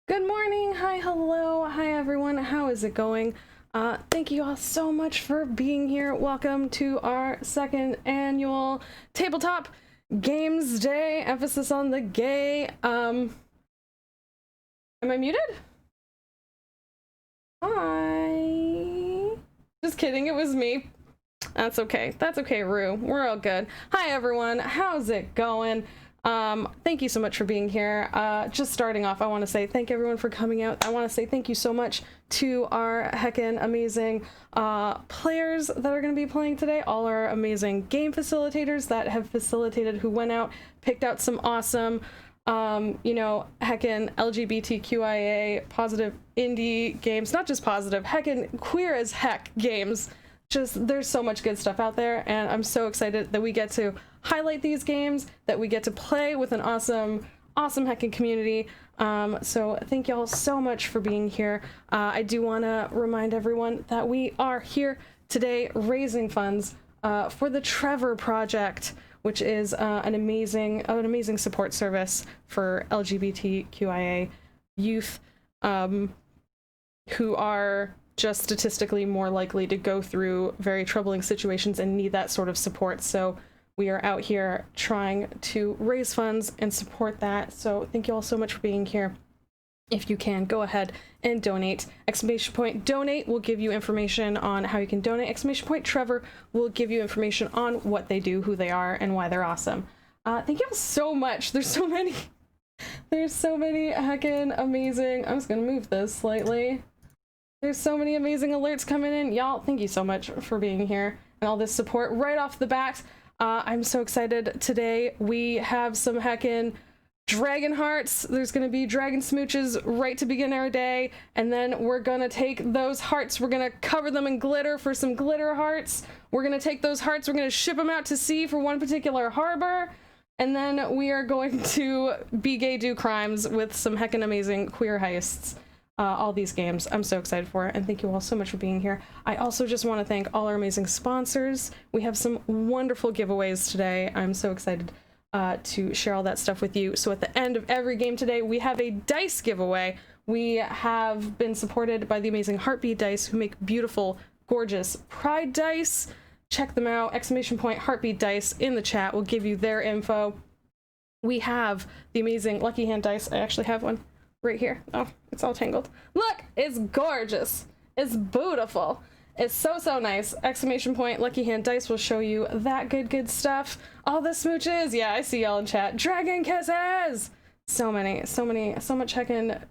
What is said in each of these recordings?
Good morning, hi, hello, hi everyone, how is it going? Thank you all so much for being here. Welcome to our second annual Tabletop Games Day, emphasis on the gay. Am I muted? Hi. Just kidding, it was me. That's okay, Rue. We're all good. Hi everyone, how's it going? Thank you so much for being here. Just starting off, I want to say thank everyone for coming out. I want to say thank you so much to our heckin' amazing players that are going to be playing today, all our amazing game facilitators that have facilitated, who went out, picked out some awesome, heckin' LGBTQIA positive indie games, not just positive, heckin' queer as heck games. Just there's so much good stuff out there, and I'm so excited that we get to highlight these games, that we get to play with an awesome heckin' community. So thank y'all so much for being here. I do want to remind everyone that we are here today raising funds for the Trevor Project, which is an amazing support service for LGBTQIA youth who are just statistically more likely to go through very troubling situations and need that sort of support. So we are out here trying to raise funds and support that. So thank you all so much for being here. If you can, go ahead and donate. Exclamation point donate will give you information on how you can donate. Exclamation point Trevor will give you information on what they do, who they are, and why they're awesome. Thank you all so much. There's so many heckin' amazing. I'm just gonna move this slightly. There's so many amazing alerts coming in. Y'all, thank you so much for being here and all this support right off the bat. I'm so excited today. We have some heckin' Dragonhearts. There's gonna be dragon smooches right to begin our day, and then we're gonna take those hearts, we're gonna cover them in glitter for some glitter hearts. We're gonna take those hearts, we're gonna ship them out to sea for one particular harbor, and then we are going to be gay, do crimes with some heckin' amazing queer heists. All these games I'm so excited for, and thank you all so much for being here. I also just want to thank all our amazing sponsors. We have some wonderful giveaways today. I'm so excited to share all that stuff with you. So at the end of every game today, we have a dice giveaway. We have been supported by the amazing Heartbeat Dice, who make beautiful, gorgeous Pride dice. Check them out. Exclamation point Heartbeat Dice in the chat will give you their info. We have the amazing Lucky Hand Dice. I actually have one right here. Oh, it's all tangled. Look, it's gorgeous. It's beautiful. It's so nice. Exclamation point Lucky Hand Dice will show you that good stuff. All the smooches. Yeah, I see y'all in chat. Dragon kisses. So much heckin'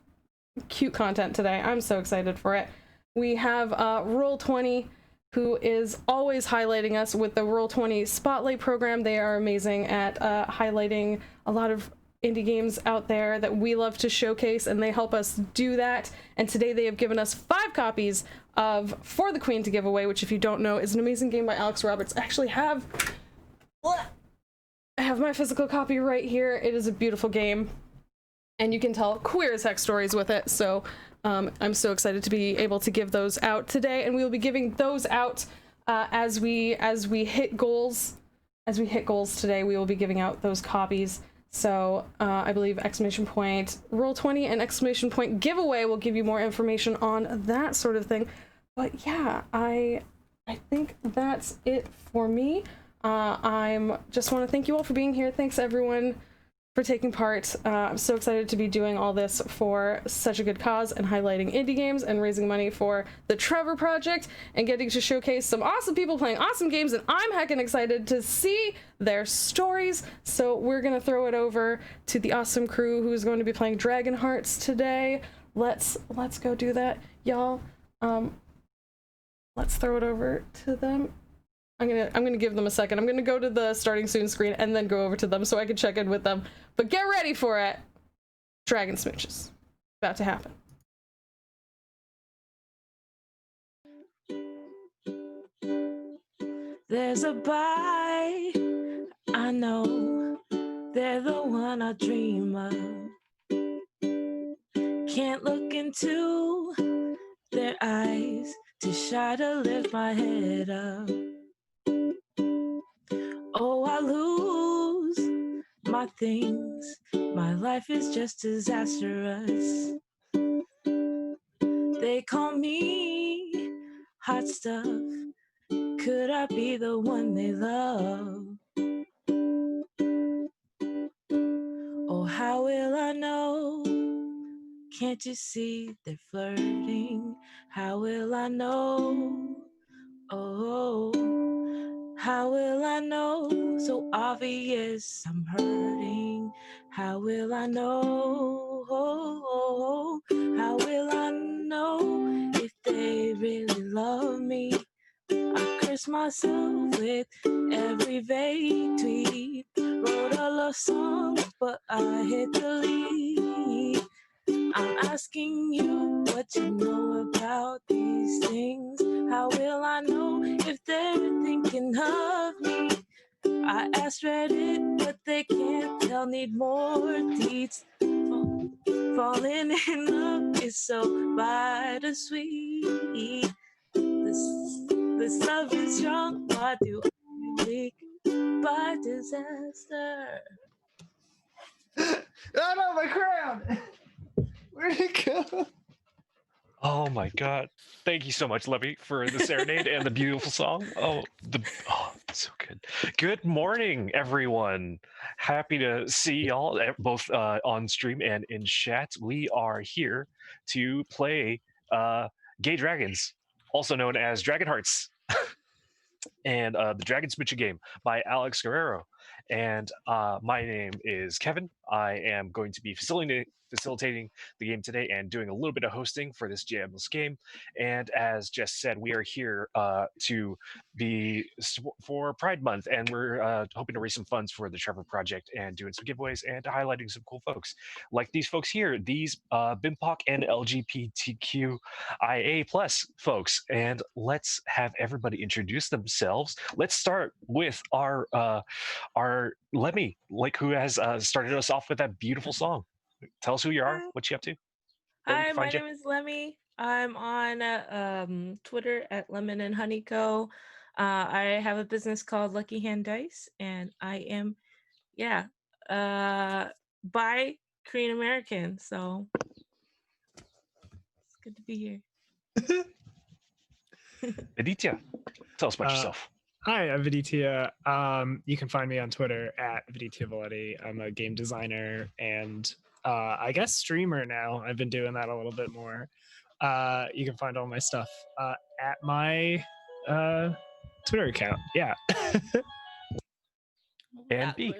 cute content today. I'm so excited for it. We have Roll20, who is always highlighting us with the Roll20 Spotlight program. They are amazing at highlighting a lot of indie games out there that we love to showcase, and they help us do that. And today they have given us 5 copies of For the Queen to give away, which, if you don't know, is an amazing game by Alex Roberts. I actually have my physical copy right here. It is a beautiful game, and you can tell queer as heck stories with it. So I'm so excited to be able to give those out today, and we will be giving those out as we hit goals. As we hit goals today, we will be giving out those copies. So I believe exclamation point Roll20 and exclamation point giveaway will give you more information on that sort of thing. But yeah, I think that's it for me. I'm just want to thank you all for being here. Thanks everyone for taking part. I'm so excited to be doing all this for such a good cause and highlighting indie games and raising money for the Trevor Project and getting to showcase some awesome people playing awesome games, and I'm heckin' excited to see their stories. So we're gonna throw it over to the awesome crew who's going to be playing Dragonhearts today. Let's go do that, y'all. Let's throw it over to them. I'm gonna give them a second. I'm gonna go to the starting soon screen and then go over to them so I can check in with them. But get ready for it. Dragon smooches. About to happen. There's a bite, I know, they're the one I dream of. Can't look into their eyes, too shy to lift my head up. Oh, I lose my things, my life is just disastrous. call me hot stuff. Could I be the one they love? Oh, how will I know? Can't you see they're flirting? How will I know? Oh, how will I know? So obvious I'm hurting. How will I know? How will I know if they really love me? I curse myself with every vague tweet. Wrote a love song, but I hit delete. I'm asking you what you know about these things. How will I know if they're thinking of me? I asked Reddit, but they can't tell, need more deets. Falling in love is so bittersweet. This love is strong, why do I weak by disaster? Oh no, my crown! Where'd it go? Oh my god. Thank you so much, Levy, for the serenade and the beautiful song. Oh, so good. Good morning, everyone. Happy to see y'all both on stream and in chat. We are here to play Gay Dragons, also known as Dragonhearts, and the Dragon Smoochie game by Alex Guerrero. And my name is Kevin. I am going to be facilitating the game today and doing a little bit of hosting for this GMless game. And as Jess said, we are here to be for Pride Month, and we're hoping to raise some funds for the Trevor Project and doing some giveaways and highlighting some cool folks like these folks here, these BIMPOC and LGBTQIA plus folks. And let's have everybody introduce themselves. Let's start with our Lemmy, like who has started us off with that beautiful song. Tell us who you are, what you up to. Hi, my name is Lemmy. I'm on Twitter at Lemon and Honey Co. I have a business called Lucky Hand Dice, and I am, bi Korean American. So it's good to be here. Aditya, tell us about yourself. Hi, I'm Viditya. You can find me on Twitter at Viditya Valetti. I'm a game designer and I guess streamer now. I've been doing that a little bit more. You can find all my stuff at my Twitter account. Yeah. And B.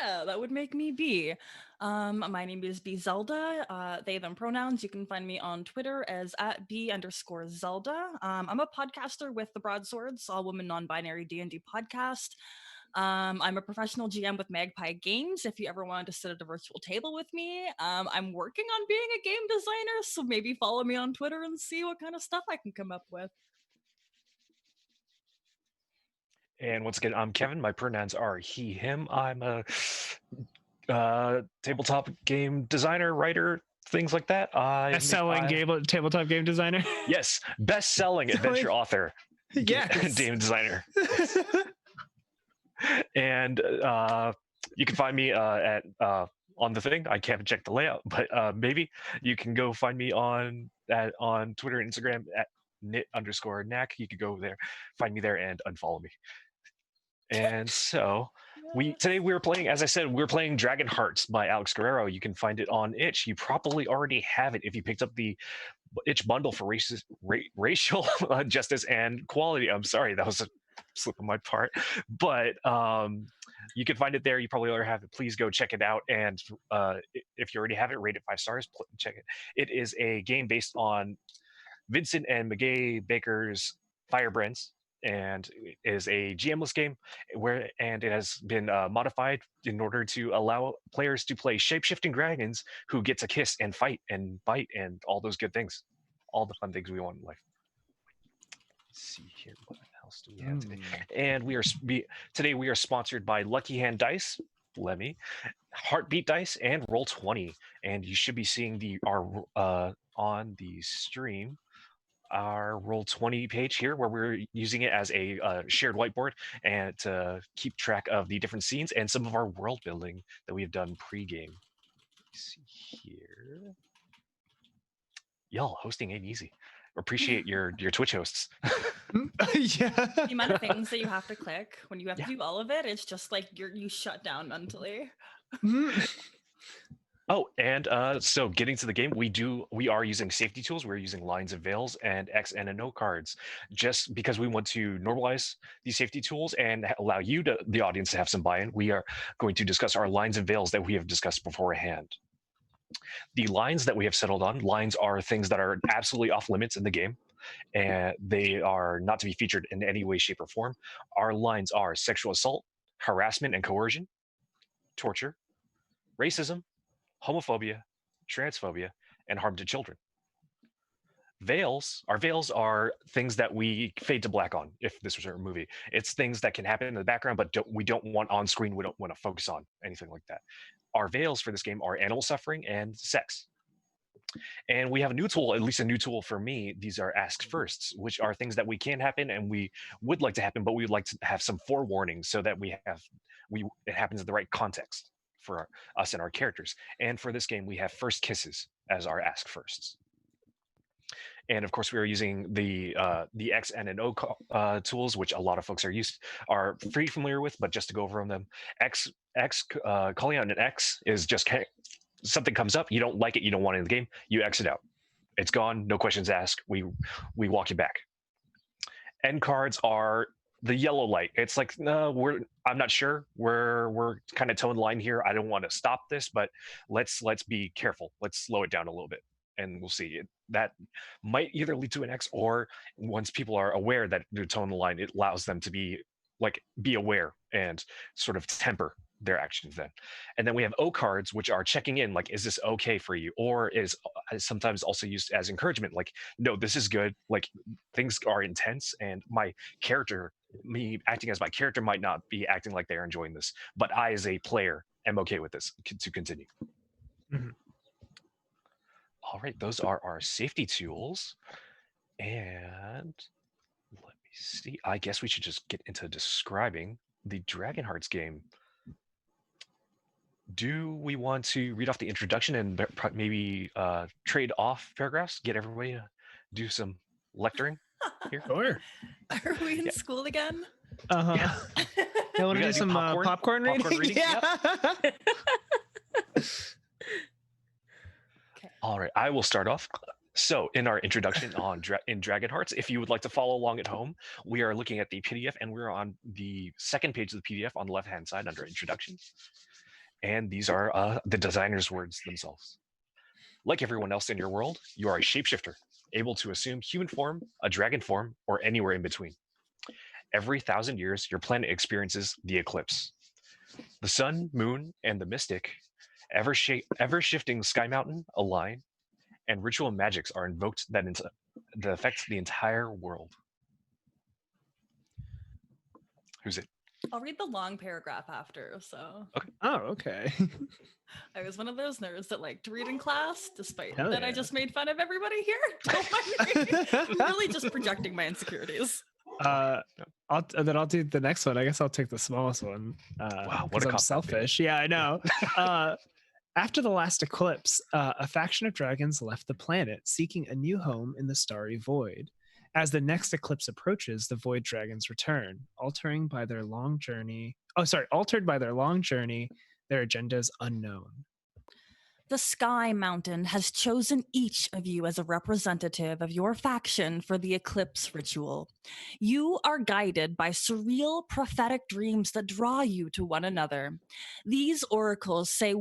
That would make me B. My name is B Zelda. They, them pronouns. You can find me on Twitter as at B_Zelda. I'm a podcaster with the Broadswords, all woman non-binary D&D podcast. I'm a professional GM with Magpie Games. If you ever wanted to sit at a virtual table with me, I'm working on being a game designer, so maybe follow me on Twitter and see what kind of stuff I can come up with. And once again, I'm Kevin. My pronouns are he, him. I'm a tabletop game designer, writer, things like that. Best-selling tabletop game designer. Yes, best-selling adventure author. Yes. Game designer. And you can find me at on the thing. I can't check the layout, but maybe you can go find me on Twitter and Instagram at @knit_knack. You could go there, find me there, and unfollow me. And so today we're playing, as I said, we're playing Dragonhearts by Alex Guerrero. You can find it on itch. You probably already have it if you picked up the itch bundle for racial justice and quality. I'm sorry, that was a slip on my part, but you can find it there. You probably already have it. Please go check it out. And if you already have it, rate it 5 stars. Check it. It is a game based on Vincent and Mackay Baker's Firebrands, and it is a GMless game and it has been modified in order to allow players to play shape-shifting dragons who get to kiss and fight and bite and all those good things, all the fun things we want in life. Let's see here, what else do we have today? And today we are sponsored by Lucky Hand Dice, Lemmy, Heartbeat Dice, and Roll20. And you should be seeing on the stream our Roll20 page here, where we're using it as a shared whiteboard and to keep track of the different scenes and some of our world building that we have done pre-game. Let's see here. Y'all, hosting ain't easy. appreciate your Twitch hosts. Yeah. The amount of things that you have to click when you have Yeah. to do all of it, it's just like you shut down mentally. Oh, and so getting to the game, we are using safety tools. We're using lines and veils and X and no cards, just because we want to normalize these safety tools and allow you, the audience, to have some buy-in. We are going to discuss our lines and veils that we have discussed beforehand. The lines that we have settled on, lines are things that are absolutely off limits in the game, and they are not to be featured in any way, shape, or form. Our lines are sexual assault, harassment and coercion, torture, racism, homophobia, transphobia, and harm to children. Our veils are things that we fade to black on if this was a movie. It's things that can happen in the background, but we don't want on screen. We don't want to focus on anything like that. Our veils for this game are animal suffering and sex. And we have a new tool, at least a new tool for me. These are ask firsts, which are things that we can happen and we would like to happen, but we would like to have some forewarning so that it happens in the right context for us and our characters. And for this game, we have first kisses as our ask firsts. And of course, we are using the X and an O tools, which a lot of folks are pretty familiar with. But just to go over them, calling out an X is just something comes up, you don't like it, you don't want it in the game, you exit out. It's gone, no questions asked. We walk you back. End cards are the yellow light. It's like, no, I'm not sure. We're kind of towing the line here. I don't want to stop this, but let's be careful. Let's slow it down a little bit, and we'll see. That might either lead to an X, or once people are aware that they're towing the line, it allows them to be aware and sort of temper their actions then. And then we have O cards, which are checking in, like, is this okay for you? Or is sometimes also used as encouragement, like, no, this is good. Like, things are intense, and me acting as my character might not be acting like they're enjoying this, but I, as a player, am okay with this to continue. Mm-hmm. All right, those are our safety tools. And let me see. I guess we should just get into describing the Dragonhearts game. Do we want to read off the introduction and maybe trade off paragraphs, get everybody to do some lecturing here? Sure. Are we in school again? Yeah. You want to do some popcorn reading? Reading? Yeah. Okay. All right, I will start off. So in our introduction in Dragonhearts, if you would like to follow along at home, we are looking at the PDF, and we're on the second page of the PDF on the left-hand side under introduction. And these are the designer's words themselves. Like everyone else in your world, you are a shapeshifter, able to assume human form, a dragon form, or anywhere in between. Every 1,000 years, your planet experiences the eclipse. The sun, moon, and the mystic, ever-shifting sky mountain align, and ritual magics are invoked that affect the entire world. Who's it? I'll read the long paragraph after. So. Okay. Oh, okay. I was one of those nerds that liked to read in class, despite Hell that yeah. I just made fun of everybody here. Don't mind me. I'm really just projecting my insecurities. I'll do the next one. I guess I'll take the smallest one. Wow, what a I'm cop-out, selfish. Yeah, I know. After the last eclipse, a faction of dragons left the planet, seeking a new home in the starry void. As the next eclipse approaches, the void dragons return, altered by their long journey, their agendas unknown. The Sky Mountain has chosen each of you as a representative of your faction for the eclipse ritual. You are guided by surreal prophetic dreams that draw you to one another. These oracles say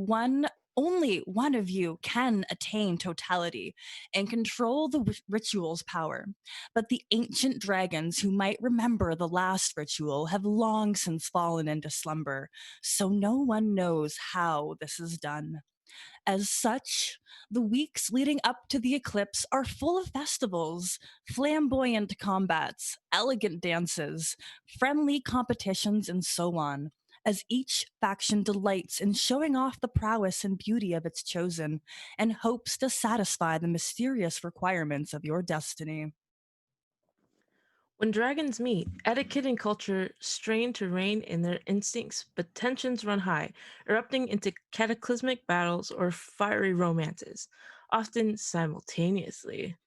only one of you can attain totality and control the ritual's power. But the ancient dragons who might remember the last ritual have long since fallen into slumber, so no one knows how this is done. As such, the weeks leading up to the eclipse are full of festivals, flamboyant combats, elegant dances, friendly competitions, and so on, as each faction delights in showing off the prowess and beauty of its chosen and hopes to satisfy the mysterious requirements of your destiny. When dragons meet, etiquette and culture strain to rein in their instincts, but tensions run high, erupting into cataclysmic battles or fiery romances, often simultaneously.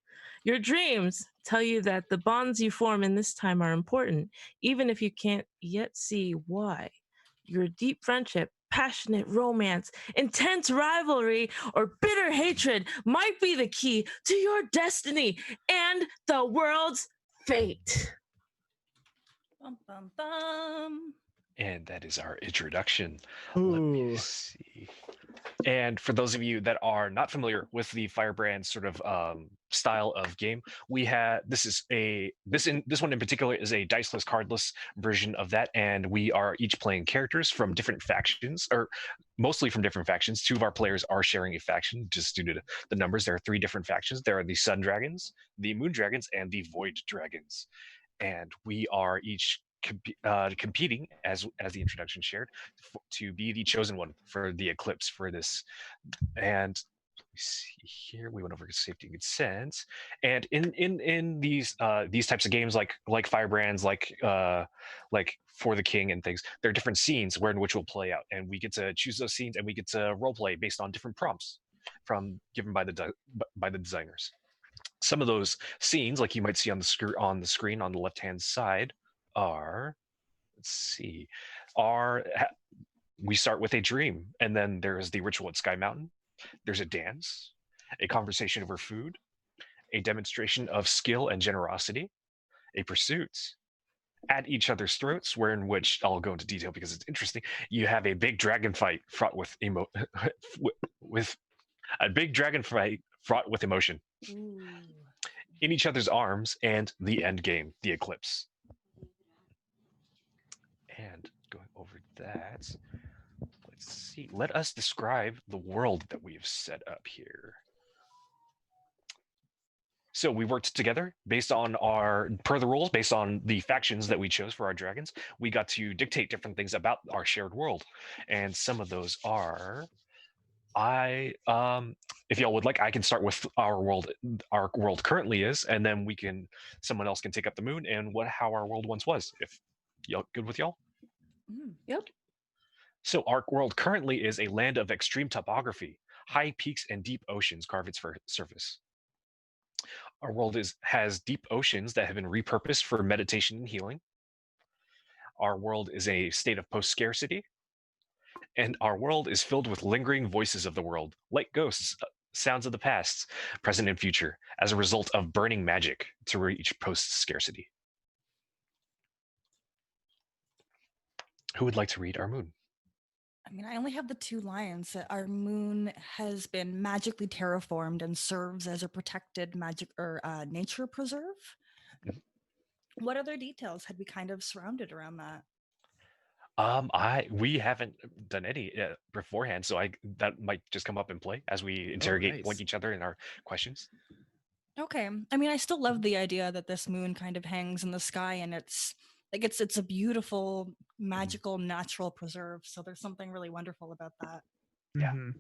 Your dreams tell you that the bonds you form in this time are important, even if you can't yet see why. Your deep friendship, passionate romance, intense rivalry, or bitter hatred might be the key to your destiny and the world's fate. Bum, bum, bum. And that is our introduction. Let me Ooh. see. And for those of you that are not familiar with the Firebrand sort of style of game, we have this one in particular is a diceless, cardless version of that, and we are each playing characters from different factions, or mostly from different factions. Two of our players are sharing a faction, just due to the numbers. There are 3 different factions. There are the Sun Dragons, the Moon Dragons, and the Void Dragons, and we are each competing, as the introduction shared, to be the chosen one for the eclipse for this. And let me see here, we went over safety and consent, and in these types of games, like Firebrands, like For the King and things, there are different scenes in which will play out, and we get to choose those scenes, and we get to role play based on different prompts given by the designers. Some of those scenes, like you might see on the screen on the left hand side, are, let's see, we start with a dream, and then there's the ritual at Sky Mountain. There's a dance, a conversation over food, a demonstration of skill and generosity, a pursuit at each other's throats, in which I'll go into detail because it's interesting. You have a big dragon fight fraught with emotion. Ooh. In each other's arms, and the end game, the eclipse. And going over that, let's see. Let us describe the world that we have set up here. So we worked together based on per the rules, based on the factions that we chose for our dragons. We got to dictate different things about our shared world, and some of those are, if y'all would like, I can start with our world. Our world currently is, and then someone else can take up the moon and how our world once was. If y'all good with y'all. Yep. So our world currently is a land of extreme topography. High peaks and deep oceans carve its surface. Our world has deep oceans that have been repurposed for meditation and healing. Our world is a state of post-scarcity. And our world is filled with lingering voices of the world, like ghosts, sounds of the past, present and future, as a result of burning magic to reach post-scarcity. Who would like to read our moon? I mean, I only have the 2 lines that our moon has been magically terraformed and serves as a protected nature preserve. Mhm. What other details had we kind of surrounded around that? We haven't done any beforehand, so that might just come up in play as we interrogate nice. each other in our questions. Okay. I mean, I still love the idea that this moon kind of hangs in the sky, and it's a beautiful, magical, natural preserve. So there's something really wonderful about that. Yeah. Mhm.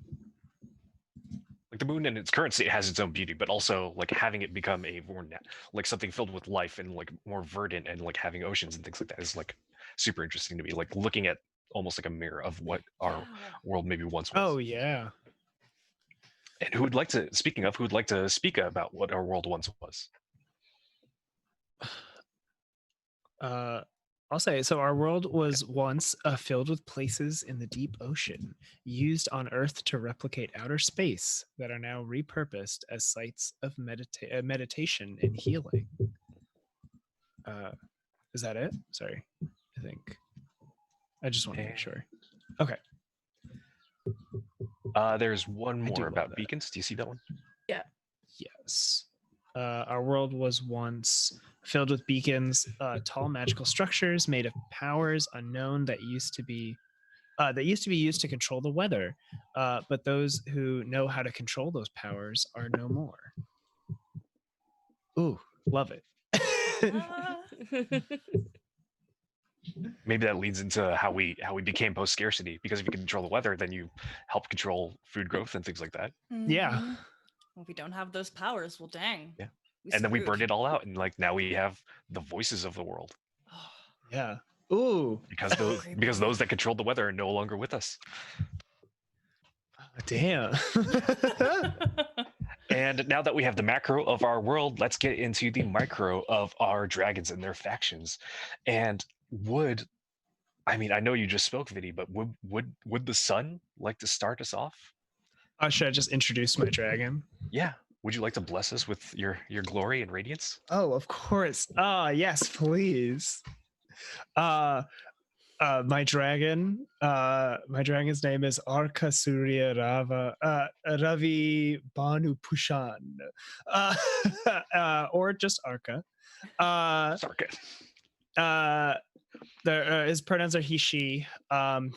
Like the moon in its current state has its own beauty, but also like having it become a more like something filled with life and like more verdant, and like having oceans and things like that is like super interesting to me. Like looking at almost like a mirror of what our world maybe once was. Oh yeah. And who would like to speak about what our world once was? I'll say, so our world was once filled with places in the deep ocean, used on Earth to replicate outer space, that are now repurposed as sites of meditation and healing. Is that it? Sorry, I think. I just want to make sure. Okay. There's one I do more love about that. beacons. Do you see that one? Yeah. Yes. Our world was once filled with beacons, tall magical structures made of powers unknown that used to be used to control the weather, but those who know how to control those powers are no more. Ooh, love it. Maybe that leads into how we became post scarcity, because if you can control the weather, then you help control food growth and things like that. Yeah. Well, if we don't have those powers, well, dang. Yeah. And then we burned it all out, and like now we have the voices of the world. Yeah. Ooh. Because those that controlled the weather are no longer with us. Damn. And now that we have the macro of our world, let's get into the micro of our dragons and their factions. And I know you just spoke, Vinny, but would the sun like to start us off? Should I just introduce my dragon? Yeah. Would you like to bless us with your glory and radiance? Oh, of course. Yes, please. My dragon's name is Arka Surya Ravi Banu Pushan, or just Arka. Sarkit. His pronouns are he, she,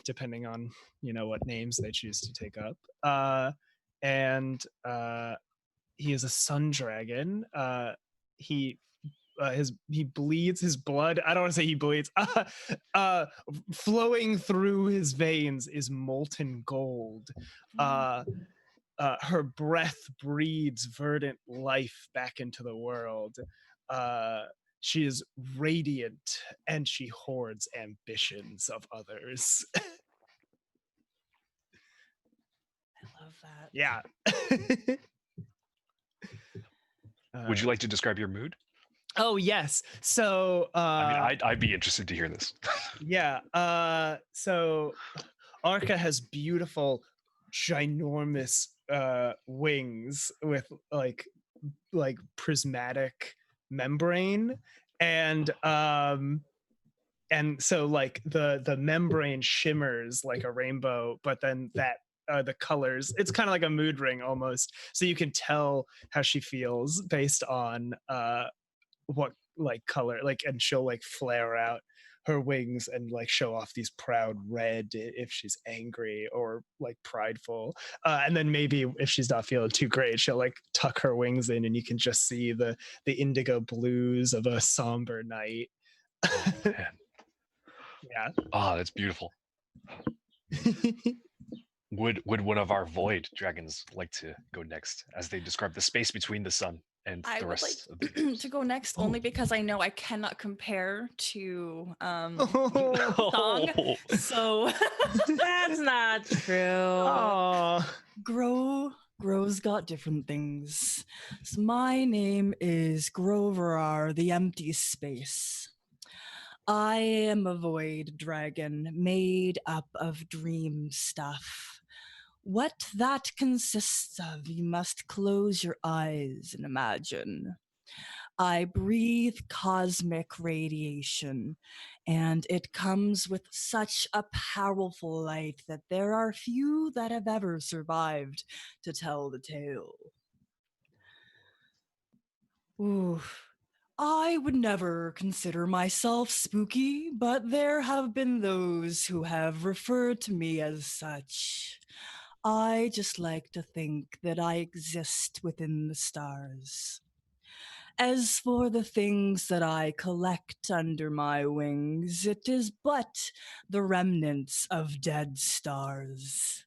depending on what names they choose to take up. And he is a sun dragon. He bleeds his blood. I don't want to say he bleeds. Flowing through his veins is molten gold. Her breath breathes verdant life back into the world. She is radiant and she hoards ambitions of others. I love that. Yeah. Would you like to describe your mood? Oh, yes. So I'd be interested to hear this. Yeah. So Arca has beautiful, ginormous wings with like prismatic membrane, and so like the membrane shimmers like a rainbow, but then that the colors, it's kind of like a mood ring almost, so you can tell how she feels based on what like color, like, and she'll like flare out her wings and like show off these proud red if she's angry or like prideful, and then maybe if she's not feeling too great, she'll like tuck her wings in and you can just see the indigo blues of a somber night. Oh, man. Yeah. Oh, that's beautiful. Would one of our void dragons like to go next, as they describe the space between the sun and I the would rest of like the to go next only because I know I cannot compare to song. Oh. So That's not true. Oh. Grow's got different things. So my name is Groverar, the empty space. I am a void dragon made up of dream stuff. What that consists of, you must close your eyes and imagine. I breathe cosmic radiation, and it comes with such a powerful light that there are few that have ever survived to tell the tale. Oof. I would never consider myself spooky, but there have been those who have referred to me as such. I just like to think that I exist within the stars. As for the things that I collect under my wings, it is but the remnants of dead stars.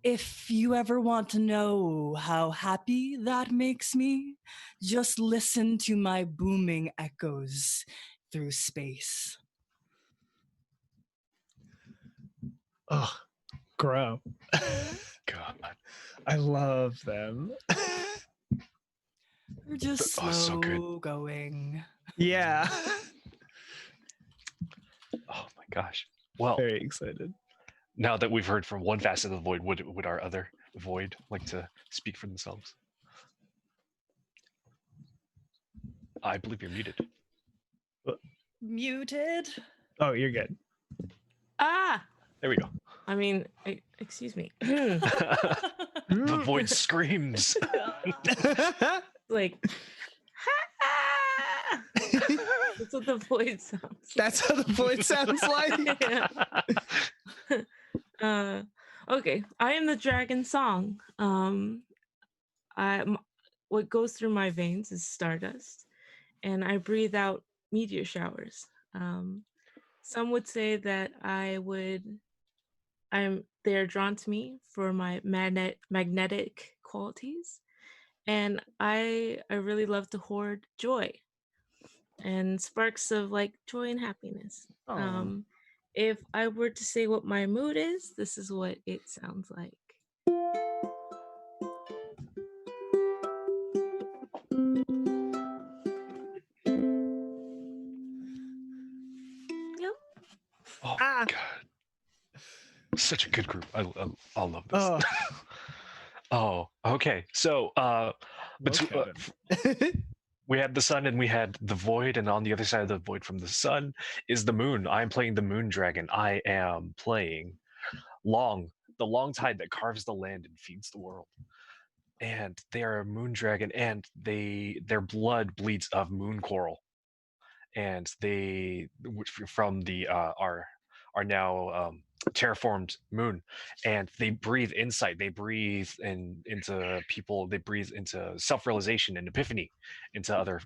If you ever want to know how happy that makes me, just listen to my booming echoes through space. Oh, grow. God. I love them. They're just slow so good. going. Yeah. Oh my gosh. Well, Very excited. now that we've heard from one facet of the void, would our other void like to speak for themselves? I believe you're muted. Muted? Oh, you're good. There we go. I mean, excuse me. The void screams. Like, that's what the void sounds. That's how the void sounds like. Okay, I am the dragon song. What goes through my veins is stardust, and I breathe out meteor showers. Some would say that they're drawn to me for my magnetic qualities, and I really love to hoard joy and sparks of like joy and happiness. If I were to say what my mood is, this is what it sounds like. Oh Ah. god, such a good group. I love this. Oh. Oh, okay. So, Located. we had the sun and we had the void, and on the other side of the void from the sun is the moon. I'm playing the moon dragon. I am playing Long, the long tide that carves the land and feeds the world. And they are a moon dragon, and their blood bleeds of moon coral, and they which from the are now terraformed moon, and they breathe insight. They breathe into people. They breathe into self-realization and epiphany into other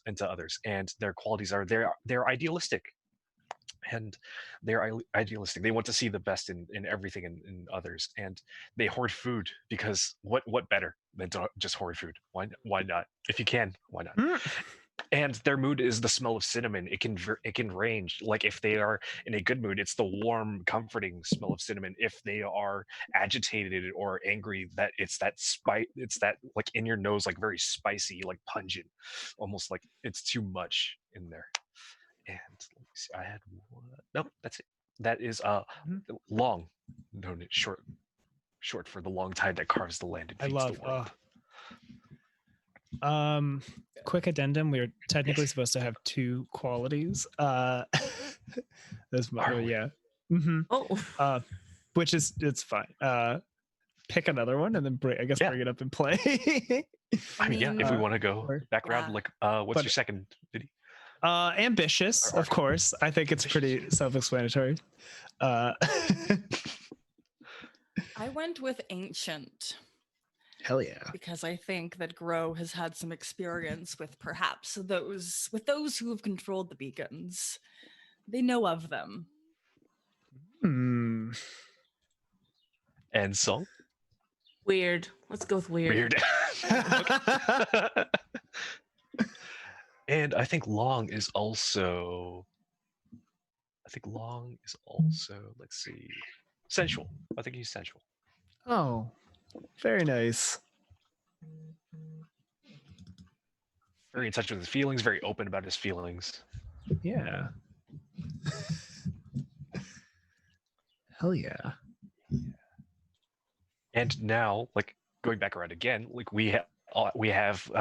into others, and their qualities are they're idealistic, and they're idealistic. They want to see the best in everything in others, and they hoard food because what better than to just hoard food? Why not? If you can, why not? And their mood is the smell of cinnamon. It can range. Like if they are in a good mood, it's the warm, comforting smell of cinnamon. If they are agitated or angry, that it's that spice. It's that like in your nose, like very spicy, like pungent, almost like it's too much in there. And let me see, I had one. Nope, that's it. That is long, known as short for the long tide that carves the land and I feeds the love. world. Quick addendum. We were technically supposed to have 2 qualities. That's Are we? yeah. Mm-hmm. Oh, Which is it's fine. Pick another one and then bring it up and play. I mean, yeah. If we want to go or- background, Yeah. like, what's But- your second video? Ambitious, Or of course. I think it's pretty Ambitious. self-explanatory. I went with ancient Hell yeah. because I think that Grow has had some experience with perhaps those who have controlled the beacons. They know of them. Hmm. And Song? weird. Let's go with weird. And I think Long is also. Let's see, sensual. I think he's sensual. Oh, very nice. Very in touch with his feelings. Very open about his feelings. Yeah. Hell yeah. And now, like going back around again, like we have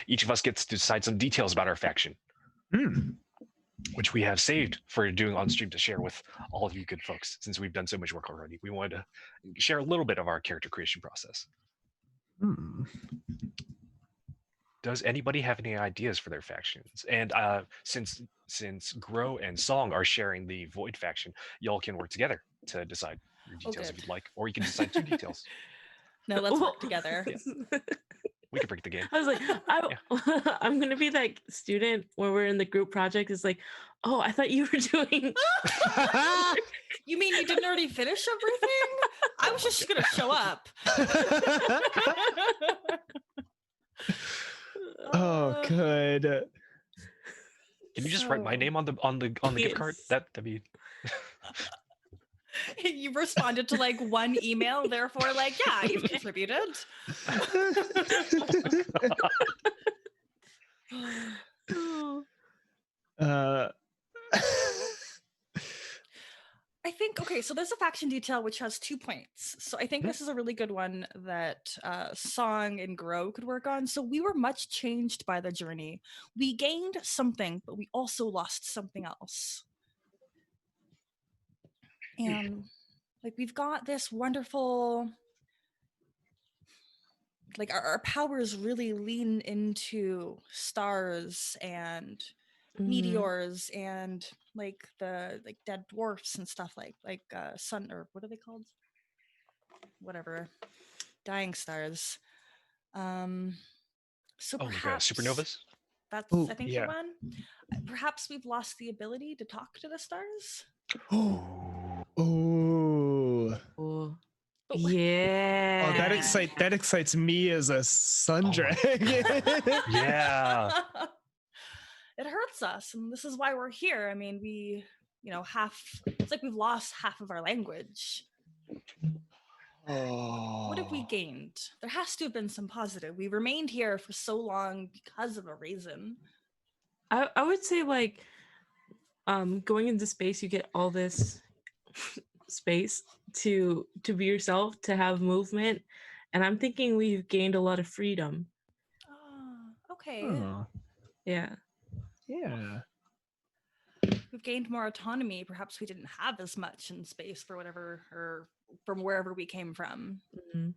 each of us gets to decide some details about our faction, which we have saved for doing on stream to share with all of you good folks. Since we've done so much work already, we wanted to share a little bit of our character creation process. Does anybody have any ideas for their factions? And since Grow and Song are sharing the Void faction, y'all can work together to decide your details if good. you'd like, or you can decide 2 details. No, let's Well, work together. We can break the game. I was like, I'm gonna be that student when we're in the group project. It's like, oh, I thought you were doing. You mean you didn't already finish everything? I was just gonna show up. Oh, good. Can you just write my name on the gift card? Yes. That'd be. You responded to like 1 email, therefore, like, yeah, you've contributed. I think, okay, so there's a faction detail which has 2 points. So I think this is a really good one that Song and Grow could work on. So we were much changed by the journey. We gained something, but we also lost something else. And like we've got this wonderful, like our powers really lean into stars and meteors and like the like dead dwarfs and stuff like sun, or what are they called, whatever, dying stars. So Like perhaps supernovas. that's Ooh, I think yeah. the one. Perhaps we've lost the ability to talk to the stars. Oh. Oh, yeah. Oh, that excites me as a sun dragon. Yeah. It hurts us, and this is why we're here. I mean, we, it's like we've lost half of our language. What have we gained? There has to have been some positive. We remained here for so long because of a reason. I would say like going into space, you get all this space to be yourself, to have movement, and I'm thinking we've gained a lot of freedom. Okay. Oh, Yeah. yeah. We've gained more autonomy. Perhaps we didn't have as much in space for whatever, or from wherever we came from. Mhm.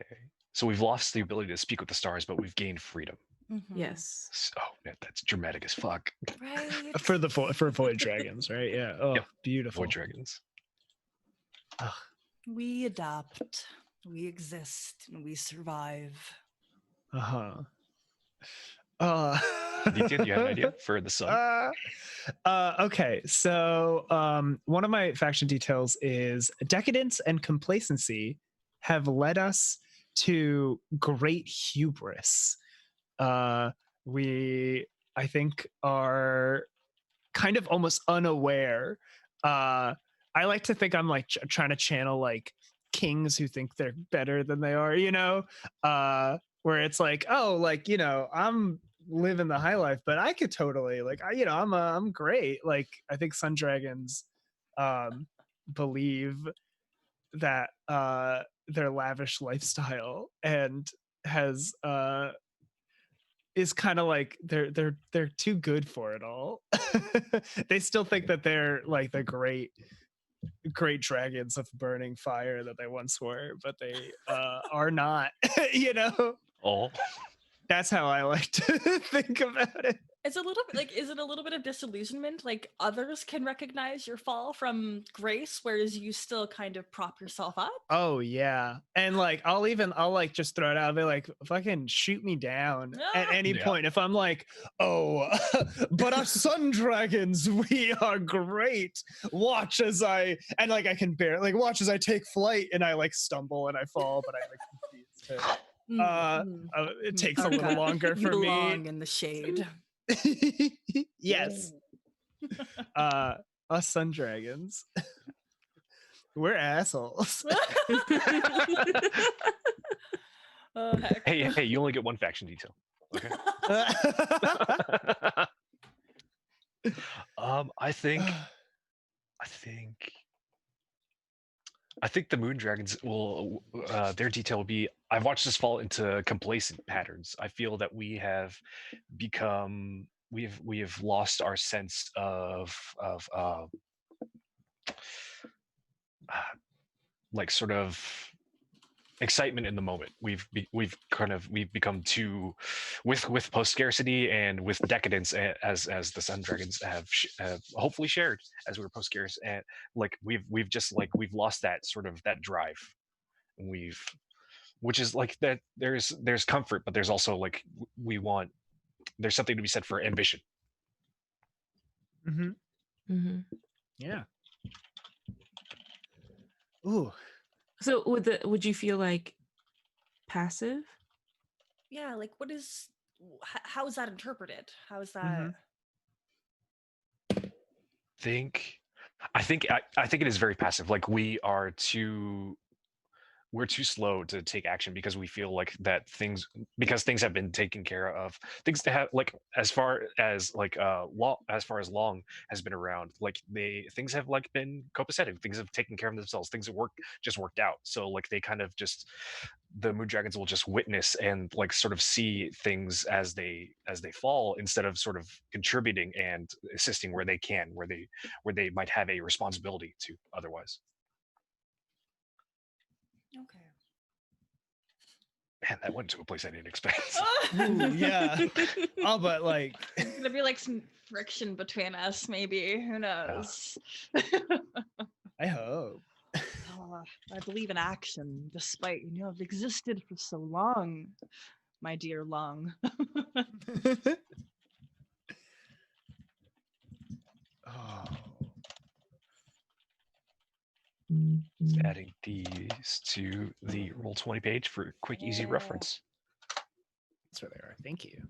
Okay. So we've lost the ability to speak with the stars, but we've gained freedom. Yes. Oh, man, that's dramatic as fuck. Right. For void dragons, right? Yeah. Oh, Yep. beautiful. Void dragons. Ugh. We adapt. We exist and we survive. Uh-huh. Aditya, do you have an idea for the sun? Okay, so one of my faction details is decadence and complacency have led us to great hubris. We, I think, are kind of almost unaware. I like to think I'm like trying to channel like kings who think they're better than they are, you know, where it's like, oh, like, you know, I'm living the high life, but I could totally like, I'm great. Like, I think sun dragons believe that their lavish lifestyle and has is kind of like they're too good for it all. They still think that they're like the great dragons of burning fire that they once were, but they are not. You know, Oh, that's how I like to think about it. It's a little bit like, is it a little bit of disillusionment? Like others can recognize your fall from grace, whereas you still kind of prop yourself up? Oh yeah, and like I'll like just throw it out. I'll be like, fucking shoot me down at any Yeah. point if I'm like, oh, but us sun dragons, we are great. Watch as I like I can bear like watch as I take flight and I like stumble and I fall, but I like confuse. It takes a little Okay. longer for You me. belong in the shade. Yes. Us sun dragons. We're assholes. Oh, heck. hey, you only get one faction detail. Okay. I think the moon dragons will their detail will be, I've watched this fall into complacent patterns. I feel that we have become we have lost our sense of like sort of excitement in the moment. We've become too with post scarcity and with decadence, as the sun dragons have hopefully shared as we were post scarce, and like we've lost that sort of that drive, and which is like that there's comfort, but there's also like there's something to be said for ambition. Mm-hmm. Mm-hmm. Yeah. Ooh. So would you feel like passive? Yeah, like what is, how is that interpreted? How is that? Mm-hmm. I think it is very passive. Like we're too slow to take action because we feel like that things have been taken care of. Things that have like as far as long has been around, like things have like been copacetic. Things have taken care of themselves. Things have worked out. So like they kind of just, the moon dragons will just witness and like sort of see things as they fall, instead of sort of contributing and assisting where they can, where they might have a responsibility to otherwise. Okay. Man, that went to a place I didn't expect. Ooh, yeah. Oh, but like There's gonna be like some friction between us, maybe. Who knows? I hope. I believe in action, despite I've existed for so long, my dear Long. Oh. Adding these to the Roll20 page for a quick, easy reference. That's where they are. Thank you.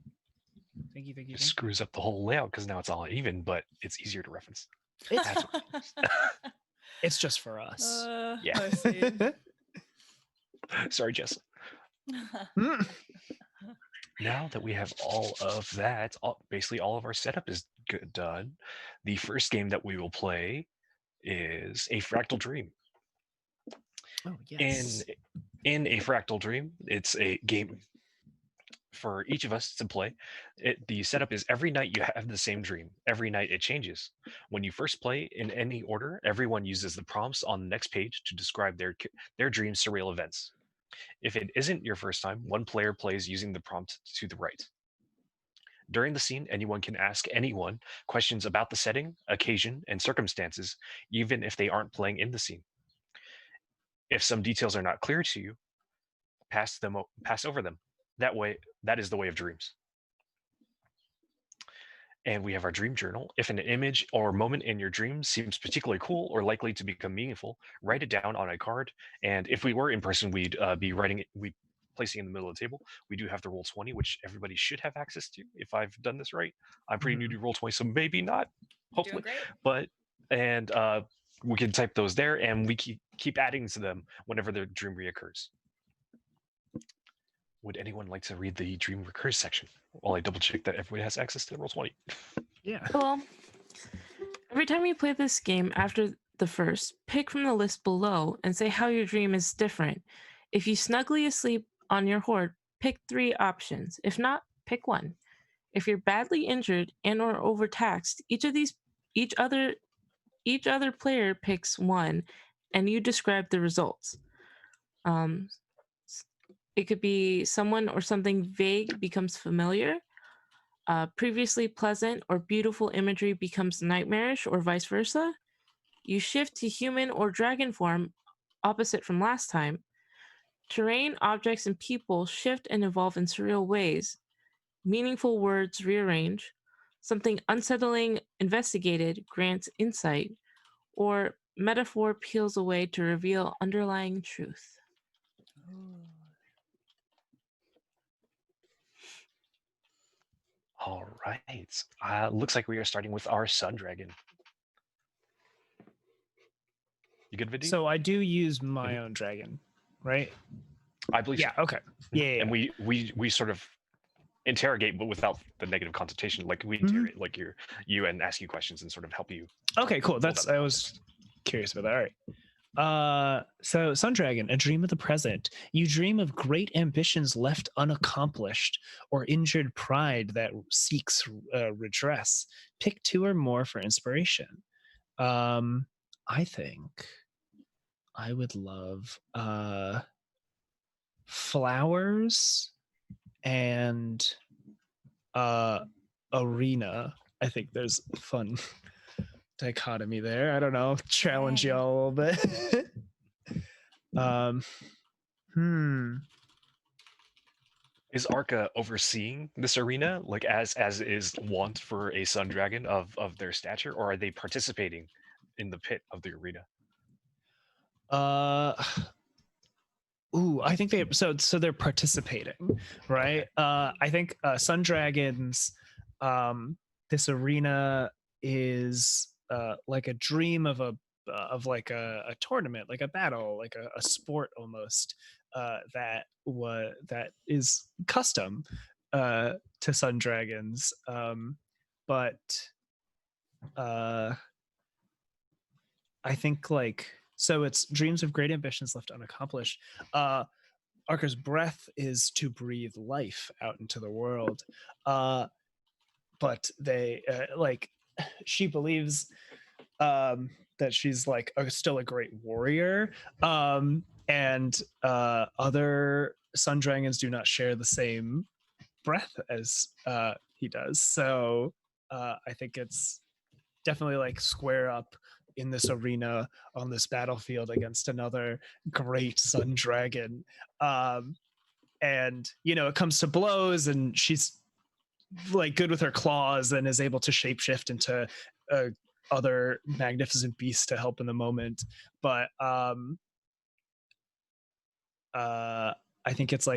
Thank you. It screws up the whole layout because now it's all even, but it's easier to reference. It's, it's just for us. Yeah. I see. Sorry, Jess. now that we have all of that, basically all of our setup is done. The first game that we will play is A Fractal Dream. Oh In yes. in A Fractal Dream, it's a game for each of us to play. The setup is every night you have the same dream. Every night it changes. When you first play in any order, everyone uses the prompts on the next page to describe their dream surreal events. If it isn't your first time, one player plays using the prompt to the right. During the scene, anyone can ask anyone questions about the setting, occasion, and circumstances, even if they aren't playing in the scene. If some details are not clear to you, pass over them. That is the way of dreams. And we have our dream journal. If an image or moment in your dream seems particularly cool or likely to become meaningful, write it down on a card. And if we were in person, we'd be writing it, we'd placing it in the middle of the table. We do have the Roll20, which everybody should have access to. If I've done this right, I'm pretty new to Roll20, so maybe not. Hopefully, Doing great. but and we can type those there, and we keep adding to them whenever the dream reoccurs. Would anyone like to read the dream recurs section while I double check that everybody has access to Roll20? Yeah. Well, every time you play this game after the first, pick from the list below and say how your dream is different. If you snugly asleep on your hoard, pick 3 options. If not, pick 1. If you're badly injured and or overtaxed, each other player picks 1 and you describe the results. It could be someone or something vague becomes familiar. Previously pleasant or beautiful imagery becomes nightmarish, or vice versa. You shift to human or dragon form, opposite from last time. Terrain, objects, and people shift and evolve in surreal ways. Meaningful words rearrange. Something unsettling investigated grants insight, or metaphor peels away to reveal underlying truth. All right. Looks like we are starting with our sun dragon. You good, Vidi? So I do use my own dragon, right? I believe Yeah. so. Okay. Yeah. And we sort of interrogate, but without the negative connotation. Like we interrogate, like you and ask you questions and sort of help you. Okay. Cool. That's I was curious about that. All right. So Sun Dragon, a dream of the present. You dream of great ambitions left unaccomplished or injured pride that seeks redress. Pick 2 or more for inspiration. I think I would love flowers and arena. I think there's fun dichotomy there. I don't know, challenge y'all a little bit. Is Arca overseeing this arena, like as is wont for a sun dragon of their stature, or are they participating in the pit of the arena? I think they're participating, right? I think sun dragons, this arena is like a dream of a tournament, like a battle, like a sport almost, that is custom to sun dragons, but I think so it's dreams of great ambitions left unaccomplished. Arca's breath is to breathe life out into the world, but they she believes that she's still a great warrior, and other sun dragons do not share the same breath as he does. So I think it's definitely square up in this arena on this battlefield against another great sun dragon, and it comes to blows, and she's good with her claws and is able to shapeshift into other magnificent beasts to help in the moment. But I think it's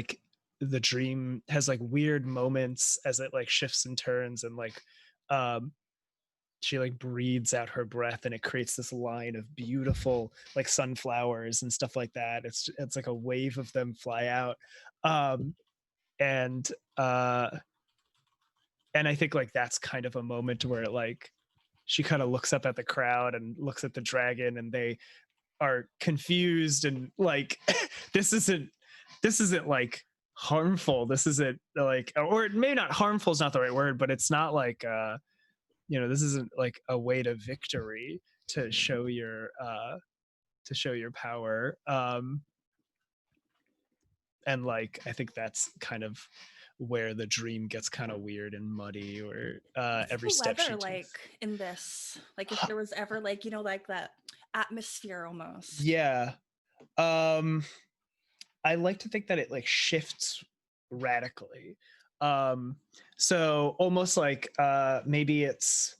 the dream has weird moments as it shifts and turns, and she breathes out her breath, and it creates this line of beautiful sunflowers and stuff like that. It's like a wave of them fly out, and I think like that's kind of a moment where like she kind of looks up at the crowd and looks at the dragon, and they are confused and like this isn't like harmful. This isn't like, or maybe not harmful is not the right word, but it's not like this isn't like a way to victory to show your power. And like I think that's kind of where the dream gets kind of weird and muddy, or What's every the step she weather takes. like in this? Like if there was ever like, like that atmosphere almost. Yeah. I like to think that it like shifts radically. So almost like maybe it's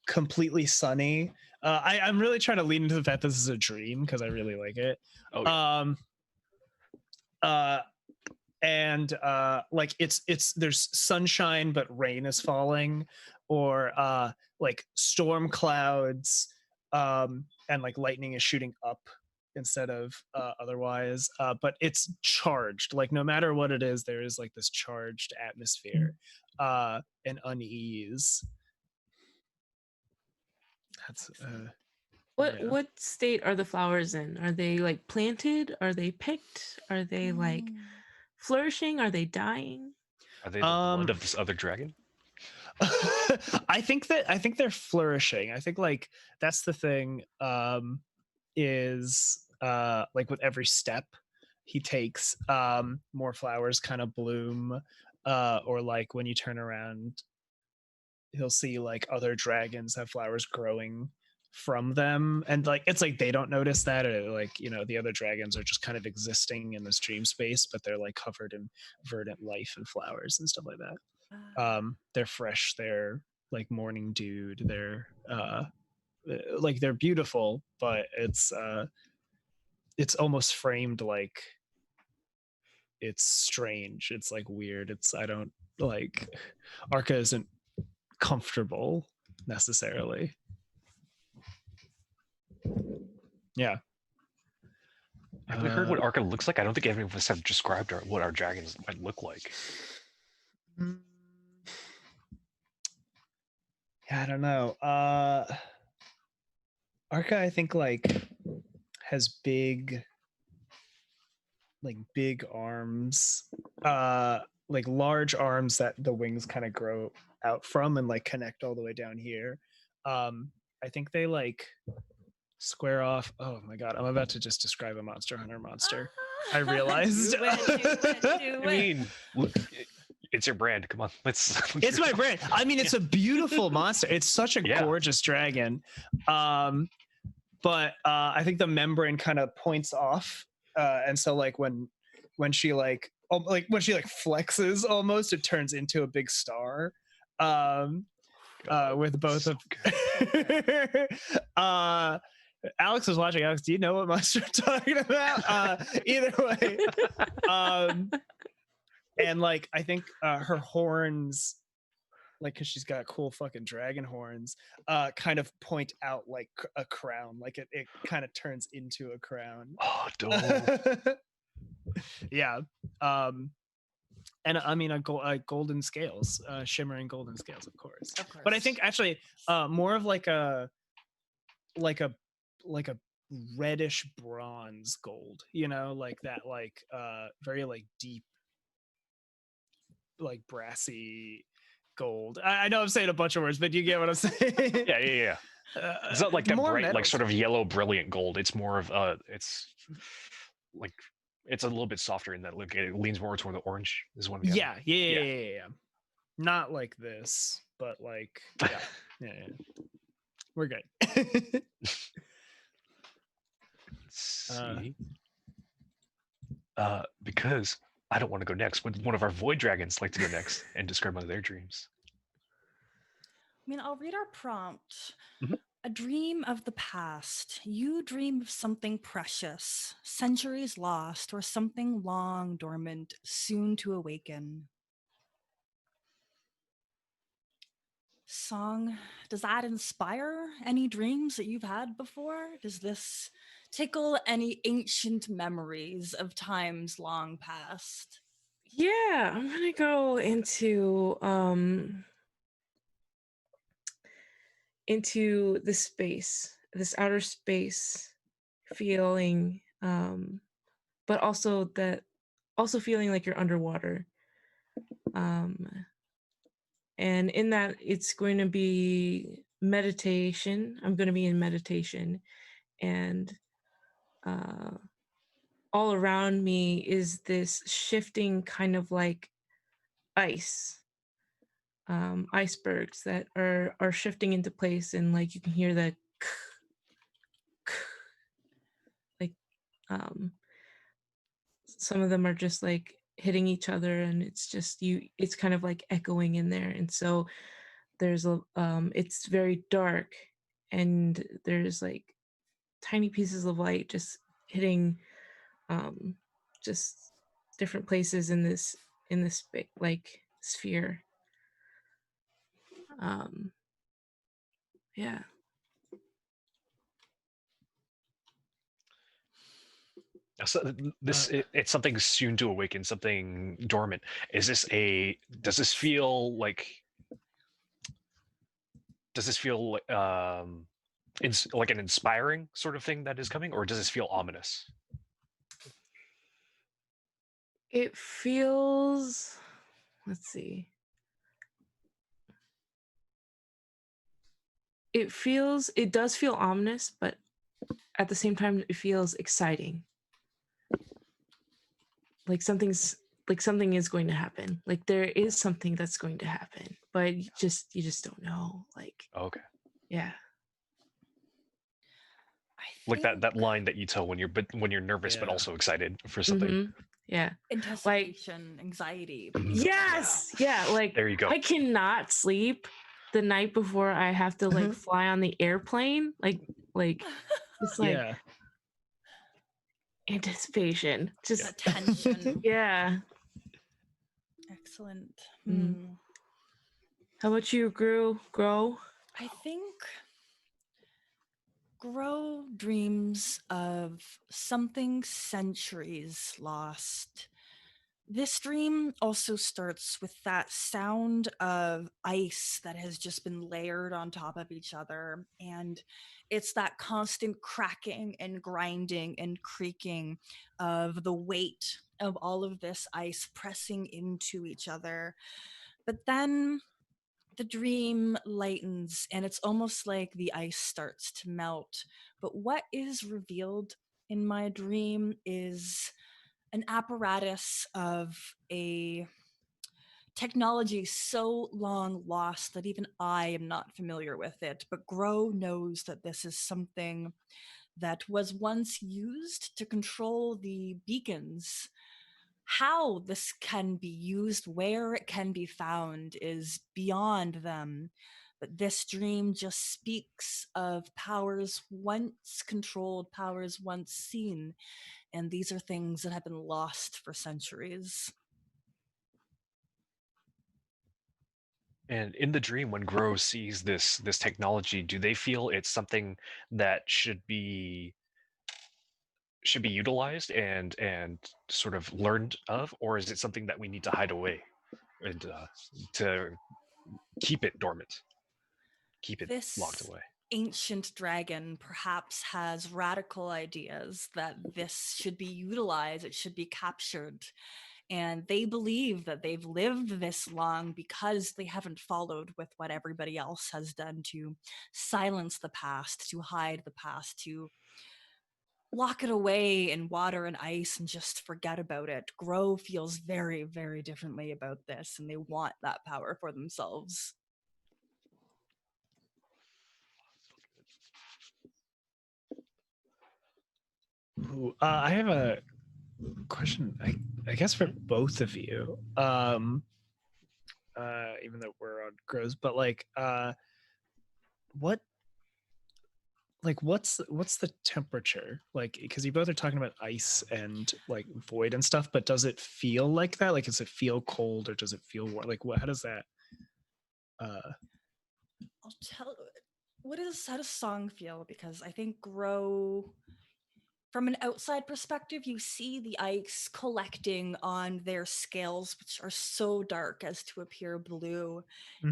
completely sunny. I'm really trying to lean into the fact this is a dream because I really like it. Oh, yeah. And like it's there's sunshine but rain is falling, or like storm clouds, and like lightning is shooting up instead of otherwise, but it's charged. Like no matter what it is, there is like this charged atmosphere, and unease. That's What state are the flowers in? Are they like planted? Are they picked? Are they like flourishing? Are they dying? Are they the blood of this other dragon? I think they're flourishing. I think like that's the thing, is like with every step he takes, more flowers kind of bloom, or like when you turn around he'll see like other dragons have flowers growing from them, and like it's like they don't notice that, or like the other dragons are just kind of existing in this dream space, but they're like covered in verdant life and flowers and stuff like that. They're fresh, they're like morning dew, they're like they're beautiful, but it's almost framed like it's strange, it's like weird, I don't like Arca isn't comfortable necessarily. Yeah. Have we heard what Arca looks like? I don't think any of us have described what our dragons might look like. Yeah, I don't know. Arca, I think like has big arms, like large arms that the wings kind of grow out from and like connect all the way down here. I think they like square off. Oh my god, I'm about to just describe a Monster Hunter monster. I realized. Do it. I mean, it's your brand. Come on, let's it's my brand. I mean, it's a beautiful monster. It's such a gorgeous dragon. But I think the membrane kind of points off, and so like when she like when she like flexes, almost it turns into a big star. With both of Alex was watching. Alex, do you know what monster I'm talking about? Either way, and like I think her horns, like because she's got cool fucking dragon horns, kind of point out like a crown. Like it kind of turns into a crown. Oh, dope. Yeah. And I mean, golden scales, shimmering golden scales, of course. But I think actually, more of like a reddish bronze gold. Like that, like very like deep, like brassy gold. I know I'm saying a bunch of words, but you get what I'm saying. Yeah. It's not like that bright, metals. like sort of yellow, brilliant gold. It's more of it's like. It's a little bit softer in that look. It leans more toward the orange. Is one. Yeah. Not like this, but like yeah. We're good. See, because I don't want to go next. Would one of our void dragons like to go next and describe one of their dreams? I mean, I'll read our prompt. Mm-hmm. A dream of the past. You dream of something precious, centuries lost, or something long dormant, soon to awaken. Song, does that inspire any dreams that you've had before? Does this tickle any ancient memories of times long past? Yeah, I'm gonna go into this space, this outer space feeling, but also feeling like you're underwater. And in that, it's going to be meditation. I'm going to be in meditation, and all around me is this shifting kind of like ice, icebergs that are shifting into place, and like you can hear the like some of them are just like hitting each other, and it's kind of like echoing in there. And so there's a it's very dark, and there's like tiny pieces of light just hitting just different places in this like sphere. Yeah. So it's something soon to awaken, something dormant. Does this feel like like an inspiring sort of thing that is coming, or does this feel ominous? It feels, let's see. It does feel ominous, but at the same time it feels exciting. Like something is going to happen. Like there is something that's going to happen, but you just don't know. Like, Okay. yeah. Like that line that you tell when you're nervous but Yeah. also excited for something. Mm-hmm. Yeah. Anticipation, anxiety. Yes. Yeah. Like There you go. I cannot sleep the night before I have to like fly on the airplane. Like it's like Yeah. anticipation. Just That tension. yeah. Excellent. How about you, Grow? I think Grow dreams of something centuries lost. This dream also starts with that sound of ice that has just been layered on top of each other. And it's that constant cracking and grinding and creaking of the weight of all of this ice pressing into each other. But then the dream lightens and it's almost like the ice starts to melt. But what is revealed in my dream is an apparatus of a technology so long lost that even I am not familiar with it. But Grow knows that this is something that was once used to control the beacons. How this can be used, where it can be found, is beyond them. But this dream just speaks of powers once controlled, powers once seen. And these are things that have been lost for centuries. And in the dream, when Grow sees this technology, do they feel it's something that should be utilized and sort of learned of, or is it something that we need to hide away and to keep it dormant, keep it locked This away? ancient dragon perhaps has radical ideas that this should be utilized, it should be captured. And they believe that they've lived this long because they haven't followed with what everybody else has done to silence the past, to hide the past, to lock it away in water and ice and just forget about it. Grow feels very, very differently about this, and they want that power for themselves. Ooh, I have a question, I guess for both of you. Even though we're on Grows, but like what what's the temperature like, because you both are talking about ice and like void and stuff, but does it feel like that? Like, does it feel cold or does it feel warm? Like how does that I'll tell. How does song feel? Because I think Grow From an outside perspective, you see the ice collecting on their scales, which are so dark as to appear blue.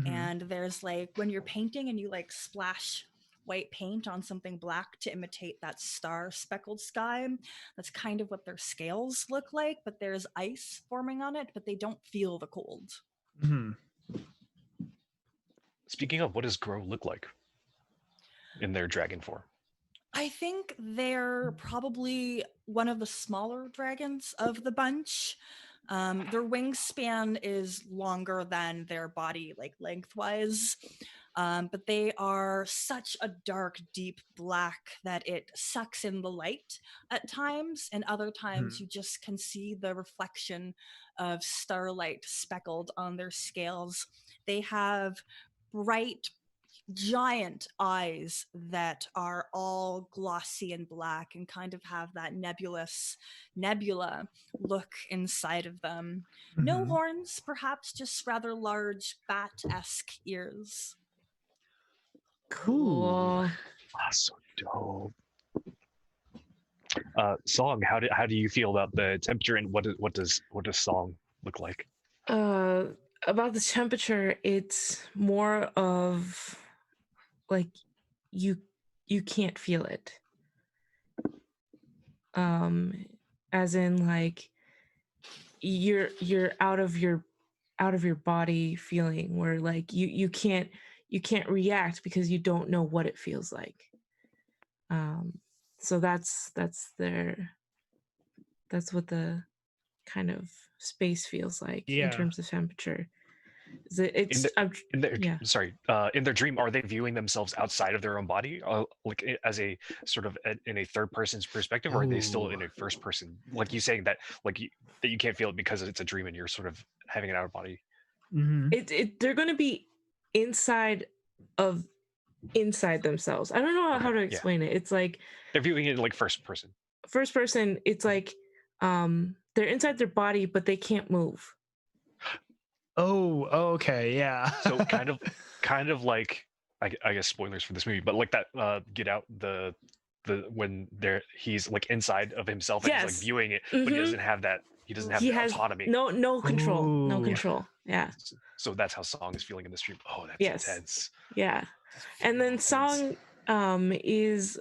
And there's like when you're painting and you like splash white paint on something black to imitate that star speckled sky, that's kind of what their scales look like, but there's ice forming on it, but they don't feel the cold. Speaking of, what does Grow look like in their dragon form? I think they're probably one of the smaller dragons of the bunch. Their wingspan is longer than their body, like lengthwise. But they are such a dark, deep black that it sucks in the light at times, and other times you just can see the reflection of starlight speckled on their scales. They have bright, giant eyes that are all glossy and black and kind of have that nebula look inside of them. No horns, perhaps just rather large bat-esque ears. Cool. So dope. Song, how do you feel about the temperature, and what does Song look like? About the temperature, it's more of like you can't feel it. As in like you're out of your body feeling, where like you can't react because you don't know what it feels like. So that's what the kind of space feels like in terms of temperature. In their dream, are they viewing themselves outside of their own body, like as a sort of in a third person's perspective, or are they still in a first person? Like you saying that, like that you can't feel it because it's a dream and you're sort of having an out of body. They're going to be inside themselves. I don't know how to explain it. It's like they're viewing it like first person. It's like they're inside their body, but they can't move. Oh, okay, yeah. So kind of like I guess spoilers for this movie, but like that Get Out, the when he's like inside of himself and he's like viewing it, but he doesn't have that. He doesn't have the autonomy. No control. Ooh. No control. Yeah. So that's how Song is feeling in the stream. Oh, that's intense. Yeah. And then Song is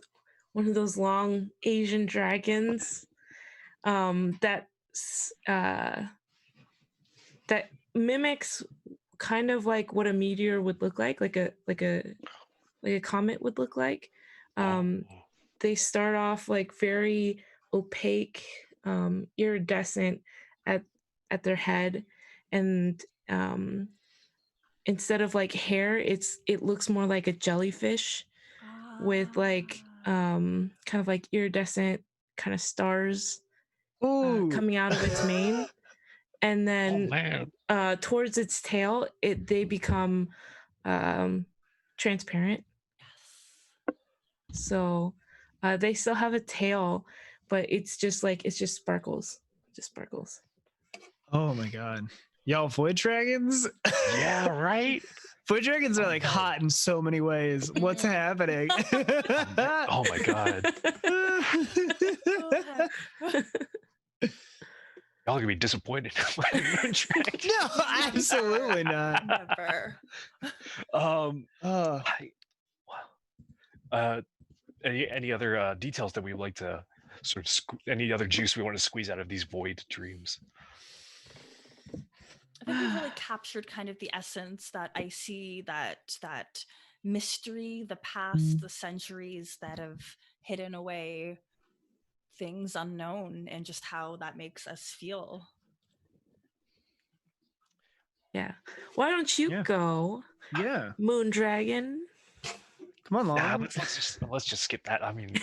one of those long Asian dragons that mimics kind of like what a meteor would look like a comet would look like. They start off like very opaque, iridescent at their head, and instead of like hair, it looks more like a jellyfish with like kind of like iridescent kind of stars coming out of its mane. And then towards its tail, they become transparent. So they still have a tail, but it's just sparkles. Just sparkles. Oh my god. Y'all, void dragons? Yeah, right? Void dragons are like hot in so many ways. What's happening? Oh my god. Y'all are gonna be disappointed. No, absolutely not. Never. Any other details that we would like to sort of any other juice we want to squeeze out of these void dreams? I think we've really captured kind of the essence that I see, that mystery, the past, the centuries that have hidden away things unknown, and just how that makes us feel. Yeah. Why don't you go? Yeah. Moon Dragon. Come on, Long. Let's just skip that. I mean,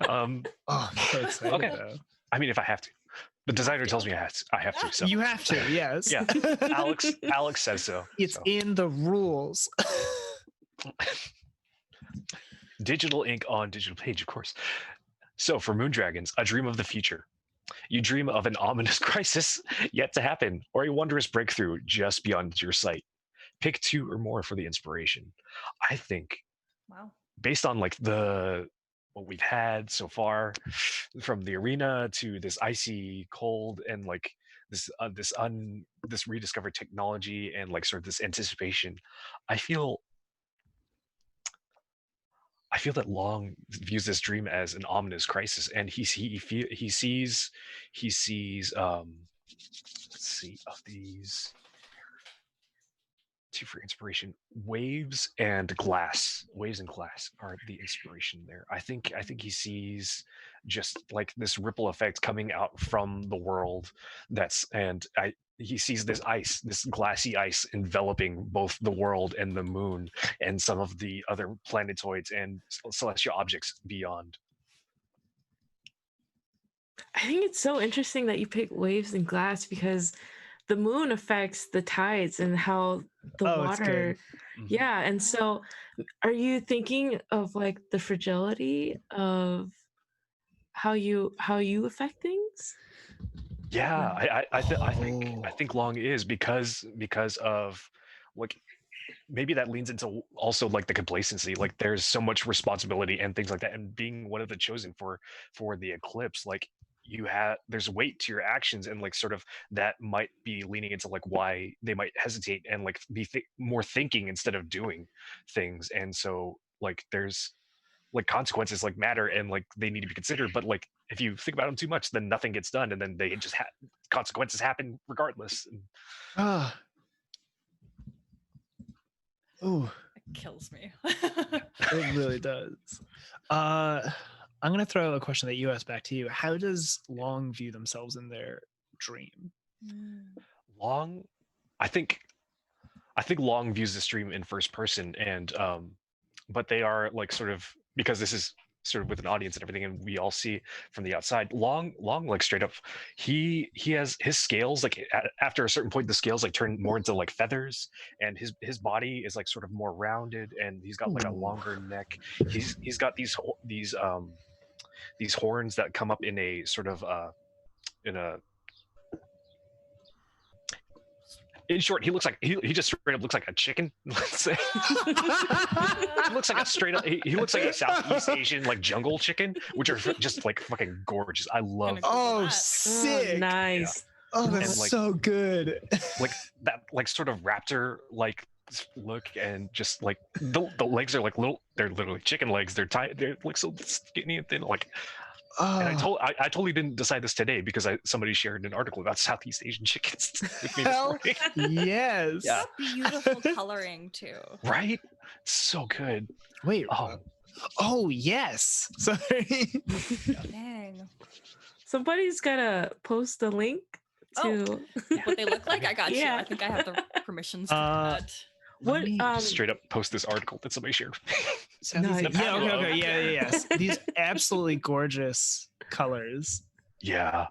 I'm so excited. Okay. Though. I mean, if I have to. The designer tells me I have to. So. You have to, yes. Yeah. Alex says so. It's in the rules. Digital ink on digital page, of course. So for Moon Dragons, a dream of the future. You dream of an ominous crisis yet to happen, or a wondrous breakthrough just beyond your sight. Pick 2 or more for the inspiration. I think, based on like the what we've had so far, from the arena to this icy cold and like this rediscovered technology and like sort of this anticipation. I feel I feel that Long views this dream as an ominous crisis, and he sees let's see, of these two for inspiration, waves and glass are the inspiration there. I think he sees just like this ripple effect coming out from the world. He sees this glassy ice enveloping both the world and the moon and some of the other planetoids and celestial objects beyond. I think it's so interesting that you pick waves and glass because the moon affects the tides and how the It's good. water. Mhm. Yeah, and so are you thinking of like the fragility of how you affect things? Yeah, Oh. I think Long is because of like maybe that leans into also like the complacency. Like there's so much responsibility and things like that, and being one of the chosen for the eclipse, like there's weight to your actions, and like sort of that might be leaning into like why they might hesitate and like be more thinking instead of doing things. And so like there's like consequences like matter and like they need to be considered, but like if you think about them too much, then nothing gets done, and then they just consequences happen regardless. Ah. Oh, It kills me. It really does. I'm gonna throw a question that you asked back to you. How does Long view themselves in their dream? Long, I think Long views the stream in first person, and but they are like sort of, because this is sort of with an audience and everything, and we all see from the outside. Long like straight up, he has his scales like after a certain point the scales like turn more into like feathers, and his body is like sort of more rounded, and he's got like a Ooh. longer neck. He's got these horns that come up in a sort of in short, he looks like he just straight up looks like a chicken. Let's say he looks like a straight up. He looks like a Southeast Asian like jungle chicken, which are just like fucking gorgeous. I love Gonna Google oh, that. sick. Oh, nice. Oh, that's And, like- so good. like that like sort of raptor like look, and just like the legs are like little. They're literally chicken legs. They're tight. They're like so skinny and thin. Like, and Oh, I totally didn't decide this today because somebody shared an article about Southeast Asian chickens with me this Hell morning. Yes. Yeah. Beautiful coloring too. Right? So good. Wait. Oh, Yes. Sorry. Dang. Somebody's gotta post a link to What they look like? I got you. Yeah. I think I have the permissions to do that. what me straight up post this article that somebody shared. Nice. Yeah. Okay. Love. Yes. These absolutely gorgeous colors. Yeah.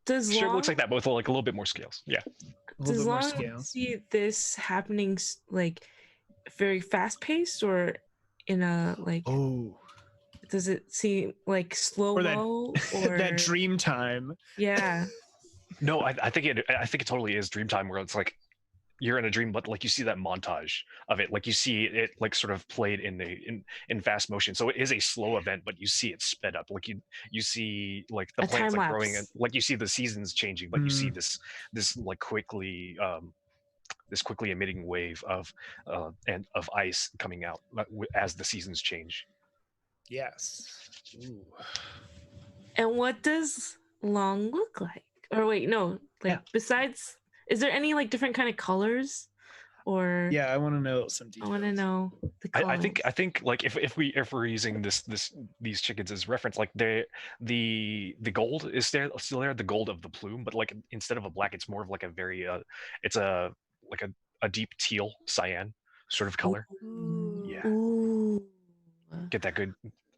does Sure Long looks like that, but with like a little bit more scales. Yeah. A little does bit more Long scale. see this happening like very fast paced or in a like oh. does it seem like slow Or that- mo or That dream time. yeah No, I think it totally is Dreamtime, where it's like you're in a dream, but like you see that montage of it, like you see it like sort of played in fast motion. So it is a slow event, but you see it sped up. Like you see like the A plants time like growing, lapse. and like you see the seasons changing, but you see this like quickly emitting wave of and of ice coming out as the seasons change. Yes. Ooh. and what does Long look like? Or wait, no, like Yeah. besides, is there any like different kind of colors or Yeah, I want to know some I details. want to know the colors. I think like if we're using these chickens as reference, like the gold is still there, the gold of the plume, but like instead of a black, it's more of like a very it's a like a deep teal cyan sort of color. Ooh. Yeah. Ooh. Get that good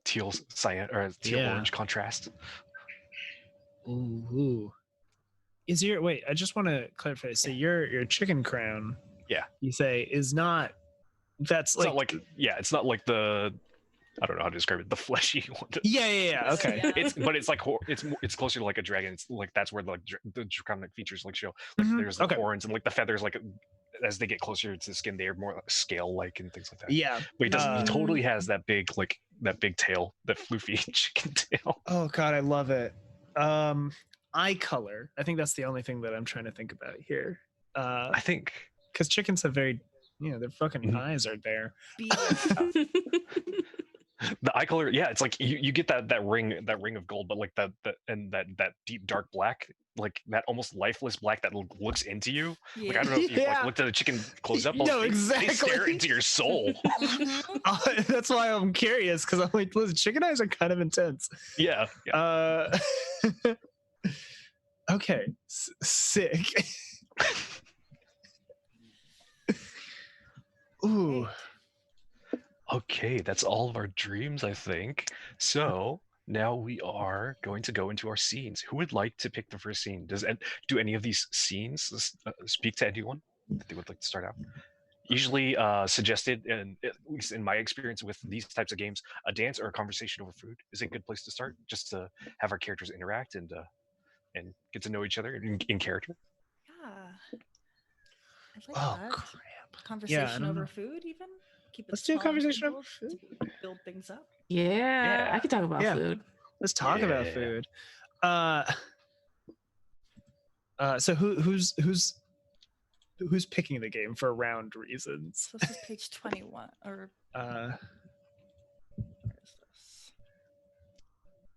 teal cyan or teal Yeah. orange contrast. Ooh. Is your wait? I just want to clarify. So your chicken crown. Yeah. You say is not. That's It's not like it's not like the, I don't know how to describe it, the fleshy one. Yeah. Okay. Yeah. It's like it's closer to like a dragon. It's like that's where the draconic features like show. Like Mhm. there's the Okay. horns and like the feathers, like as they get closer to the skin, they're more like scale like and things like that. Yeah. But he totally has that big like that big tail, that floofy chicken tail. Oh God, I love it. Eye color. I think that's the only thing that I'm trying to think about here. I think Because chickens have very, their fucking Mhm. eyes are there. the eye color, yeah, it's like you get that ring of gold, but like that deep dark black, like that almost lifeless black that looks into you. Like I don't know if you like Yeah. looked at a chicken close up. No, They exactly. stare into your soul. Mhm. That's why I'm curious, because I'm like, listen, chicken eyes are kind of intense. Yeah. Okay, sick. Ooh. Okay, that's all of our dreams, I think. So now we are going to go into our scenes. Who would like to pick the first scene? Do any of these scenes speak to anyone that they would like to start out? Usually suggested, and at least in my experience with these types of games, a dance or a conversation over food is a good place to start, just to have our characters interact and get to know each other in character. Yeah. I like Oh that. crap. Conversation don't over know. food, even. Keep it Let's do a small and conversation over simple food. to build things up. Yeah, I could talk about Yeah. food. Let's talk about Yeah. food. So who's picking the game for round reasons? So this is page 21, or where is this?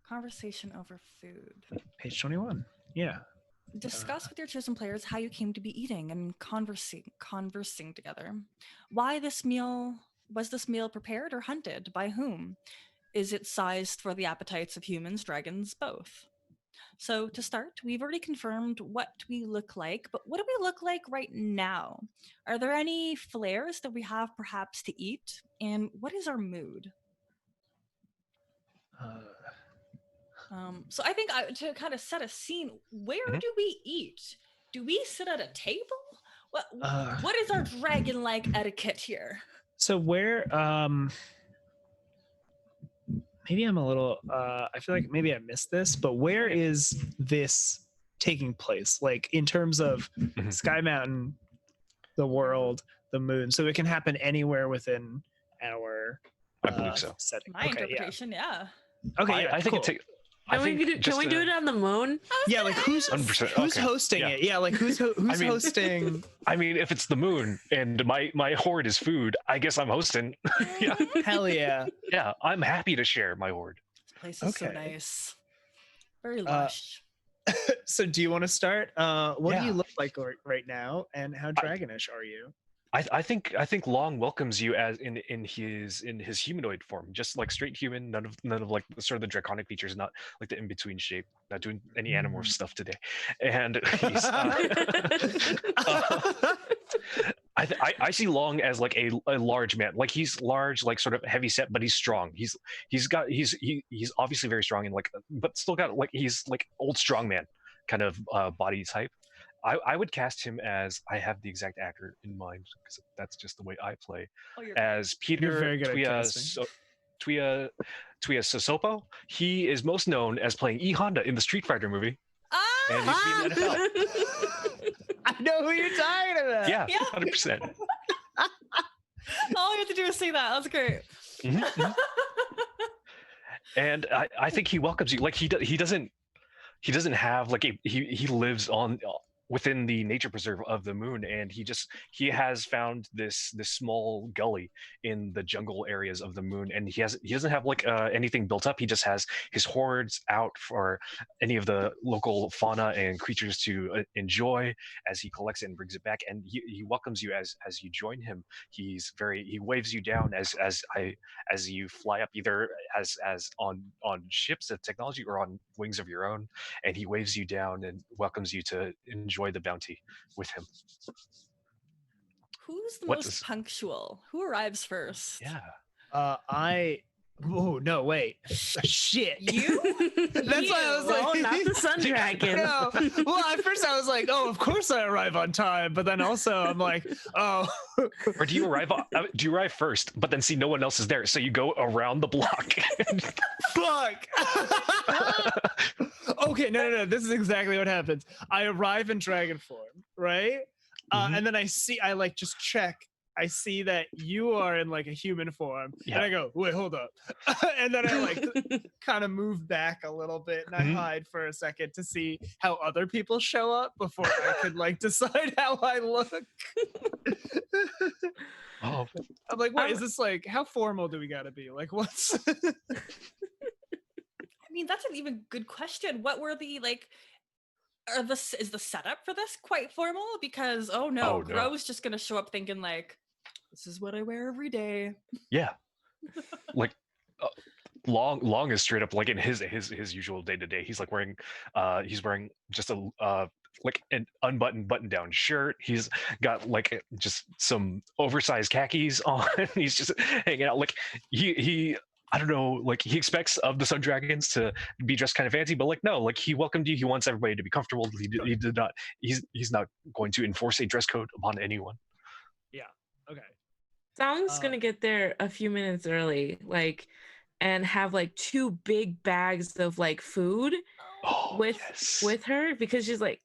Conversation over food. Page 21. Yeah. Discuss with your chosen players how you came to be eating and conversing together. Why this meal? Was this meal prepared or hunted? By whom? Is it sized for the appetites of humans, dragons, both? So to start, we've already confirmed what we look like, but what do we look like right now? Are there any flares that we have perhaps to eat? And what is our mood? So I think to kind of set a scene, where Mhm. do we eat? Do we sit at a table? Uh, What is our dragon-like etiquette here? So where maybe I'm a little I feel like maybe I missed this, but where is this taking place? Like in terms of Mhm. Sky Mountain, the world, the moon. So it can happen anywhere within our I believe so. setting. My interpretation, yeah. Okay, yeah, I think cool. it takes. Can we do it on the moon? Yeah, like who's 100%, who's okay. hosting Yeah. it? Yeah, like who's mean- hosting? I mean, if it's the moon and my hoard is food, I guess I'm hosting. Yeah, Hell yeah. yeah, I'm happy to share my hoard. This place is so Okay. nice. Very lush. So do you want to start? What do Yeah. you look like right now, and how dragonish are you? I think Long welcomes you as in his humanoid form, just like straight human, none of like the sort of the draconic features, not like the in between shape. Not doing any animorph stuff today, and he's, I see Long as like a large man. Like he's large, like sort of heavy set, but he's strong. He's obviously very strong and like, but still got like he's like old strong man kind of body type. I would cast him as, I have the exact actor in mind because that's just the way I play, Oh, you're as Peter You're very good at casting. Tuia Sosopo. He is most known as playing E Honda in the Street Fighter movie. And he's in the NFL. I know who you're talking about. Yeah, Yeah. 100%. All you have to do is say that. That's great. Mhm, mhm. And I think he welcomes you. Like he doesn't have like he lives on within the nature preserve of the moon, and he has found this small gully in the jungle areas of the moon, and he doesn't have like anything built up. He just has his hordes out for any of the local fauna and creatures to enjoy as he collects it and brings it back, and he welcomes you as you join him. He waves you down as you fly up, either as on ships of technology or on wings of your own, and he waves you down and welcomes you to enjoy the bounty with him. Who's the What most does- punctual? Who arrives first? Yeah. Oh no, wait. Shit. You? That's why I was like, No, not the sun dragon. No. Well, at first I was like, oh, of course I arrive on time, but then also I'm like, oh. Or do you arrive first, but then see no one else is there, so you go around the block? Fuck. Okay, no. This is exactly what happens. I arrive in dragon form, right? And then I like just check I see that you are in like a human form, Yeah. and I go, wait, hold up, and then I like kind of move back a little bit, and I Mhm. hide for a second to see how other people show up before I could like decide how I look. Oh, I'm like, what is this like? How formal do we gotta be? Like, what's? I mean, that's an even good question. What were the like? Is the setup for this quite formal? Because oh no, Oh, no. Crow's just gonna show up thinking like, this is what I wear every day. yeah. Like long is straight up like in his usual day to day. He's like wearing just a like an unbuttoned button down shirt. He's got like just some oversized khakis on. He's just hanging out. Like he I don't know, like he expects of the Sun Dragons to be dressed kind of fancy, but like no, like he welcomed you. He wants everybody to be comfortable. He did not. He's not going to enforce a dress code upon anyone. Yeah. Okay. Song's gonna get there a few minutes early, like, and have like 2 big bags of like food Oh, with yes. her, because she's like,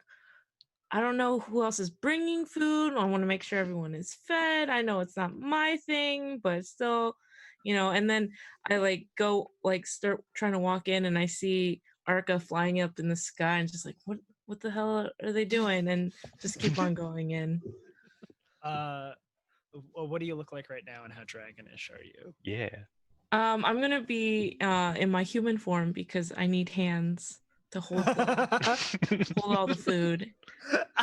I don't know who else is bringing food. I want to make sure everyone is fed. I know it's not my thing, but still, you know. And then I like go like start trying to walk in, and I see Arca flying up in the sky, and just like, what the hell are they doing? And just keep on going in. Well, what do you look like right now, and how dragonish are you? Yeah. I'm gonna be in my human form because I need hands to hold all the food.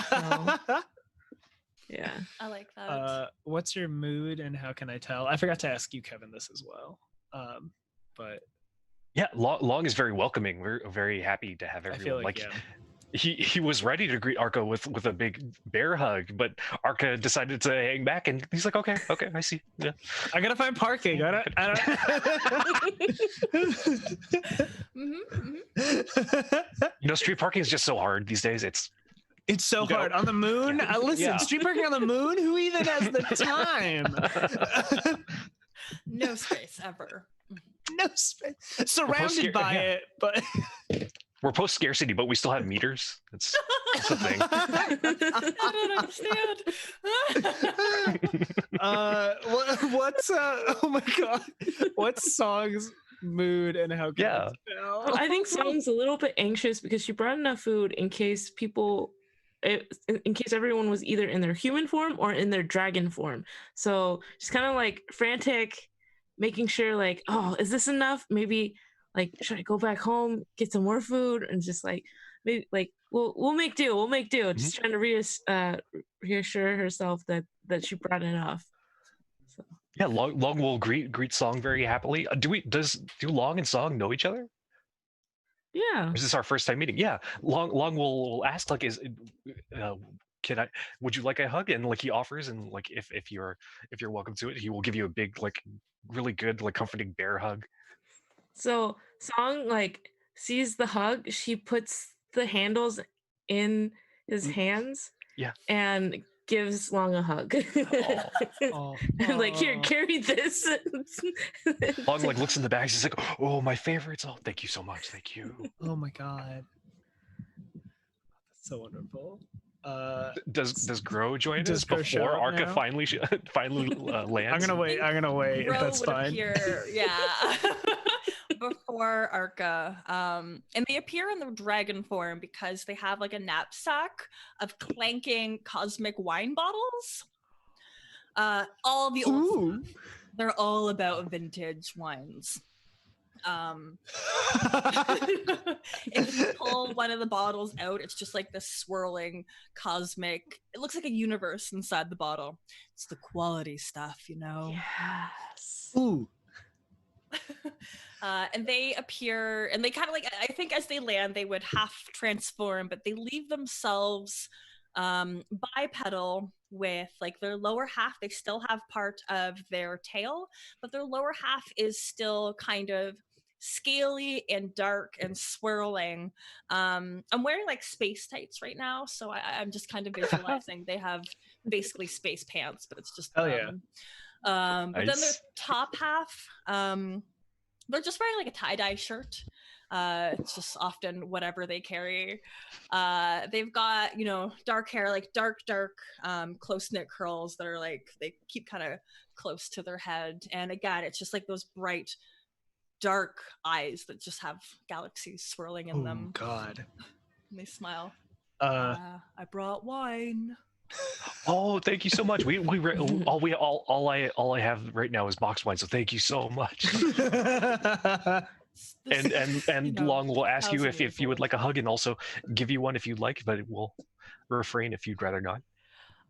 So, yeah. I like that. What's your mood, and how can I tell? I forgot to ask you, Kevin, this as well. But Yeah, Long is very welcoming. We're very happy to have I everyone. feel like, Like yeah. he was ready to greet Arca with a big bear hug, but Arca decided to hang back, and he's like, okay, I see. Yeah. I gotta find parking. I don't. You know, street parking is just so hard these days. It's so hard on the moon. Yeah. Listen, Yeah. street parking on the moon. Who even has the time? No space ever. No space. Surrounded by it, but we're post scarcity, but we still have meters. That's a thing. I don't understand. What's oh my god, what's Song's mood, and how can Yeah. I tell? I think Song's a little bit anxious because she brought enough food in case in case everyone was either in their human form or in their dragon form. So she's kind of like frantic, making sure like, oh, is this enough? Maybe like, should I go back home, get some more food, and just like, maybe like we'll make do. We'll make do. Just trying to reassure herself that she brought enough. So. Yeah, Long will greet Song very happily. Do Long and Song know each other? Yeah. Or is this our first time meeting? Yeah. Long will ask like, would you like a hug? And like he offers, and like if you're welcome to it, he will give you a big, like really good, like comforting bear hug. So Song like sees the hug. She puts the handles in his hands. Yeah. And gives Long a hug. And like, here, carry this. Long like looks in the bag. She's like, oh, my favorites. Oh, thank you so much. Thank you. Oh my god, that's so wonderful. Does Grow join does us Grow show before up Arca now? finally lands? I'm gonna wait. If Ro that's would fine. appear, yeah, before Arca. And they appear in the dragon form because they have like a knapsack of clanking cosmic wine bottles. All the old stuff. They're all about vintage wines. If you pull one of the bottles out, it's just like this swirling cosmic, it looks like a universe inside the bottle. It's the quality stuff, you know. Yes. Ooh. And they appear, and they kind of like, I think as they land, they would half transform, but they leave themselves bipedal with like their lower half. They still have part of their tail, but their lower half is still kind of scaly and dark and swirling. I'm wearing like space tights right now, so I'm just kind of visualizing they have basically space pants, but it's just yeah. but then their Nice. top half they're just wearing like a tie-dye shirt. It's just often whatever they carry. They've got, you know, dark hair, like dark, close-knit curls that are like, they keep kind of close to their head. And again, it's just like those bright, dark eyes that just have galaxies swirling in Oh them. God. And they smile. Uh, I brought wine. Oh, thank you so much. All I have right now is box wine, so thank you so much. And You know, Long will ask you 1,000 if years you would old. like a hug, and also give you one if you'd like, but we'll refrain if you'd rather not.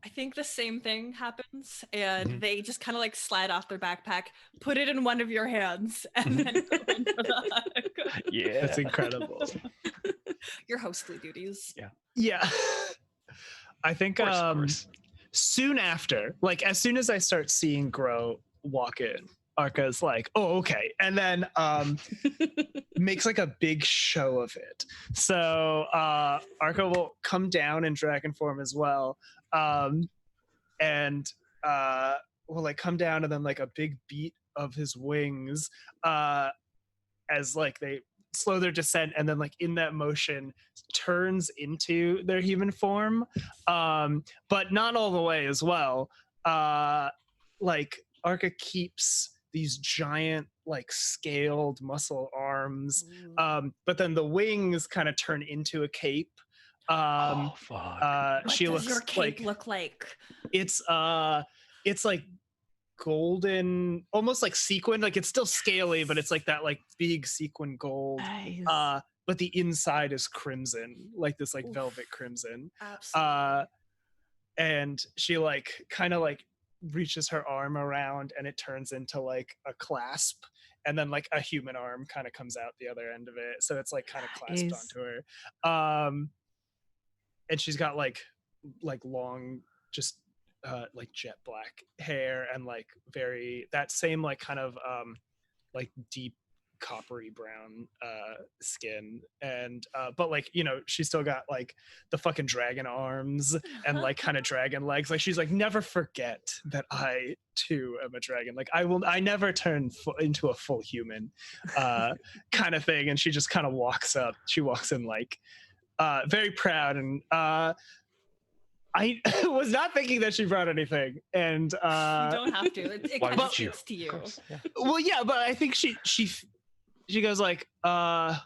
I think the same thing happens, and Mhm. they just kind of like slide off their backpack, put it in one of your hands, and then go in for the hug. Yeah. That's incredible. Your hostly duties. Yeah. I think Of course. soon after, like as soon as I start seeing Grow walk in, Arca's like, oh, okay. And then makes like a big show of it. So Arca will come down in dragon form as well. And will like come down and then like a big beat of his wings as like they slow their descent, and then like in that motion turns into their human form, but not all the way as well. Like Arca keeps these giant like scaled muscle arms, but then the wings kind of turn into a cape. Oh fuck. What She does looks your cape like look like? it's like golden, almost like sequin, like it's still scaly, but it's like that like big sequin gold. Nice. But the inside is crimson, like this like Oof. velvet crimson. Absolutely. And she like kind of like reaches her arm around, and it turns into like a clasp, and then like a human arm kind of comes out the other end of it, so it's like kind of clasped Nice. onto her. And she's got like long, just like jet black hair, and like very that same like kind of like deep coppery brown skin, and but like, you know, she's still got like the fucking dragon arms and like kind of dragon legs. Like she's like, never forget that I too am a dragon. Like I never turn into a full human kind of thing. And she just kind of walks in like very proud, and I was not thinking that she brought anything, and You don't have to. It Why kind of would you? speaks to you. Yeah. well, yeah, but I think she goes like, now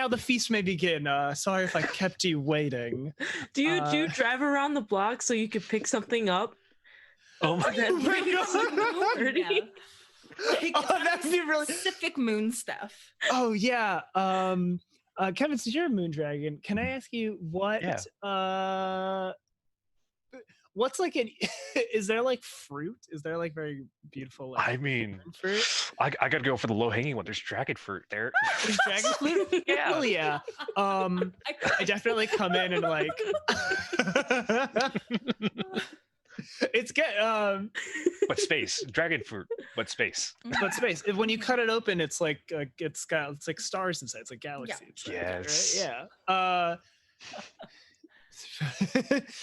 the feast may begin. Sorry if I kept you waiting. Do you drive around the block so you could pick something up? Oh my That my brings God. you pretty? Yeah. Like, Oh, that'd be really. specific moon stuff. Oh yeah. Kevin, since you're a moon dragon, can I ask you what? Yeah. What's like an? Is there like fruit? Is there like very beautiful? Like, I mean, fruit? I gotta go for the low hanging one. There's dragon fruit there. There's dragon fruit? Yeah. Hell yeah. I definitely come in and like. It's good. But space. Dragon fruit, but space. But space. When you cut it open, it's like it's like stars inside. It's like galaxy. Yeah. inside, Yes. Right? Yeah.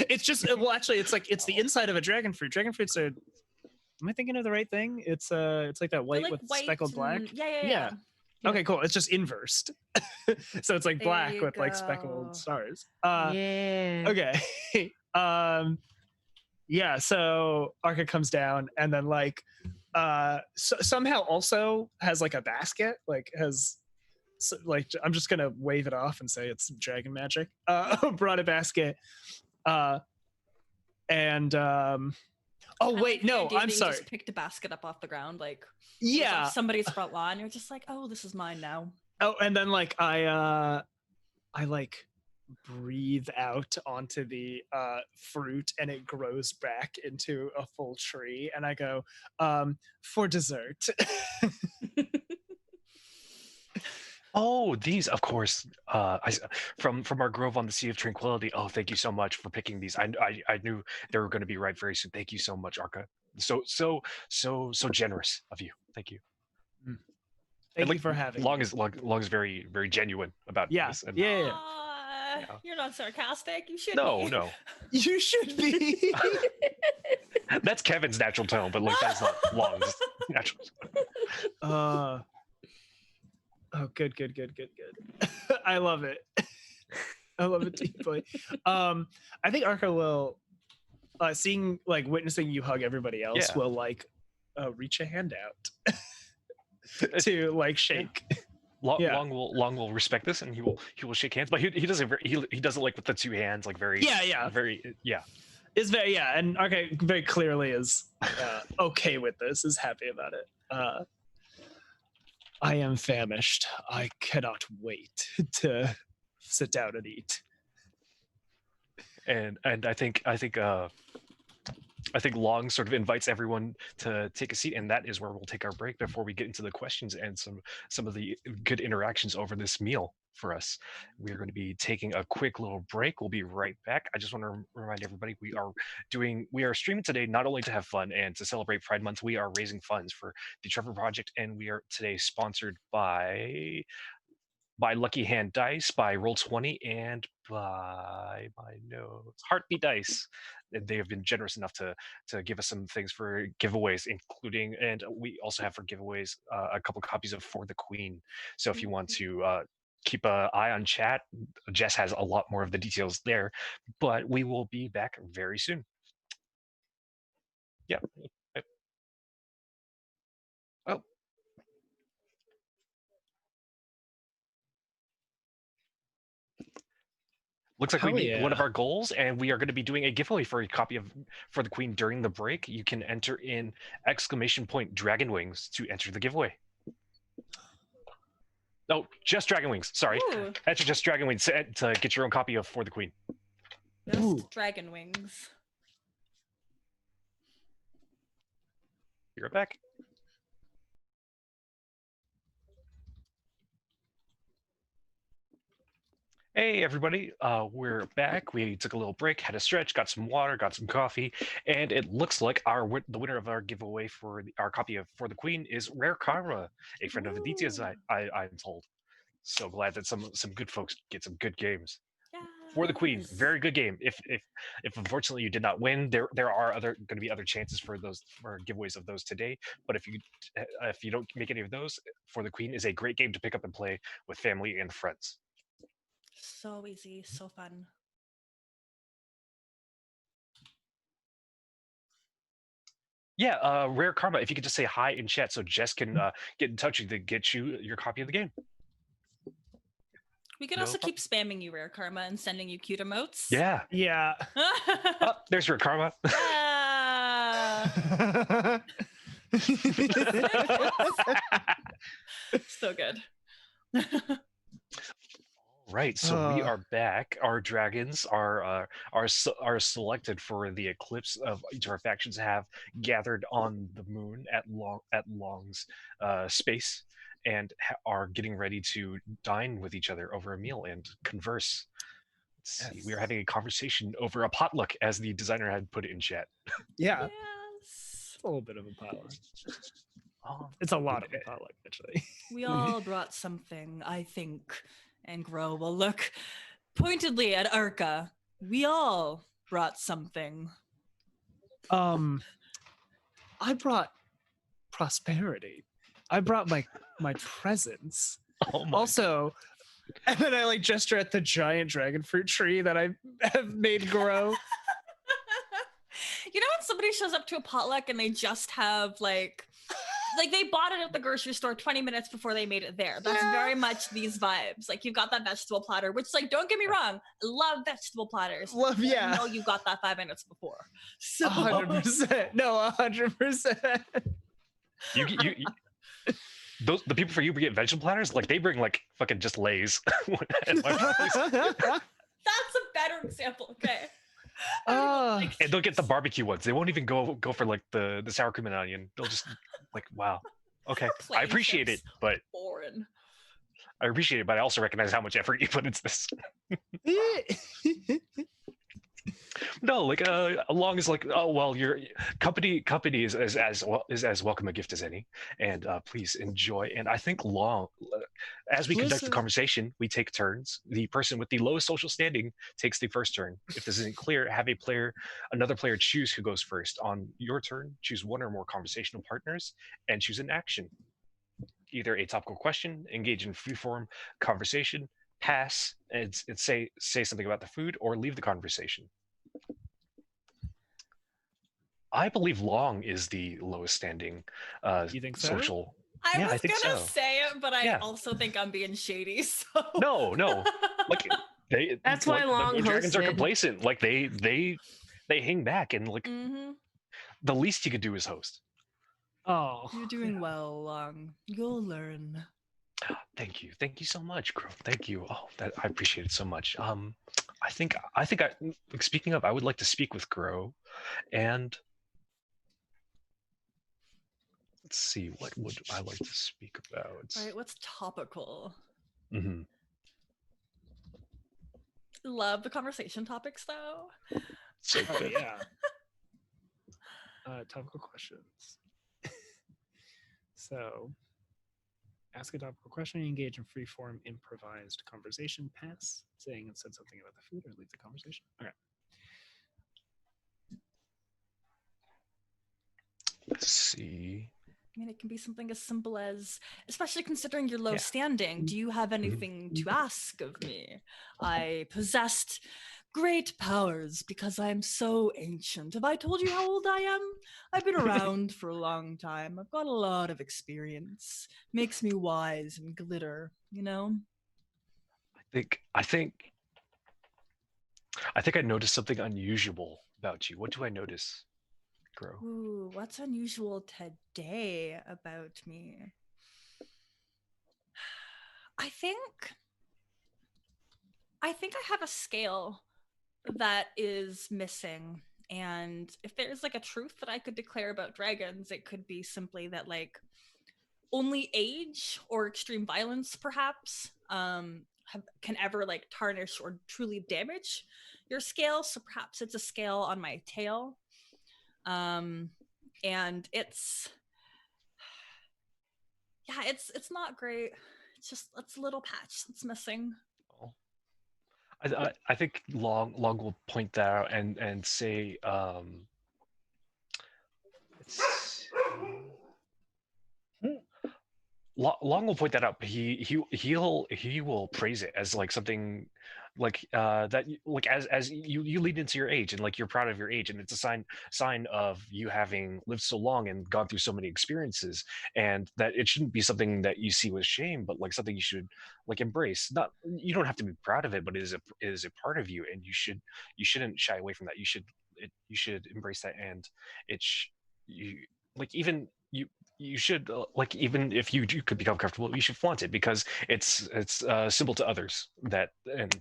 It's just actually it's like it's the inside of a dragon fruit. Dragon fruits are. Am I thinking of the right thing? It's like that white They're, like, with white speckled black. and- Yeah. Yeah. Okay, cool. It's just inversed. So it's like There black you with like go. speckled stars. Yeah. Okay. Yeah, so Arca comes down, and then like somehow also has like a basket, like like I'm just gonna wave it off and say it's dragon magic. Brought a basket. And oh I wait, like the no, idea I'm that you sorry. just picked a basket up off the ground, like it was on Yeah. somebody's front lawn. You're just like, oh, this is mine now. Oh, and then like I like breathe out onto the fruit, and it grows back into a full tree, and I go for dessert. Oh, these, of course. From our grove on the Sea of Tranquility. Oh, thank you so much for picking these. I knew they were going to be ripe very soon. Thank you so much, Arca. So generous of you. Thank you. Thank And, you for having Long me. is very very genuine about Yeah, this. And yeah. You're not sarcastic. You should No, be. no. You should be. That's Kevin's natural tone, but like that's not Long's natural tone. Oh, good. I love it. I love it deeply. I think Arca will, witnessing you hug everybody else Yeah. will reach a hand out to shake. Long will respect this, and he will shake hands, but he does it like with the two hands, like very very. Is very and Arca very clearly is okay with this, is happy about it. I am famished. I cannot wait to sit down and eat. And I think Long sort of invites everyone to take a seat, and that is where we'll take our break before we get into the questions and some of the good interactions over this meal for us. We are going to be taking a quick little break. We'll be right back. I just want to remind everybody we are streaming today not only to have fun and to celebrate Pride Month. We are raising funds for the Trevor Project, and we are today sponsored by Lucky Hand Dice, by Roll20, and by Heartbeat Dice. They have been generous enough to give us some things for giveaways, including, and we also have for giveaways a couple copies of For the Queen. So if you want to keep an eye on chat, Jess has a lot more of the details there, but we will be back very soon. Yeah. Oh. Looks like we meet one of our goals, and we are going to be doing a giveaway for a copy of For the Queen during the break. You can enter in !Dragon Wings to enter the giveaway. Oh, just Dragon Wings. Sorry. Ooh. Enter just Dragon Wings to get your own copy of For the Queen. Just Dragon Wings. Be right back. Hey everybody, we're back. We took a little break, had a stretch, got some water, got some coffee, and it looks like the winner of our giveaway for our copy of For the Queen is Rare Karma, a friend of Aditya's. I'm told. So glad that some good folks get some good games. Yes. For the Queen, very good game. If unfortunately you did not win, there are going to be other chances for giveaways of those today. But if you don't make any of those, For the Queen is a great game to pick up and play with family and friends. So easy, so fun. Yeah, Rare Karma, if you could just say hi in chat so Jess can get in touch to get you your copy of the game. We can also keep spamming you, Rare Karma, and sending you cute emotes. Yeah. Yeah. Oh, there's Rare Karma. Yeah. So good. Right, so we are back. Our dragons are selected for the eclipse of each of our factions have gathered on the moon at Long's space, and are getting ready to dine with each other over a meal and converse. Let's see, we are having a conversation over a potluck, as the designer had put it in chat. Yeah. Yes. It's a little bit of a potluck. It's a lot of a potluck, actually. We all brought something, I think. And Gro will look pointedly at Arca. We all brought something. I brought prosperity. I brought my presence. Oh my also, and then I gesture at the giant dragon fruit tree that I have made grow. You know when somebody shows up to a potluck and they just have they bought it at the grocery store 20 minutes before they made it there. That's very much these vibes. You've got that vegetable platter, which don't get me wrong, I love vegetable platters. Yeah. I know you got that 5 minutes before. So 100%. No, 100%. The people for you get vegetable platters, they bring fucking just Lays. That's a better example. Okay. And they'll get the barbecue ones. They won't even go for the sour cream and onion. They'll just wow. Okay. I appreciate it, but boring. I appreciate it, but I also recognize how much effort you put into this. No, like along as like, oh well, your company is as well is as welcome a gift as any, and please enjoy. And I think as we conduct the Listen. conversation, we take turns. The person with the lowest social standing takes the first turn. If this isn't clear, have another player choose who goes first. On your turn, choose one or more conversational partners and choose an action. Either a topical question, engage in freeform conversation, pass and say something about the food, or leave the conversation. I believe long is the lowest standing You think so? social. I Yeah, I was think gonna so. say it, but I Yeah. also think I'm being shady. So No, like That's why Long the dragons are hosted. complacent. Like they hang back, and like Mhm. the least you could do is host. Oh, You're doing well, Long. You'll learn. Thank you so much, Grove. Thank you. Oh, that I appreciate it so much. I think speaking of, I would like to speak with Grow, and let's see, what would I like to speak about? All right, what's topical? Mhm. Love the conversation topics, though. So oh good. yeah. Topical questions. So, ask a topical question, engage in free-form improvised conversation, pass, saying and said something about the food, or leave the conversation. Okay. Let's see. I mean, it can be something as simple as, especially considering your low Yeah. standing, do you have anything to ask of me? I possessed great powers because I'm so ancient. Have I told you how old I am? I've been around for a long time. I've got a lot of experience. Makes me wise and glitter, you know? I think I noticed something unusual about you. What do I notice, Grow? Ooh, what's unusual today about me? I think I think I have a scale that is missing. And if there's like a truth that I could declare about dragons, it could be simply that like only age or extreme violence perhaps can ever like tarnish or truly damage your scale. So perhaps it's a scale on my tail. And it's yeah, it's not great. It's a little patch that's missing. Oh. I think Long will point that out and say it's Long will point that out, but he will praise it as like something like like as you lead into your age and like you're proud of your age, and it's a sign of you having lived so long and gone through so many experiences, and that it shouldn't be something that you see with shame, but like something you should like embrace. Not, you don't have to be proud of it, but it is a part of you, and you shouldn't shy away from that. You should embrace that, and you like even you should like, even if you could become comfortable, you should flaunt it because it's symbol to others that, and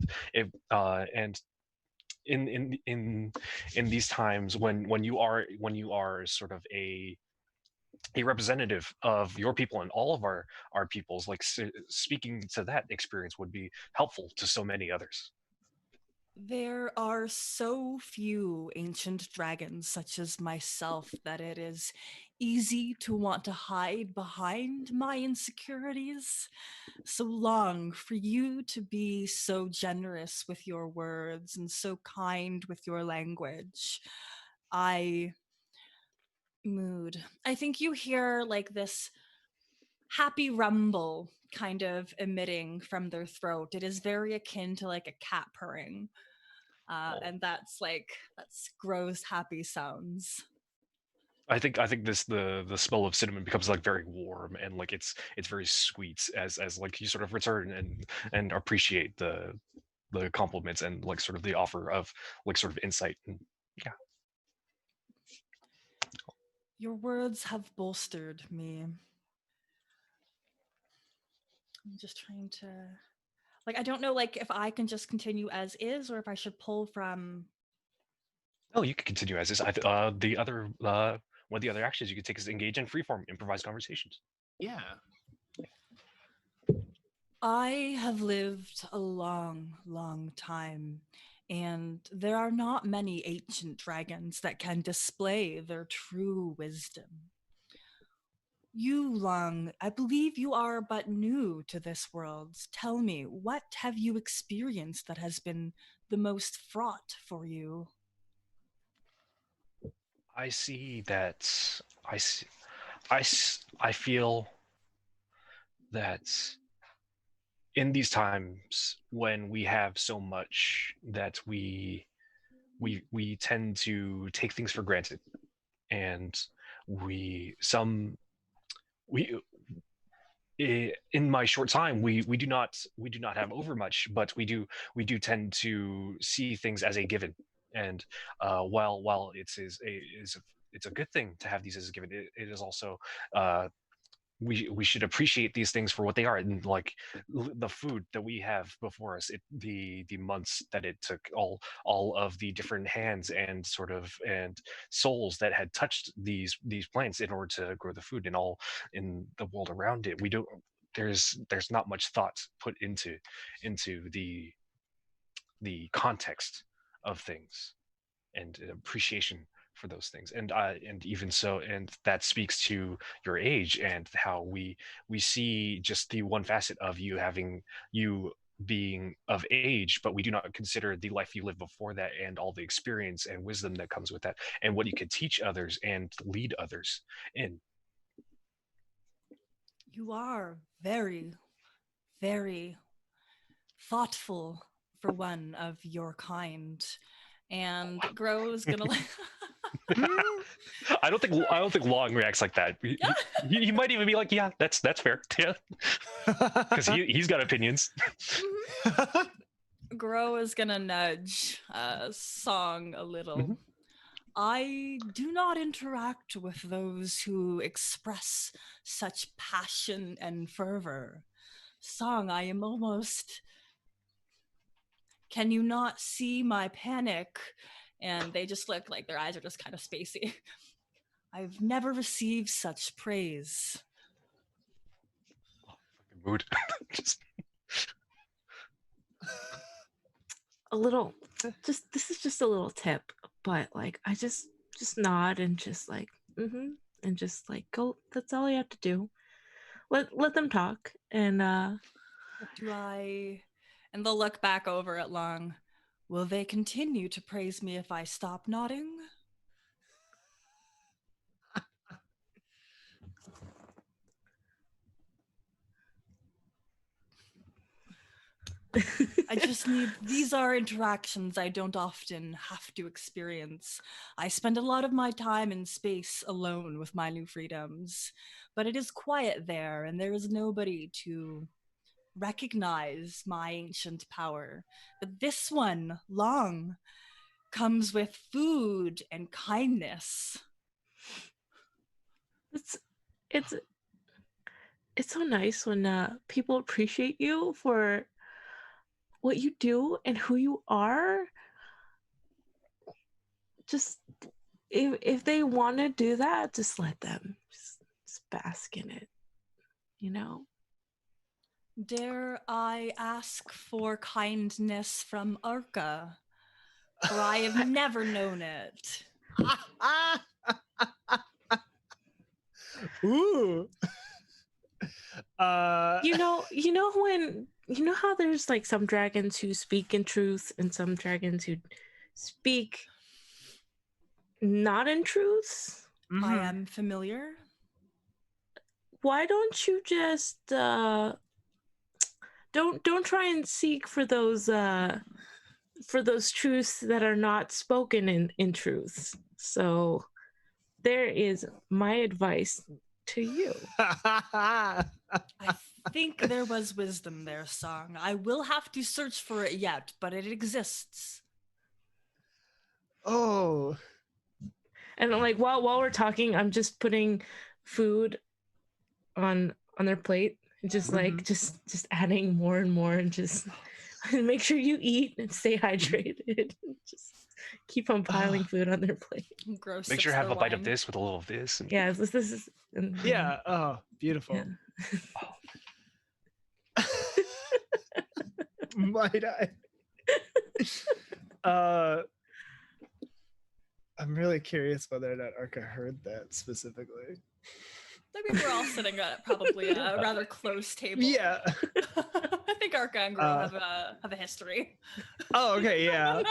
in these times when you are sort of a representative of your people and all of our peoples, like speaking to that experience would be helpful to so many others. There are so few ancient dragons such as myself that it is easy to want to hide behind my insecurities. So Long for you to be so generous with your words and so kind with your language. I I think you hear like this happy rumble kind of emitting from their throat. It is very akin to like a cat purring. And that's gross happy sounds. I think the smell of cinnamon becomes like very warm, and like it's very sweet as like you sort of return and appreciate the compliments and like sort of the offer of like sort of insight. And yeah. Your words have bolstered me. I'm just trying to like, I don't know like if I can just continue as is or if I should pull from. Oh, you can continue as is. The other one of the other actions you can take is engage in freeform improvised conversations. Yeah. I have lived a long, long time And there are not many ancient dragons that can display their true wisdom. You, Lung, I believe you are but new to this world. Tell me, what have you experienced that has been the most fraught for you? I see that. I see, I feel that in these times when we have so much that we tend to take things for granted, and we some we in my short time we do not have over much, but we do tend to see things as a given. And while it's a good thing to have these as a given, it is also uh, we should appreciate these things for what they are. And like the food that we have before us, the months that it took, all of the different hands and sort of and souls that had touched these plants in order to grow the food, and all in the world around it. We don't there's not much thought put into the context of things, and appreciation for those things. And even so, and that speaks to your age and how we see just the one facet of you being of age, but we do not consider the life you lived before that, and all the experience and wisdom that comes with that, and what you could teach others and lead others in. You are very, very thoughtful for one of your kind. And Gro's gonna like I don't think Long reacts like that. He might even be like, yeah, that's fair. Yeah, because he's got opinions. Gro is gonna nudge Song a little. Mhm. I do not interact with those who express such passion and fervor. Song, I am almost. Can you not see my panic? And they just look like their eyes are just kind of spacey. I've never received such praise. Fucking mood. Just A little, just this is just a little tip, but like I just nod and just like and just like go. That's all you have to do. Let them talk, and Do I? And they'll look back over at Long. Will they continue to praise me if I stop nodding? I just need, these are interactions I don't often have to experience. I spend a lot of my time in space alone with my new freedoms, but it is quiet there, and there is nobody to recognize my ancient power. But this one, Long, comes with food and kindness. it's it's so nice when people appreciate you for what you do and who you are. Just if they want to do that, just let them. Just bask in it, you know. Dare I ask for kindness from Arca? For I have never known it. Ooh. You know how there's like some dragons who speak in truth and some dragons who speak not in truth. I am familiar. Why don't you just don't try and seek for those truths that are not spoken in truth. So there is my advice to you. I think there was wisdom there, Song. I will have to search for it yet, but it exists. Oh. And like while we're talking, I'm just putting food on their plate, and just like just adding more and more, and just make sure you eat and stay hydrated. Just keep on piling food on their plate. Gross. make sure to have a bite of this with a little of this. And Yeah, this is Yeah. Oh, beautiful. Yeah. Might I? I'm really curious whether or not Arca heard that specifically. I mean, we're all sitting at probably a rather close table. Yeah. I think Arca and Gro have a history. Oh, okay, yeah.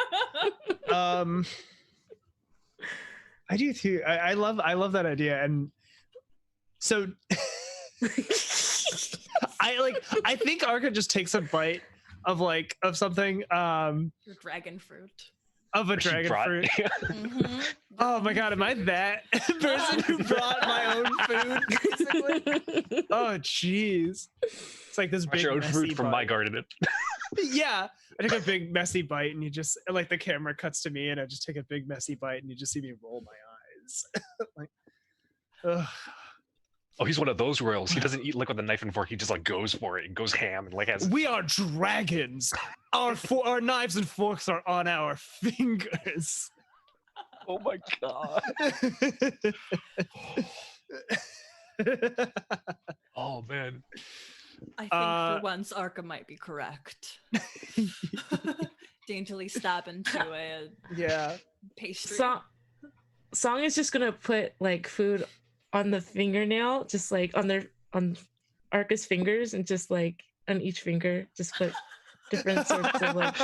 I do too. I love that idea, and so I think Arca just takes a bite of something Your dragon fruit. of a She dragon brought- fruit. Mm-hmm. Oh my god, am I that person who brought my own food? Basically? Oh jeez. It's like this Brought big your own messy fruit from my bite. garden. Yeah, I took a big messy bite, and you just like the camera cuts to me, and I just take a big messy bite, and you just see me roll my eyes. Like, ugh. Oh, he's one of those royals. He doesn't eat like with a knife and fork. He just like goes for it and goes ham and like has. We are dragons. Our knives and forks are on our fingers. Oh my god. Oh man. I think for once Arca might be correct. Daintily stab into a Yeah. pastry. Song is just gonna put like food on the fingernail, just like on Arca's fingers, and just like on each finger, just put different sorts of like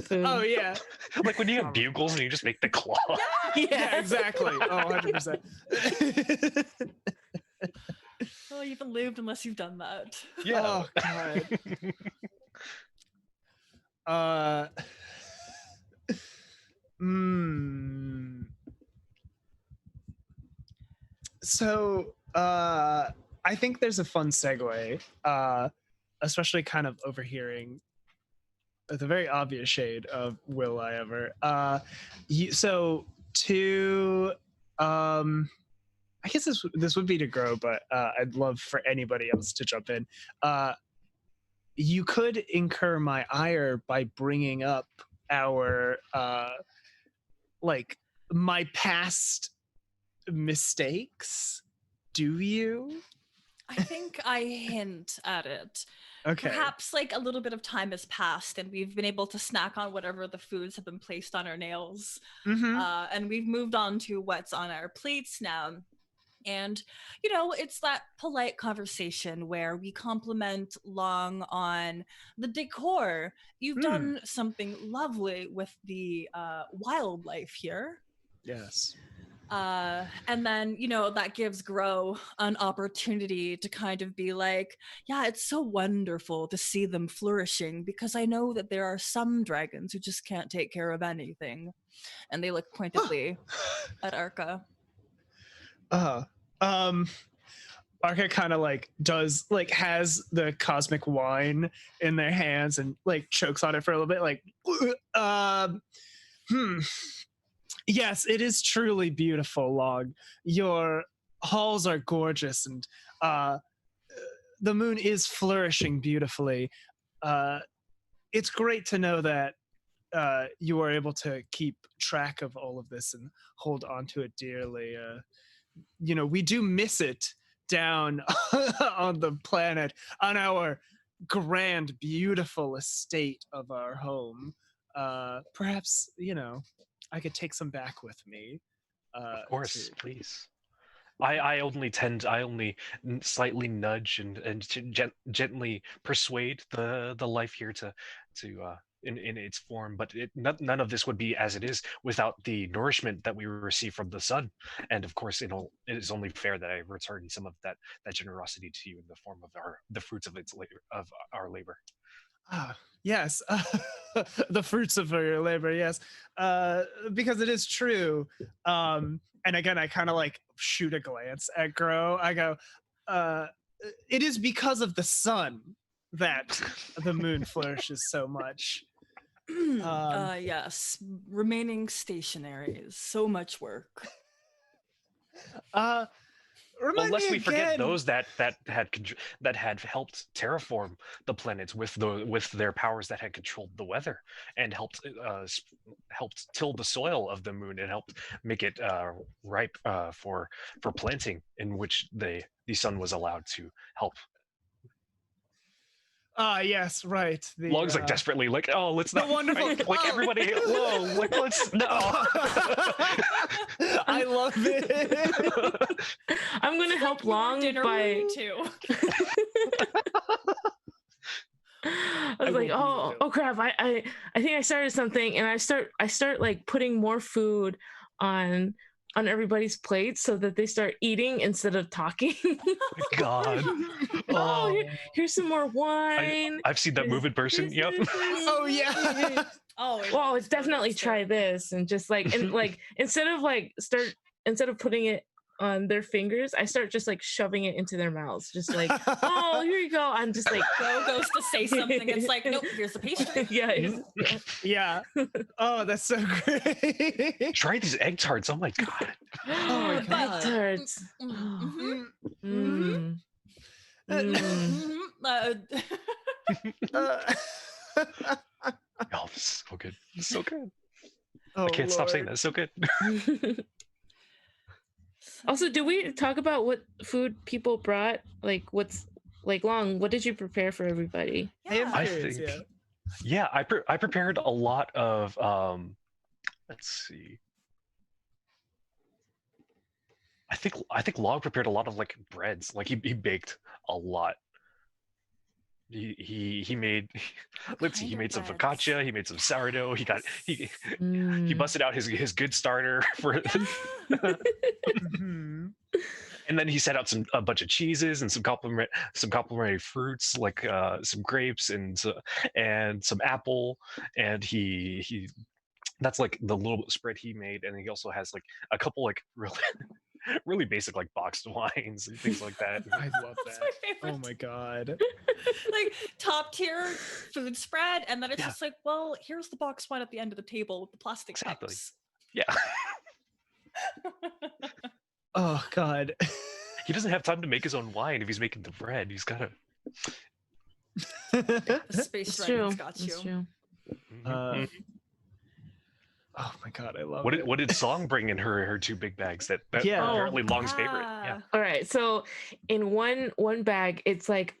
food. Oh yeah. Like when you have bugles and you just make the claw. Yeah, exactly. Oh, 100%. Oh, you haven't lived unless you've done that. Yeah. Oh god. So I think there's a fun segue, especially kind of overhearing the very obvious shade of will I ever. I guess this would be to Grow, but I'd love for anybody else to jump in. You could incur my ire by bringing up our my past mistakes. Do you? I think I hint at it. Okay. Perhaps like a little bit of time has passed and we've been able to snack on whatever the foods have been placed on our nails. Mhm. And we've moved on to what's on our plates now. And, you know, it's that polite conversation where we compliment Long on the decor. You've done something lovely with the wildlife here. Yes. And then, you know, that gives Grow an opportunity to kind of be like, yeah, it's so wonderful to see them flourishing because I know that there are some dragons who just can't take care of anything. And they look pointedly at Arca. Arca kind of like does like has the cosmic wine in their hands and like chokes on it for a little bit, like yes, it is truly beautiful, Long. Your halls are gorgeous, and the moon is flourishing beautifully. It's great to know that you are able to keep track of all of this and hold on to it dearly. You know, we do miss it down on the planet, on our grand, beautiful estate of our home. Perhaps, you know, I could take some back with me. Of course, please. I only slightly nudge and gently persuade the life here to in its form, but none of this would be as it is without the nourishment that we receive from the sun. And of course, it is only fair that I return some of that generosity to you in the form of the fruits of our labor. Ah, yes, the fruits of your labor. Yes, because it is true. And again, I kind of like shoot a glance at Grow. I go, it is because of the sun that the moon flourishes so much. Yes, remaining stationary is so much work. Well, lest we forget again. those that had helped terraform the planets with their powers that had controlled the weather and helped till the soil of the moon and helped make it ripe for planting, in which the sun was allowed to help. Yes, right. The, Long's like desperately like, oh, let's the not wonderful- like everybody. Whoa, like let's no. I love it. I'm gonna help Long dinner by. too. I I was like, will be oh crap! I think I started something, and I start like putting more food on everybody's plates so that they start eating instead of talking. God. Oh, here's some more wine. I've seen that move in person. This, Yep. this, Oh yeah. Oh, well, it's definitely try this, and just like, and like instead of putting it on their fingers, I start just like shoving it into their mouths, just like, oh, here you go. I'm just like, Bro goes to say something. It's like, nope, here's the pastry. yeah. Yeah. Oh, that's so great. Try these egg tarts. Oh my god. Oh my Egg God. tarts. Mhm. Mm. Mm. Uh, Oh, this is so good. It's so good. oh, I can't stop saying Lord. that. It's so good. Also, did we talk about what food people brought? Like, what's like Long? What did you prepare for everybody? I am I curious, think- yeah. Yeah, I prepared a lot of let's see. I think Long prepared a lot of like breads. Like he baked a lot. He made let's see, he kind of made some breads? focaccia, he made some sourdough, he Mm. busted out his good starter for Mhm. and then he set out a bunch of cheeses and some complimentary fruits like some grapes and some apple, and he that's like the little spread he made, and he also has like a couple like really really basic like boxed wines and things like that. I love That's that. my favorite. Oh my God. Like top tier food spread, and then it's Yeah. just like, well, here's the box wine at the end of the table with the plastic Exactly. cups. Yeah. Oh God. He doesn't have time to make his own wine if he's making the bread. He's gotta The space It's dragons true. got It's you. true. Mhm. Oh my God, I love What it. did what did Song bring in her two big bags that Yeah. are apparently Long's favorite? Yeah. All right. So in one bag, it's like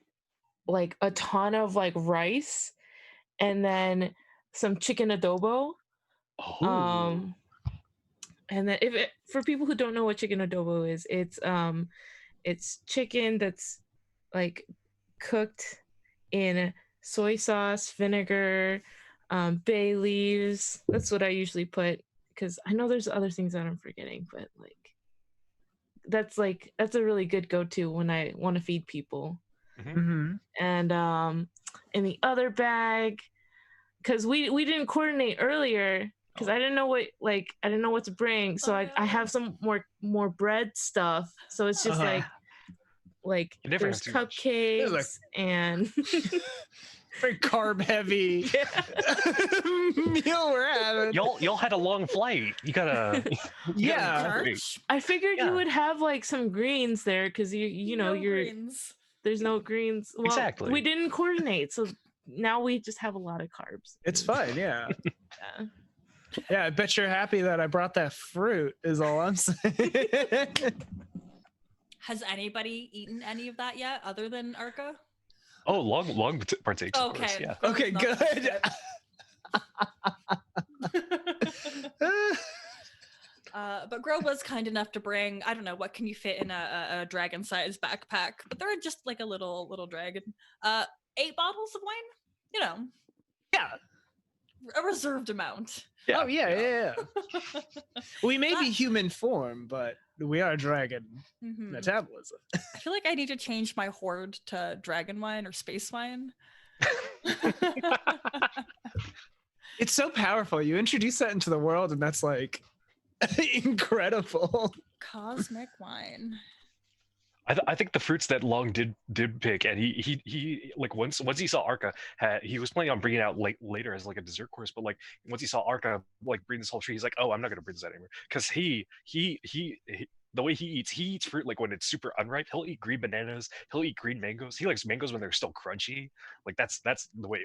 a ton of like rice, and then some chicken adobo. Oh. And then for people who don't know what chicken adobo is, it's chicken that's like cooked in soy sauce, vinegar, bay leaves. That's what I usually put, because I know there's other things that I'm forgetting, but that's a really good go-to when I want to feed people. Mhm. And in the other bag, because we didn't coordinate earlier, because I didn't know what to bring, so I have some more bread stuff. So it's just Uh-huh. like You never there's have too much. cupcakes Like- and Very carb heavy meal we're having. Y'all had a long flight. You gotta Yeah. Church? I figured Yeah. you would have like some greens there, because you know No you're greens. there's no greens. Well, Exactly. we didn't coordinate, so now we just have a lot of carbs. It's fine, yeah. Yeah. Yeah, I bet you're happy that I brought that fruit, is all I'm saying. Has anybody eaten any of that yet, other than Arca? Oh, Long partakes, of course, Okay. yeah. Okay, Not good. But Grove was kind enough to bring, I don't know, what can you fit in a dragon-sized backpack? But they're just like a little dragon. 8 bottles of wine? You know, Yeah. a reserved amount. Yeah. Oh, yeah. We may be human form, but we are dragon Mhm. metabolism. I feel like I need to change my hoard to dragon wine or space wine. It's so powerful. You introduce that into the world, and that's like incredible. Cosmic wine. I think the fruits that Long did pick, and he like once he saw Arca, he was planning on bringing it out later as like a dessert course, but like once he saw Arca like bring this whole tree, he's like, oh, I'm not gonna bring this out anymore, because he the way he eats fruit, like when it's super unripe, he'll eat green bananas, he'll eat green mangoes, he likes mangoes when they're still crunchy, like that's the way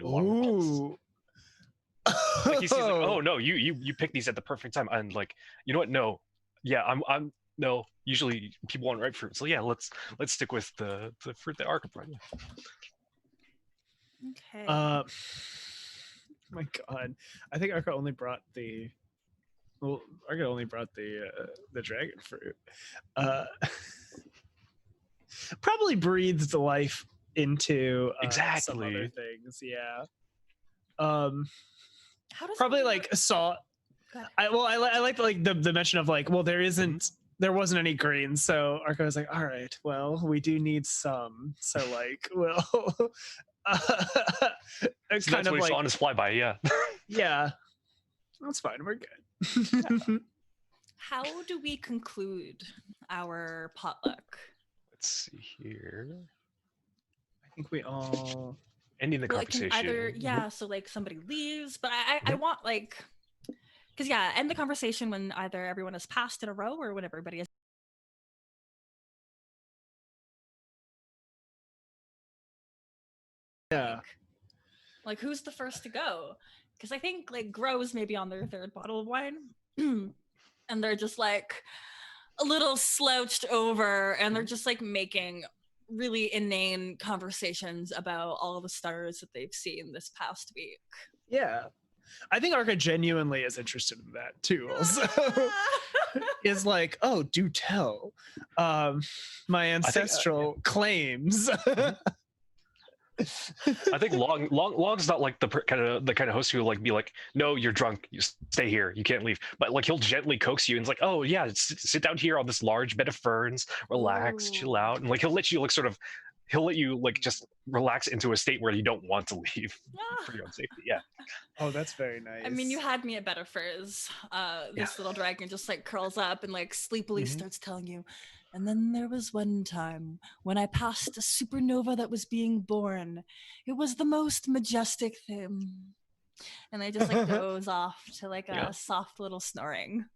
Long rolls. Ooh. Like he sees like, oh no, you picked these at the perfect time, and like, you know what, no, yeah, I'm no, usually people want ripe fruit, so yeah, let's stick with the fruit that Arca brought. Okay. My God, I think Arca only brought the. Well, Arca only brought the dragon fruit. Probably breathed life into some other Exactly. things. Yeah. How does Probably it work? like saw. Go ahead. I like the mention of like, well, there wasn't any green, so Arco was like, all right, well, we do need some, so like, well, it's So kind that's of what he like, saw on his flyby. Yeah. yeah, that's fine, we're good. How do we conclude our potluck? Let's see here. I think we all. Ending the Well, it can conversation. either, yeah, so like somebody leaves, but I want like, because yeah, end the conversation when either everyone has passed in a row or when everybody is. Yeah. Like who's the first to go? Because I think like Gro's maybe on their third bottle of wine, and they're just like a little slouched over, and they're just like making really inane conversations about all the stars that they've seen this past week. Yeah. I think Arca genuinely is interested in that too. Also, is like, oh, do tell, my ancestral claims. I think Long's not like the kind of host who will like be like, no, you're drunk, you stay here, you can't leave. But like he'll gently coax you and it's like, oh yeah, sit down here on this large bed of ferns, relax, chill Ooh. out, and like he'll let you like just relax into a state where you don't want to leave for your own safety. Yeah. Oh, that's very nice. I mean, you had me at better furs. This little dragon just like curls up and like sleepily starts telling you. And then there was one time when I passed a supernova that was being born. It was the most majestic thing. And they just like goes off to like a soft little snoring.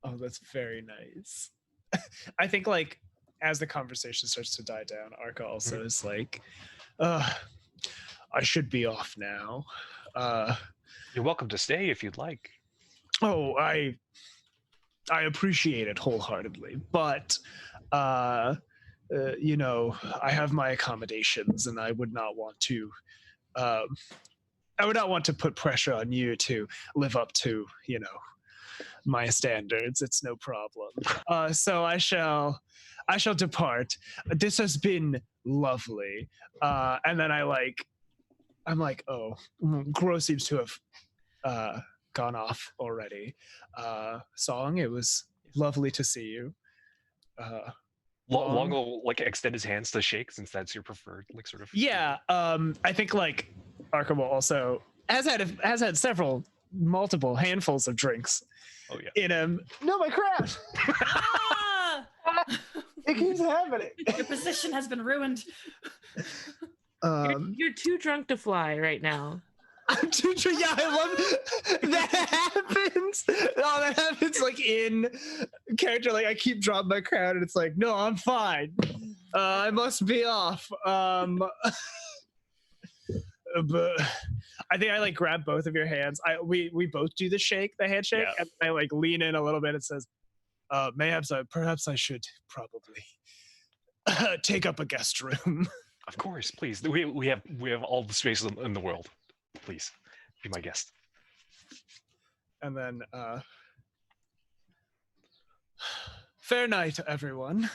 Oh, that's very nice. I think like as the conversation starts to die down, Arca also is like, I should be off now. You're welcome to stay if you'd like. Oh, I appreciate it wholeheartedly, but you know, I have my accommodations, and I would not want to. I would not want to put pressure on you to live up to, you know, my standards. It's no problem. So I shall depart. This has been lovely. And then I'm like, oh, Gro seems to have gone off already. Song, it was lovely to see you. Long will like extend his hands to shake since that's your preferred like sort of. Yeah, I think like Arca will also has had multiple handfuls of drinks. Oh yeah. In him. No, my crown. It keeps happening. Your position has been ruined. You're too drunk to fly right now. I'm too drunk. Yeah, I love that happens. Oh, that happens like in character. Like I keep dropping my crown, and it's like, no, I'm fine. I must be off. But I think I like grab both of your hands. We both do the handshake, and I like lean in a little bit. It says, perhaps I should probably take up a guest room. Of course, please. We have all the space in the world. Please be my guest. And then fair night, everyone.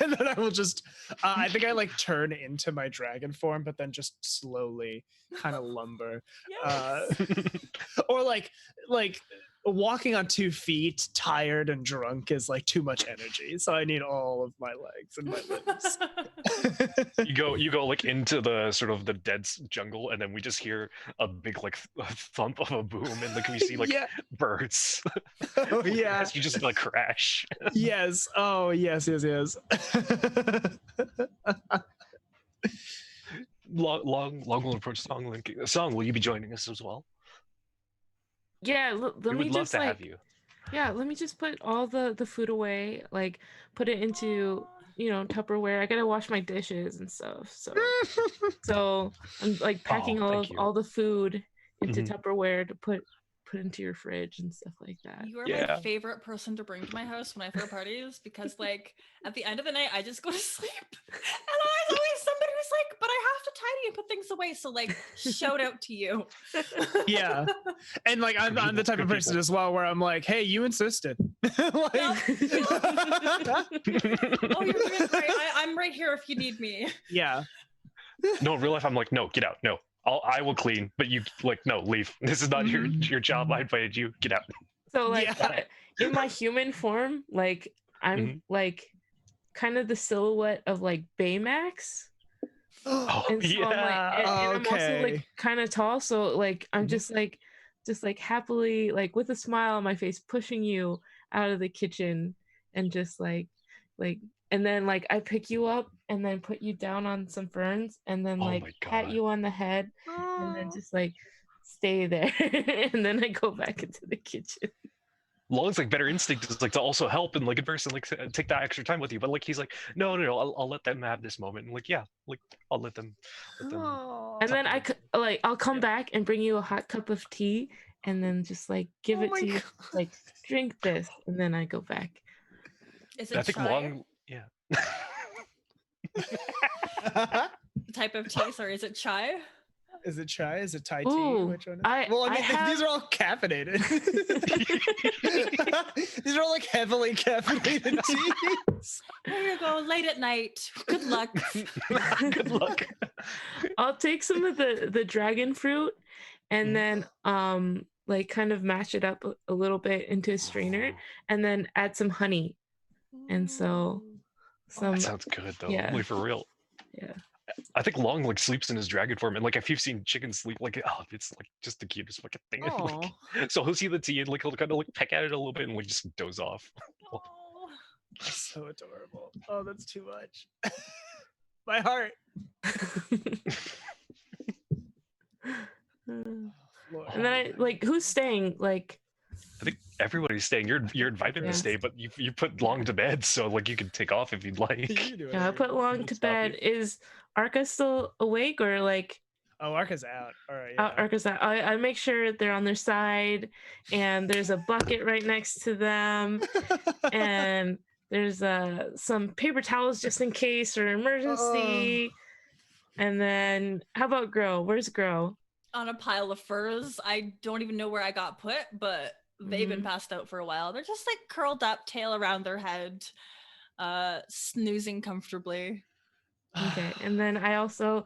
And then I will just I think I like turn into my dragon form, but then just slowly kind of lumber. Or like walking on 2 feet tired and drunk is like too much energy, so I need all of my legs and my limbs. you go like into the sort of the dense jungle, and then we just hear a big like thump of a boom, and like we see like birds. Oh yeah. You just like crash. Yes. Oh yes. Long will approach Song, will you be joining us as well? Yeah, let me would love just to like, have you. yeah, let me just put all the food away, like put it into, you know, Tupperware. I gotta wash my dishes and stuff. So I'm like packing all the food into Tupperware to put put into your fridge and stuff like that. You are Yeah. my favorite person to bring to my house when I throw parties because, like, at the end of the night, I just go to sleep. And there's always somebody who's like, but I have to tidy and put things away. So, like, shout out to you. Yeah. And like I'm the type of person as well where I'm like, hey, you insisted. Like, Oh, you're doing great. I'm right here if you need me. yeah. No, in real life, I'm like, no, get out. No, I will clean, but you like, no, leave. This is not your job. I invited you. Get out. So like Yeah. in my human form, like I'm like kind of the silhouette of like Baymax. Oh, And so I'm like, and I'm also like Okay. kind of tall, so like I'm just like happily like with a smile on my face pushing you out of the kitchen and just like and then like I pick you up and then put you down on some ferns and then Oh like my pat God. you on the head and then just like stay there and then I go back into the kitchen. Long's like better instinct is like to also help and like in person like take that extra time with you, but like he's like, no, I'll let them have this moment. And like, yeah, like I'll let them. And then I'll come back and bring you a hot cup of tea and then just like give it to you, like drink this, and then I go back. Is it I think chai? Long, yeah. Type of tea? Sorry, is it chai? Is it chai? Is it Thai tea? Ooh, Which one? well, I mean, these are all caffeinated. These are all like heavily caffeinated teas. There you go, late at night. Good luck. Good luck. I'll take some of the dragon fruit and then like kind of mash it up a little bit into a strainer and then add some honey. And so some That sounds good though. yeah. Like for real. Yeah. I think Long like sleeps in his dragon form, and like if you've seen chickens sleep, like it's like just the cutest fucking thing. And, like, so he'll see the tea and like he'll kind of like peck at it a little bit and like just doze off. Oh. So adorable. Oh, that's too much. My heart. And Lord. then I like who's staying? Like I think everybody's staying. You're invited to stay, but you put Long to bed, so like you can take off if you'd like. You can do yeah, I whatever put you Long want. to bed. Is Arca still awake or like Oh, Arca's out. All right. Yeah. Arca's out? I make sure they're on their side and there's a bucket right next to them and there's some paper towels just in case or emergency. And then how about Grow? Where's Grow? On a pile of furs. I don't even know where I got put, but they've been passed out for a while. They're just like curled up, tail around their head, snoozing comfortably. Okay, and then I also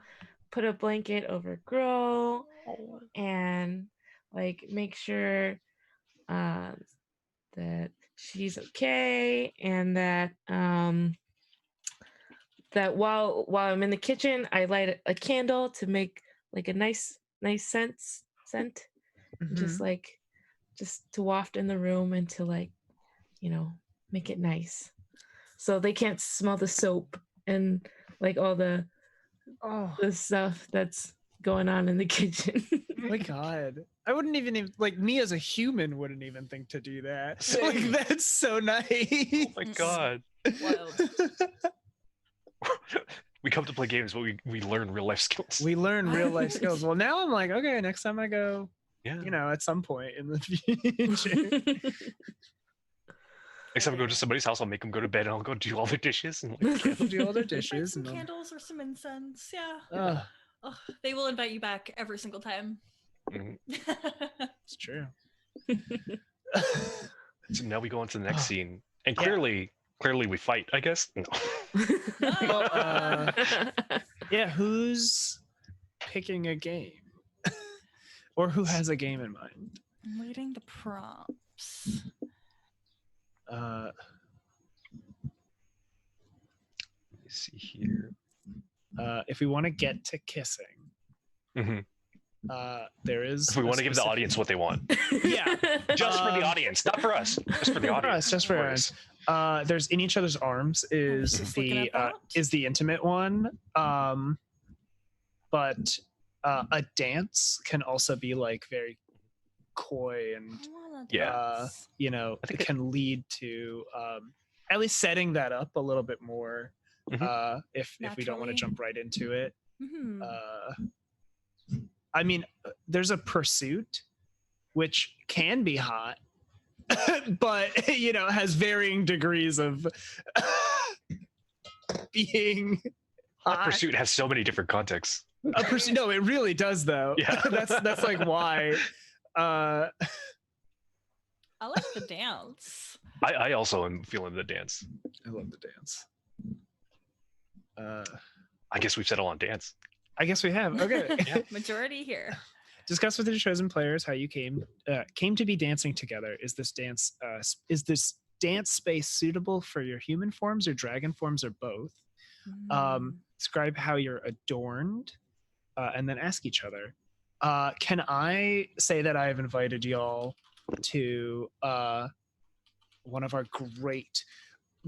put a blanket over Grow and like make sure that she's okay and that that while I'm in the kitchen I light a candle to make like a nice scent just to waft in the room and to like make it nice so they can't smell the soap and like all the stuff that's going on in the kitchen. Oh my God. I wouldn't even like me as a human wouldn't even think to do that. Like that's so nice. Oh my God. Wild. We come to play games, but we learn real life skills. We learn real life skills. Well, now I'm like, okay, next time I go, Yeah. at some point in the future. Next time I go to somebody's house, I'll make them go to bed and I'll go do all their dishes and like Do all their Light dishes. some And candles or some incense. Yeah. Oh, they will invite you back every single time. Mhm. it's true. So now we go on to the next scene, and Yeah. clearly we fight. I guess. No. Well, yeah, who's picking a game? Or who has a game in mind? I'm reading the prompts. Uh, Let me see here. if we want to get to kissing, Mhm. there is. If we a want to give the specific- audience what they want, Yeah, just for the audience, not for us, just for the audience. just for us. There's in each other's arms is just looking the at that. is the intimate one. But a dance can also be like very coy and Yeah. I think it can lead to at least setting that up a little bit more. If we don't want to Naturally. jump right into it. Mhm. I mean, there's a pursuit, which can be hot, but you know, has varying degrees of being Hot hot. Pursuit has so many different contexts. No, it really does though. Yeah. that's like why. I like the dance. I also am feeling the dance. I love the dance. I guess we've settled on dance. I guess we have. Okay. Majority here. Discuss with your chosen players how you came to be dancing together. Is this dance space suitable for your human forms or dragon forms or both? Describe how you're adorned, and then ask each other. Can I say that I have invited y'all to one of our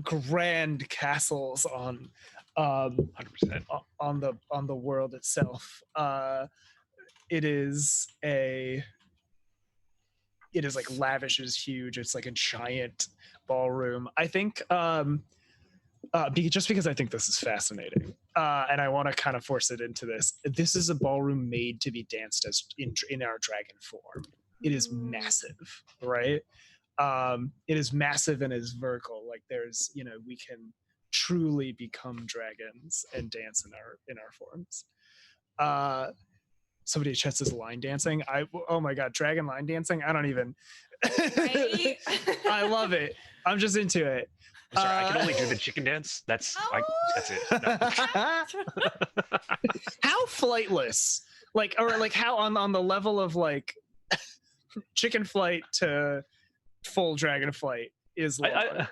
grand castles on 100%. on the world itself? It is like lavish, it is huge. It's like a giant ballroom. I think just because I think this is fascinating, and I want to kind of force it into this. This is a ballroom made to be danced as in our dragon form. It is massive, right? It is massive and is vertical. Like there's, you know, we can truly become dragons and dance in our forms. Somebody in chat says line dancing. Oh my god, dragon line dancing. I don't even. Right? I love it. I'm just into it. I'm sorry, I can only do the chicken dance. That's it. No. How flightless, like, or like how on the level of like chicken flight to full dragon flight is. I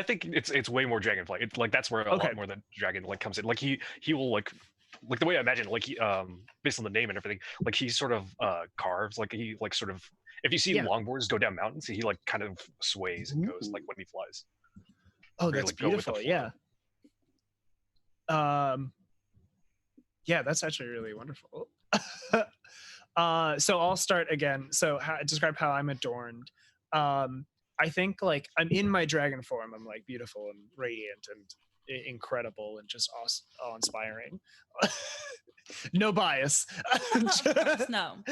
think it's way more dragonflight. It's like that's where a lot more the dragon like comes in. Like he will like the way I imagine, like he based on the name and everything, like he sort of carves, like he like sort of, if you see longboards go down mountains, he like kind of sways and goes like when he flies. Oh, that's like, beautiful. Yeah. Yeah, that's actually really wonderful. So I'll start again. So describe how I'm adorned. I think like I'm in my dragon form. I'm like beautiful and radiant and incredible and just awe-inspiring. No bias. No.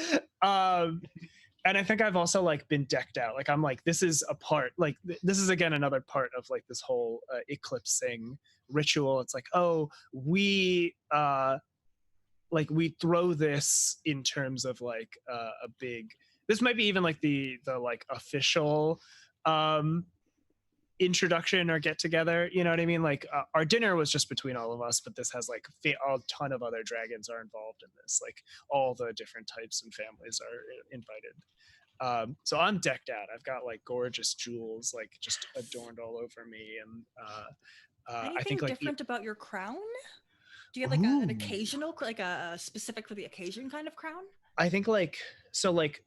And I think I've also like been decked out. Like I'm like, this is a part, like this is again another part of like this whole eclipsing ritual. It's like, oh, we throw this in terms of like a big, this might be even like the like official introduction or get together, you know what I mean? Like our dinner was just between all of us, but this has like a ton of other dragons are involved in this. Like all the different types and families are invited. So I'm decked out. I've got like gorgeous jewels like just adorned all over me, and Anything I think like different about your crown? Do you have like an occasional, like a specific for the occasion kind of crown? I think like so like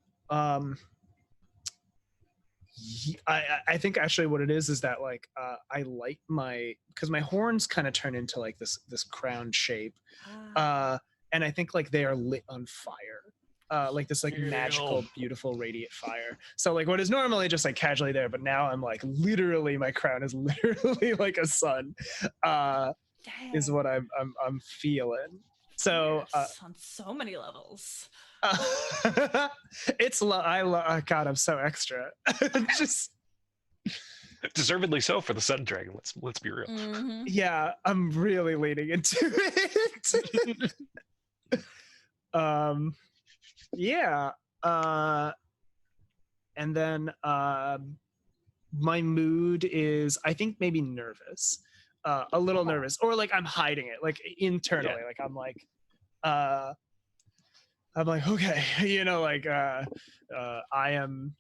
I think actually what it is that like I light because my horns kind of turn into like this crown shape, and I think like they are lit on fire, like this like magical beautiful radiant fire. So like what is normally just like casually there, but now I'm like literally my crown is literally like a sun, is what I'm feeling. So yes, on so many levels. It's God, I'm so extra. Just deservedly so for the sun dragon. Let's be real. Mm-hmm. Yeah, I'm really leaning into it. Yeah. And then my mood is, I think, maybe nervous, a little nervous, or like I'm hiding it, like internally, like I'm like, okay, you know, like I'm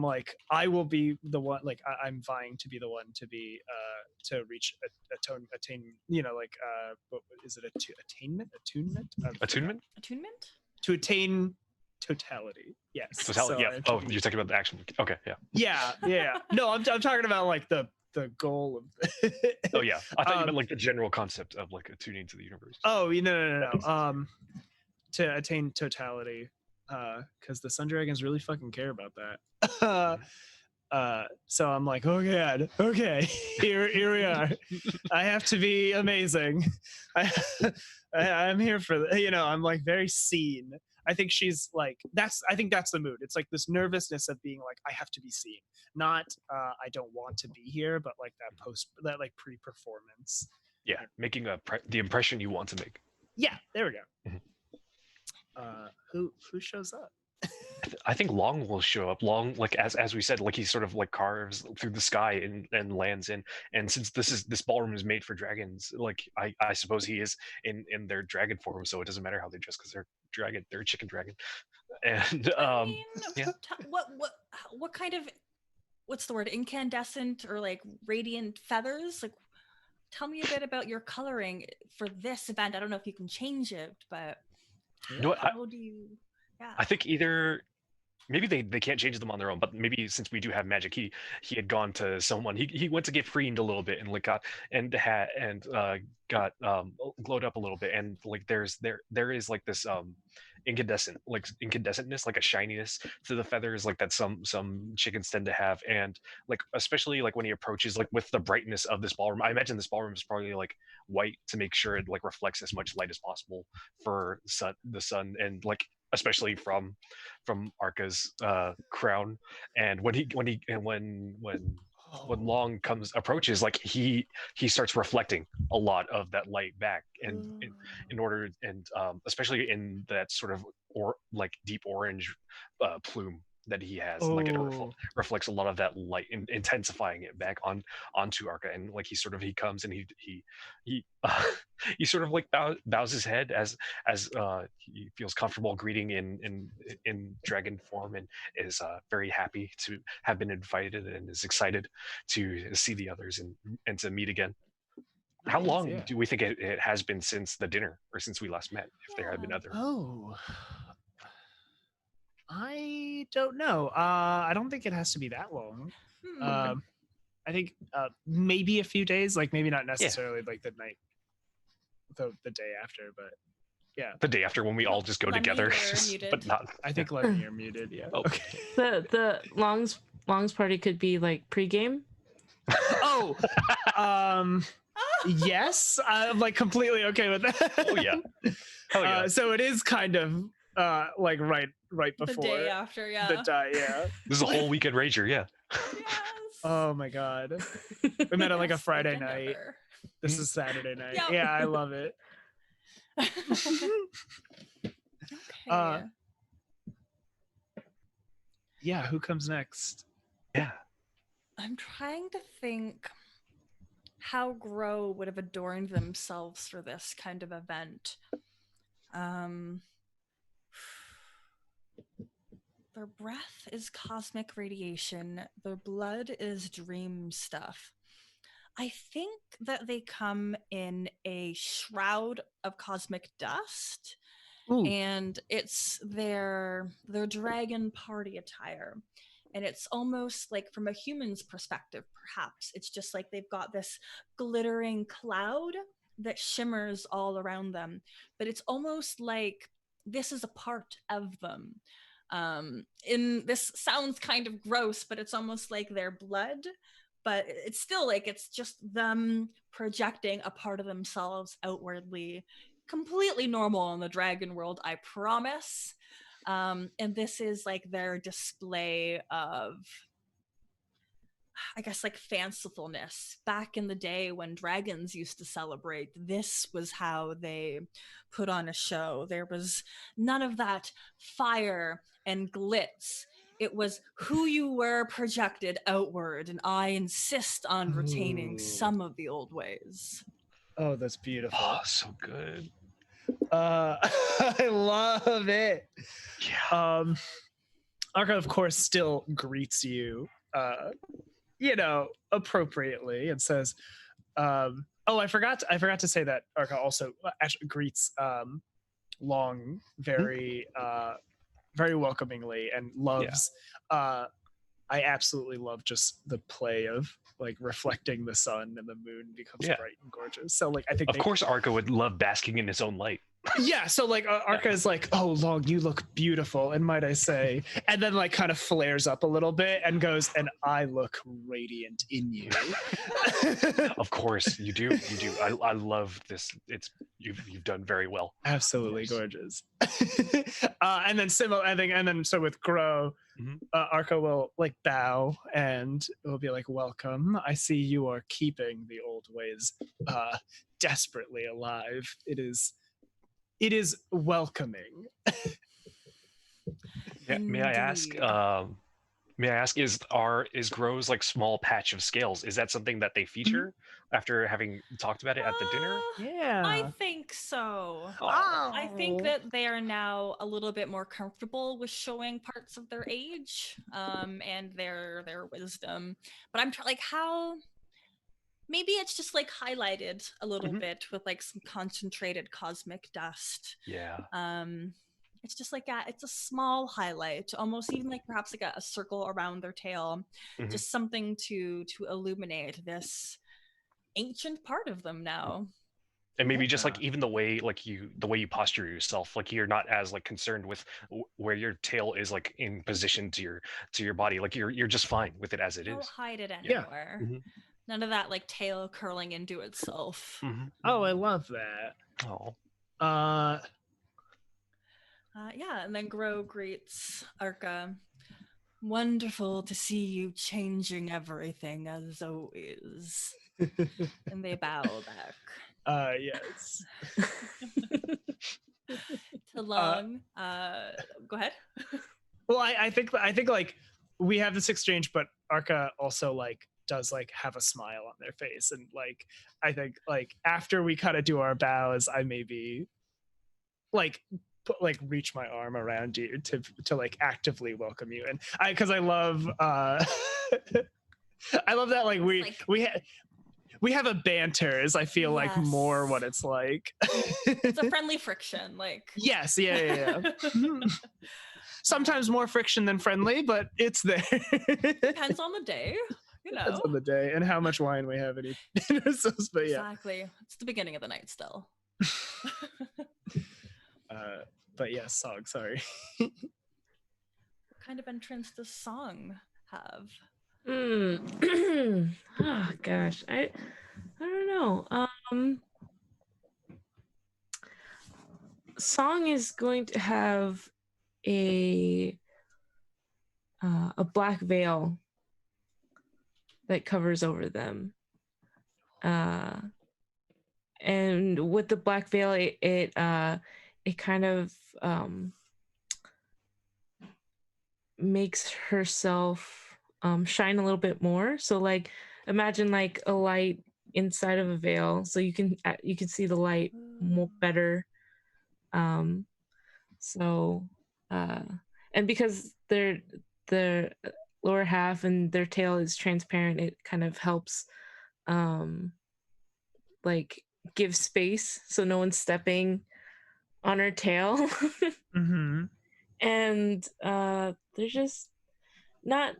like, I will be the one, like I'm vying to be the one to be to reach attain, you know, like what is it, attunement to attain totality. Yes, totality. So yeah. Oh, you're talking about the action. Okay. Yeah. No, I'm talking about like the goal of Oh yeah, I thought you meant like the general concept of like attuning to the universe. Oh, no. To attain totality, because the sun dragons really fucking care about that. So I'm like, oh god, okay, here we are. I have to be amazing. I'm here for the, you know, I'm like very seen. I think she's like I think that's the mood. It's like this nervousness of being like, I have to be seen, not I don't want to be here, but like that like pre-performance. Yeah, making the impression you want to make. Yeah, there we go. Mhm. Who shows up? I think Long will show up. Long, like as we said, like he sort of like carves through the sky and lands in. And since this ballroom is made for dragons, like I suppose he is in their dragon form, so it doesn't matter how they dress because they're a chicken dragon. And I mean, yeah. what kind of, what's the word, incandescent or like radiant feathers? Like, tell me a bit about your coloring for this event. I don't know if you can change it, but You know what, how do you? Yeah. I think either maybe they can't change them on their own, but maybe since we do have magic, he had gone to someone. He went to get preened a little bit and like got glowed up a little bit, and like there is like this incandescentness, like a shininess to the feathers, like that some chickens tend to have. And like especially like when he approaches, like with the brightness of this ballroom, I imagine this ballroom is probably like white to make sure it like reflects as much light as possible for the sun, and like especially from Arca's crown. And when Long approaches, like he starts reflecting a lot of that light back, and in order, and especially in that sort of like deep orange plume that he has, like it reflects a lot of that light, intensifying it back onto Arca. And like he comes and he sort of like bows his head as he feels comfortable greeting in dragon form, and is very happy to have been invited, and is excited to see the others and to meet again. How long do we think it has been since the dinner, or since we last met, if there had been other? I don't know. I don't think it has to be that long. I think maybe a few days, like maybe not necessarily like the night, the day after, but yeah, the day after when we all just go together. But not. I think Lemmy, you're muted. Yeah. Okay. The Long's party could be like pregame. Yes, I'm like completely okay with that. Oh yeah. Hell yeah. So it is kind of like right before the day after, yeah. The day, yeah. This is a whole weekend rager, yeah. Yes. Oh my god. We met on like a Friday night. This is Saturday night. Yep. Yeah, I love it. Okay. Yeah, who comes next? Yeah. I'm trying to think how Grow would have adorned themselves for this kind of event. Their breath is cosmic radiation. Their blood is dream stuff. I think that they come in a shroud of cosmic dust. Ooh. And it's their dragon party attire. And it's almost like, from a human's perspective, perhaps, it's just like they've got this glittering cloud that shimmers all around them. But it's almost like this is a part of them. This sounds kind of gross, but it's almost like their blood. But it's still like it's just them projecting a part of themselves outwardly. Completely normal in the dragon world, I promise. And this is like their display of, I guess, like fancifulness. Back in the day when dragons used to celebrate, this was how they put on a show. There was none of that fire and glitz. It was who you were projected outward, and I insist on retaining some of the old ways. Oh, that's beautiful. Oh, so good. I love it. Yeah. Arca, of course, still greets you, appropriately, and says, I forgot to say that Arca also actually greets Long very very welcomingly, and loves I absolutely love just the play of like reflecting the sun, and the moon becomes bright and gorgeous. So like I think of course Arca would love basking in his own light. Yeah, so like Arca is like, oh, Long, you look beautiful, and might I say, and then like kind of flares up a little bit and goes, and I look radiant in you. Of course, you do. You do. I love this. You've done very well. Absolutely gorgeous. And then so with Grow, Mhm. Arca will like bow and it will be like, welcome. I see you are keeping the old ways desperately alive. It is welcoming. Yeah, may I ask? Indeed. May I ask? Is Grow's like small patch of scales? Is that something that they feature after having talked about it at the dinner? Yeah. I think so. Oh. I think that they are now a little bit more comfortable with showing parts of their age, and their wisdom. But I'm like, how? Maybe it's just like highlighted a little Mhm. bit with like some concentrated cosmic dust. Yeah. It's just like it's a small highlight, almost even like perhaps like a circle around their tail, Mhm. just something to illuminate this ancient part of them now. And maybe just like Yeah. even the way you posture yourself, like you're not as like concerned with where your tail is like in position to your body. Like you're just fine with it as it Don't is. hide it Yeah. anywhere. Mhm. None of that like tail curling into itself. Mhm. Oh, I love that. Oh. Yeah, and then Grow greets Arca. Wonderful to see you changing everything as always. And they bow back. Yes. To Long. Go ahead. Well, I think like we have this exchange, but Arca also like does like have a smile on their face, and like I think like after we kind of do our bows, I maybe like reach my arm around you to like actively welcome you, and because I love I love that like we have a banter is I feel like more what it's like. It's a friendly friction, like Yes, yeah. Sometimes more friction than friendly, but it's there. depends on the day, you know. Depends on the day and how much wine we have in ourselves. But yeah. Exactly. It's the beginning of the night still. But yes, song. Sorry. What kind of entrance does Song have? Oh gosh, I don't know. Song is going to have a black veil that covers over them, and with the black veil, it kind of makes herself shine a little bit more. So like imagine like a light inside of a veil, so you can see the light more better. So and because their lower half and their tail is transparent, it kind of helps like give space so no one's stepping on her tail. Mm-hmm. And they're just not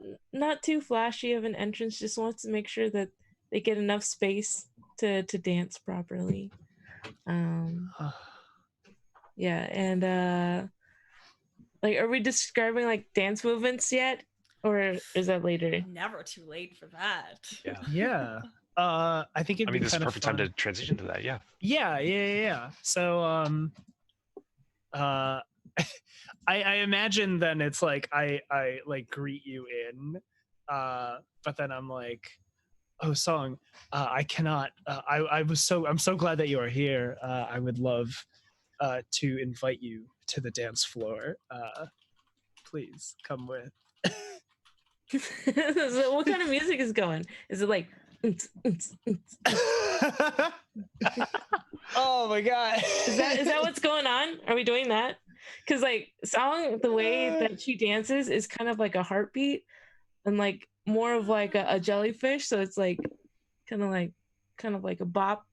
too flashy of an entrance, just wants to make sure that they get enough space to dance properly. Yeah, and like, are we describing like dance movements yet, or is that later? Never too late for that. Yeah. Yeah. I think I mean, this is a perfect time to transition to that. Yeah. Yeah. So I imagine then it's like I like greet you in, but then I'm like, oh, Song, I cannot. I'm so glad that you are here. I would love to invite you to the dance floor. Please come with. So what kind of music is going? Is it like Oh my god. Is that what's going on? Are we doing that? Because like Song, the way that she dances is kind of like a heartbeat and like more of like a jellyfish. So it's like kind of like a bop.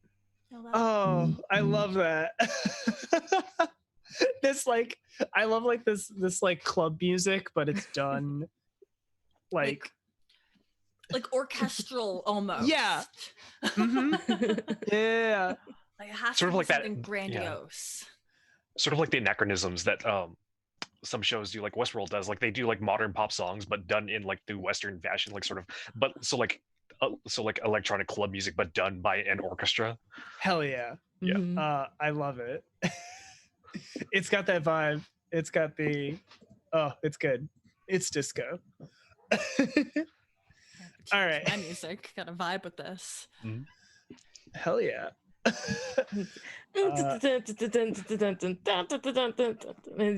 Oh, I love that. This like I love like this like club music, but it's done like orchestral almost. Yeah. Mm-hmm. Yeah. Like it has Sort to of be like that- something yeah. grandiose. sort of like the anachronisms that some shows do, like Westworld does. Like they do like modern pop songs, but done in like the Western fashion, like sort of. But so like electronic club music, but done by an orchestra. Hell yeah. Yeah. Mhm. I love it. It's got that vibe. It's got the it's good. It's disco. All right. My music got a vibe with this. Hell yeah. And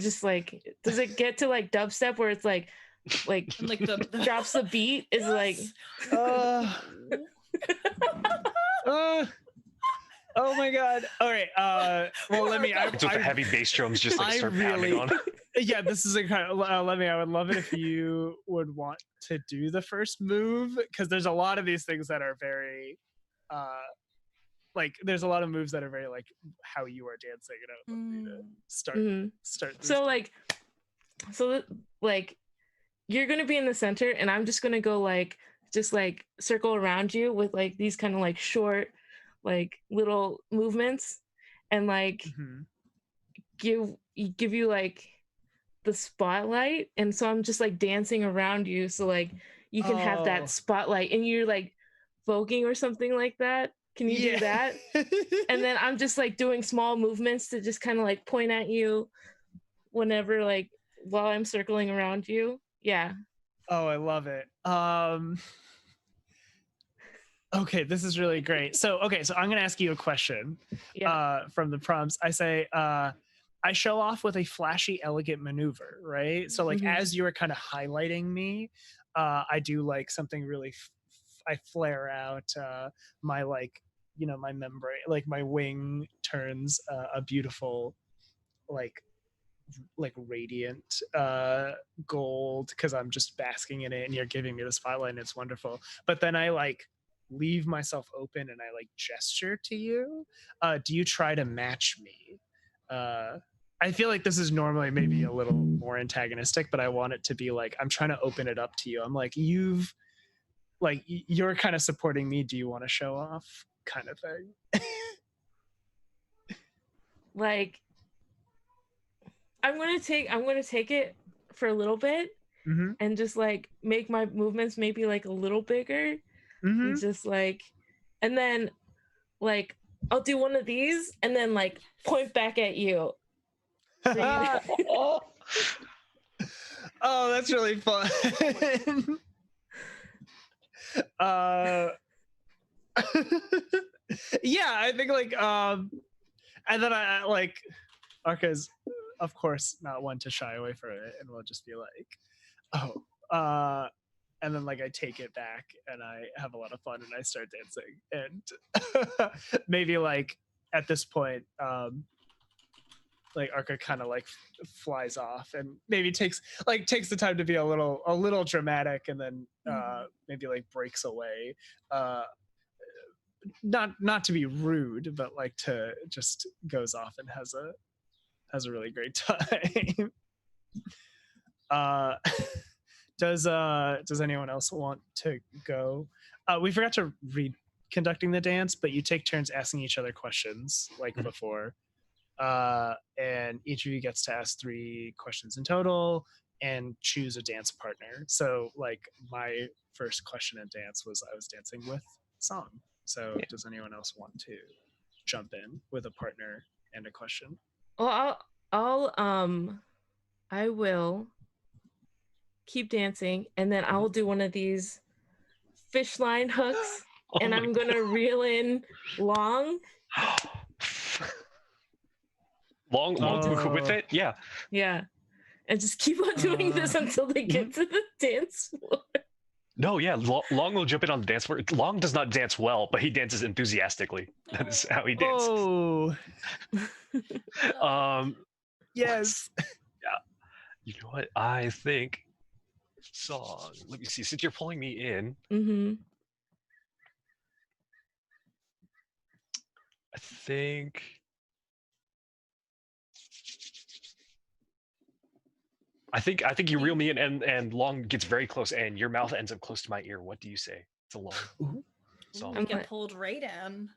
just like, does it get to like dubstep where it's like And like the drops the beat? Is like, oh my god. All right. Well, let me. It's with the heavy bass drums just like start pounding on. Yeah, this is a kind of. Let me. I would love it if you would want to do the first move, because there's a lot of these things that are very, like there's a lot of moves that are very like how you are dancing. And I would love you to start. so like, like you're gonna be in the center, and I'm just gonna go like just like circle around you with like these kind of like short, like little movements, and like give you like the spotlight. And so I'm just like dancing around you, so like you can have that spotlight, and you're like voguing or something like that. Can you do that? And then I'm just like doing small movements to just kind of like point at you whenever, like while I'm circling around you. Yeah. Oh, I love it. Okay, this is really great. So I'm gonna ask you a question. From the prompts. I say, I show off with a flashy, elegant maneuver, right? So like as you were kind of highlighting me, I do like something really. I flare out my like, you know, my membrane, like my wing turns a beautiful, like radiant gold, because I'm just basking in it, and you're giving me the spotlight, and it's wonderful. But then I like leave myself open, and I like gesture to you. Do you try to match me? I feel like this is normally maybe a little more antagonistic, but I want it to be like I'm trying to open it up to you. I'm like, you're kind of supporting me. Do you want to show off, kind of thing? Like, I'm gonna take it for a little bit and just like make my movements maybe like a little bigger, and just like, and then like I'll do one of these and then like point back at you. Oh, that's really fun. Yeah, I think like and then I like Arca's of course not one to shy away from it, and we'll just be like, and then like I take it back, and I have a lot of fun, and I start dancing, and maybe like at this point like Arca kind of like flies off, and maybe takes the time to be a little dramatic, and then maybe like breaks away, not to be rude, but like to just goes off and has a really great time. Does anyone else want to go? We forgot to read conducting the dance, but you take turns asking each other questions like before. And each of you gets to ask 3 questions in total and choose a dance partner. So like my first question in dance was I was dancing with Song. So does anyone else want to jump in with a partner and a question? Well, I will keep dancing, and then I'll do one of these fish line hooks, and I'm gonna reel in Long. Long with it? Yeah. Yeah. And just keep on doing this until they get to the dance floor. No, yeah. Long will jump in on the dance floor. Long does not dance well, but he dances enthusiastically. That is how he dances. Yes. Yeah. You know what? I think Song. Let me see. Since you're pulling me in, I think you reel me in, and Long gets very close, and your mouth ends up close to my ear. What do you say? It's a Long. So we get pulled right in.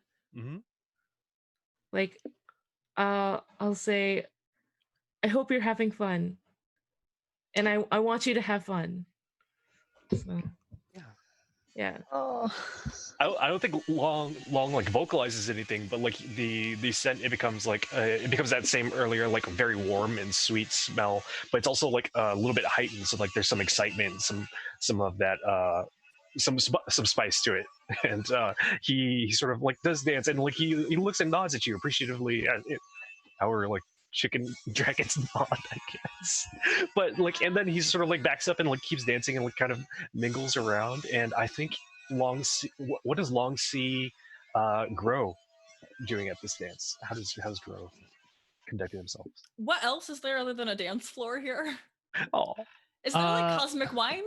Like, I'll say, I hope you're having fun. And I want you to have fun. So, yeah. Oh. I don't think long like vocalizes anything, but like the scent, it becomes like it becomes that same earlier like very warm and sweet smell, but it's also like a little bit heightened, so like there's some excitement, some of that some spice to it. And he sort of like does dance, and like he looks and nods at you appreciatively, our like chicken dragons nod, I guess. But like, and then he sort of like backs up and like keeps dancing and like kind of mingles around. And I think what does Long C Grow doing at this dance? How does Grow conducting himself? What else is there other than a dance floor here? Oh, Is there like cosmic wine?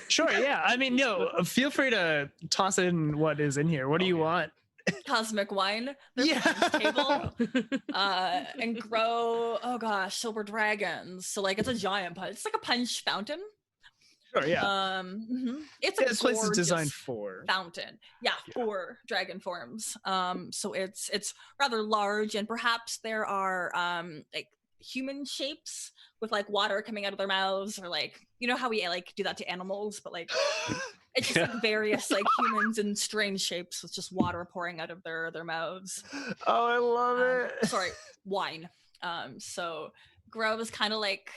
Sure, yeah. I mean, no, feel free to toss in what is in here. What do you want? Cosmic wine. There's Yeah. a punch table. And grow, oh gosh, silver dragons. So like it's a giant punch. It's like a punch fountain. Sure, yeah. It's Yeah, a this place is designed gorgeous for fountain. Yeah, for dragon forms. So it's rather large, and perhaps there are like human shapes with like water coming out of their mouths, or like, you know how we like do that to animals, but like it's just like various like humans in strange shapes with just water pouring out of their mouths. Oh, I love it. Sorry, wine. So Grove is kind of like,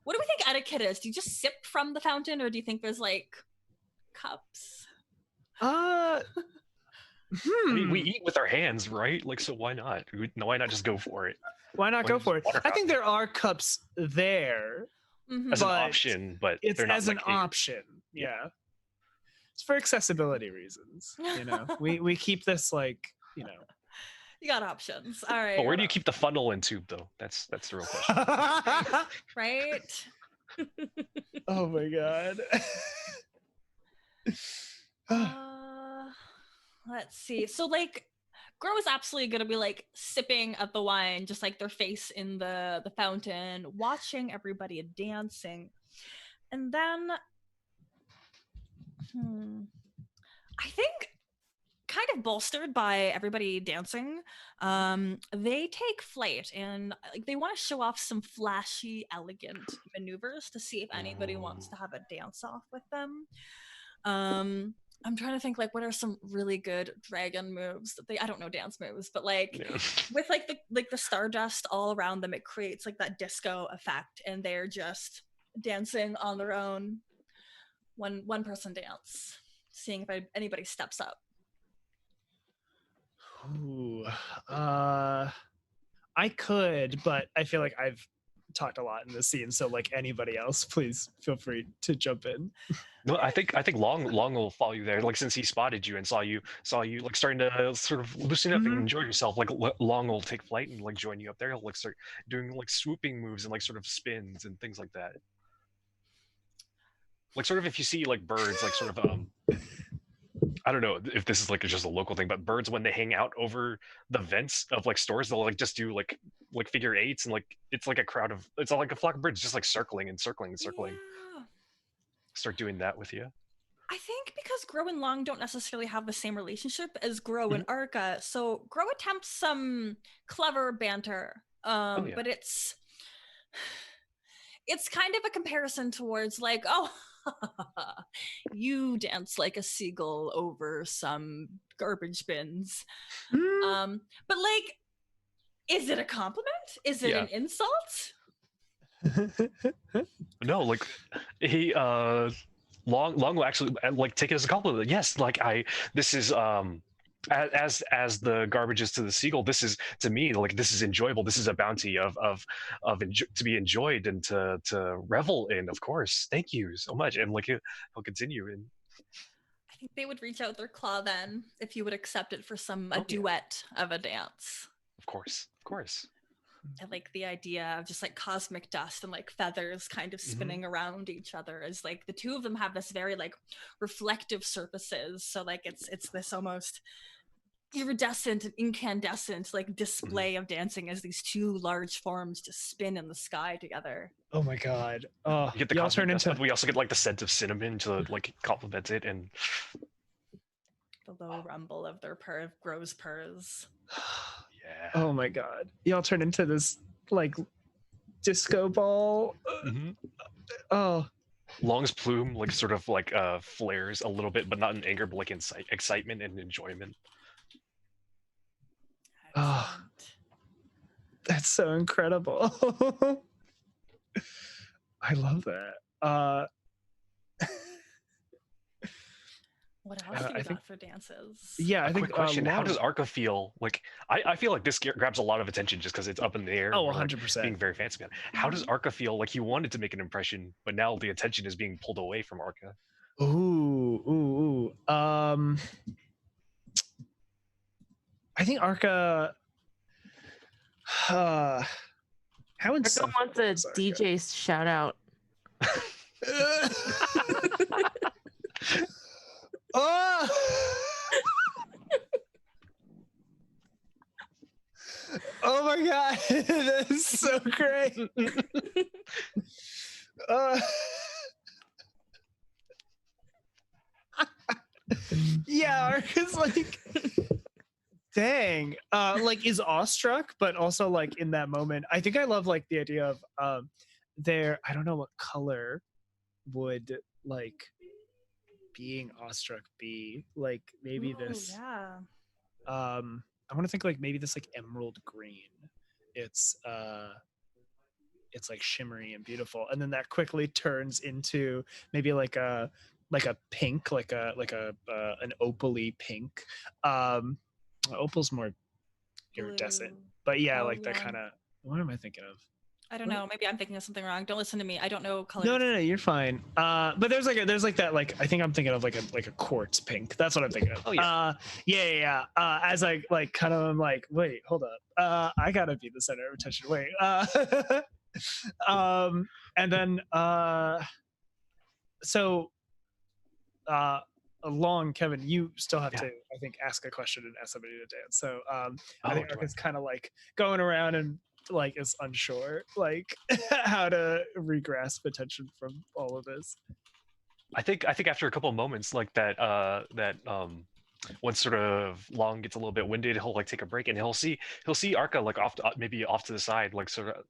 what do we think etiquette is? Do you just sip from the fountain, or do you think there's like cups? I mean, we eat with our hands, right? Like, so why not? Why not just go for it? Why not Why go not for it? just water I think there are cups there as an but option, but it's they're not as an like option. Yeah. It's for accessibility reasons. You know, we keep this like, you know. You got options. All right. But where do you keep the funnel and tube, though? That's the real question. Right? Oh my god. Let's see. So like Grow is absolutely gonna be like sipping at the wine, just like their face in the fountain, watching everybody dancing. And then I think kind of bolstered by everybody dancing, they take flight, and like they want to show off some flashy, elegant maneuvers to see if anybody wants to have a dance off with them. I'm trying to think like what are some really good dragon moves that I don't know dance moves, but like with like the stardust all around them, it creates like that disco effect, and they're just dancing on their own. One person dance, seeing if anybody steps up. Ooh, I could, but I feel like I've talked a lot in this scene, so like anybody else, please feel free to jump in. No, I think Long will follow you there. Like since he spotted you and saw you like starting to sort of loosen up and enjoy yourself. Like Long will take flight and like join you up there. He'll like start doing like swooping moves and like sort of spins and things like that. Like sort of if you see like birds, like sort of I don't know if this is like just a local thing, but birds when they hang out over the vents of like stores, they'll like just do like figure eights, and like it's like a crowd of it's like a flock of birds just like circling and circling and circling. Yeah. Start doing that with you. I think because Grow and Long don't necessarily have the same relationship as Grow and Arca, so Grow attempts some clever banter, but it's kind of a comparison towards like, oh, you dance like a seagull over some garbage bins. But like, is it a compliment? Is it an insult? No, like he Long will actually like take it as a compliment. Yes, like this is as the garbage is to the seagull, this is to me like this is enjoyable. This is a bounty to be enjoyed and to revel in. Of course, thank you so much. And like he'll continue. And I think they would reach out their claw then if you would accept it for a duet of a dance. Of course. I like the idea of just like cosmic dust and like feathers kind of spinning around each other, as like the two of them have this very like reflective surfaces. So like it's this almost iridescent and incandescent like display of dancing as these two large forms just spin in the sky together. Oh my god. Oh, you get the y'all turn into. We also get like the scent of cinnamon to like complement it, and the low rumble of their Grow's purrs. Yeah. Oh my god. Y'all turn into this like disco ball. Mhm. Oh, Long's plume like sort of like flares a little bit, but not in anger, but like in excitement and enjoyment. Oh. Excellent. that's so incredible. I love that. What else do I we think- got for dances? Yeah, I A think. quick question: how Long- does Arca feel? Like, I feel like this grabs a lot of attention just because it's up in the air. Oh, and we're, like, 100%. being very fancy about it. How does Arca feel? Like he wanted to make an impression, but now the attention is being pulled away from Arca. Ooh. I think Arca. How Arca insufferable wants a is Arca? DJ shout out. Oh! Oh my god, that is so great. Yeah, Arca's like, dang, like is awestruck, but also like in that moment, I think I love like the idea of I don't know what color would like being awestruck be, like maybe Ooh, this yeah. I want to think like maybe this like emerald green. It's like shimmery and beautiful, and then that quickly turns into maybe like a pink, like an opaly pink. Opal's more iridescent, Blue. but yeah, Oh, like that yeah. kind of. What am I thinking of? I don't know. Maybe I'm thinking of something wrong. Don't listen to me. I don't know colors. No, you're fine. But there's like that, like I think I'm thinking of like a quartz pink. That's what I'm thinking of. Oh, yeah. Yeah. As I like kind of am like, wait, hold up. I gotta be the center of attention. Wait. And then so along, Kevin, you still have to, I think, ask a question and ask somebody to dance. So I think Arca's kind of like going around and like is unsure like how to regrasp attention from all of this. I think after a couple of moments like that, once sort of Long gets a little bit winded, he'll like take a break and he'll see Arca like maybe off to the side, like sort of.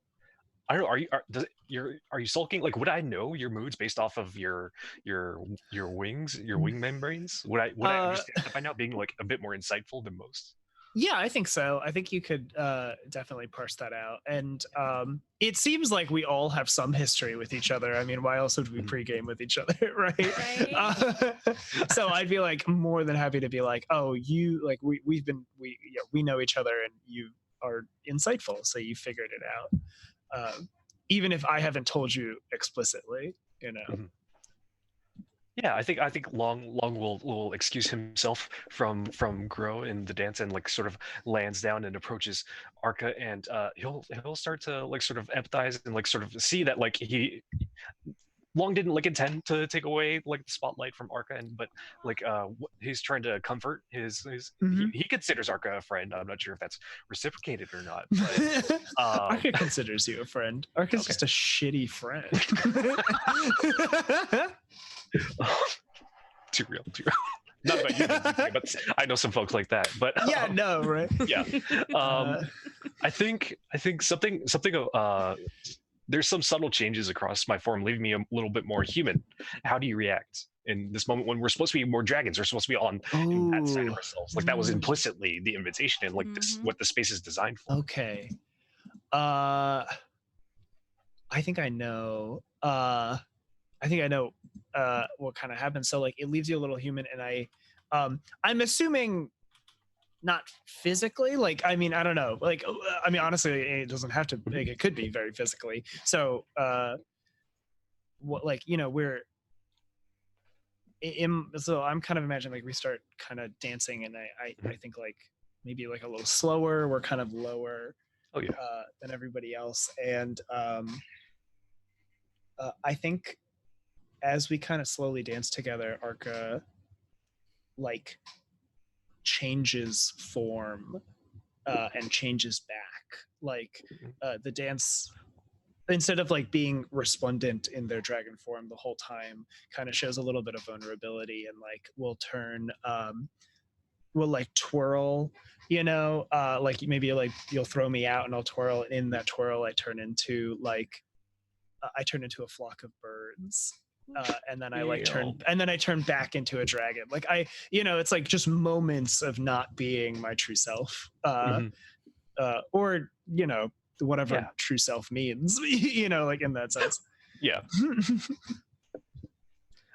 I don't know. Are you sulking? Like, would I know your moods based off of your wings, your wing membranes? Would I understand that by now, being like a bit more insightful than most? Yeah, I think so. I think you could definitely parse that out. And it seems like we all have some history with each other. I mean, why else would we pregame with each other, right? Right. So I'd be like more than happy to be like, oh, you like we know each other and you are insightful, so you figured it out. Even if I haven't told you explicitly, you know. Mm-hmm. Yeah, I think Long will excuse himself from Grow in the dance and like sort of lands down and approaches Arca, and he'll start to like sort of empathize and like sort of see that like Long didn't like intend to take away like the spotlight from Arca, but like he's trying to comfort his he considers Arca a friend. I'm not sure if that's reciprocated or not, but Arca considers you a friend. Arca's just a shitty friend. Too real. Not about you, but I know some folks like that. But yeah, no, right? Yeah. I think something of there's some subtle changes across my form, leaving me a little bit more human. How do you react in this moment when we're supposed to be more dragons? We're supposed to be on that side of ourselves. Like that was implicitly the invitation, and like this, what the space is designed for. Okay. I think I know. What kind of happens. So like it leaves you a little human, and I'm assuming not physically, like I mean I don't know, like I mean honestly it doesn't have to, like, it could be very physically. So what, like, you know, so I'm kind of imagining like we start kind of dancing, and I think like maybe like a little slower, we're kind of lower than everybody else, and I think as we kind of slowly dance together, Arca like changes form and changes back. Like the dance, instead of like being resplendent in their dragon form the whole time, kind of shows a little bit of vulnerability, and like will turn will like twirl, you know, like maybe like you'll throw me out and I'll twirl. In that twirl, I turn into a flock of birds. And then I like turn back into a dragon. Like it's like just moments of not being my true self, or whatever true self means, like in that sense. Yeah.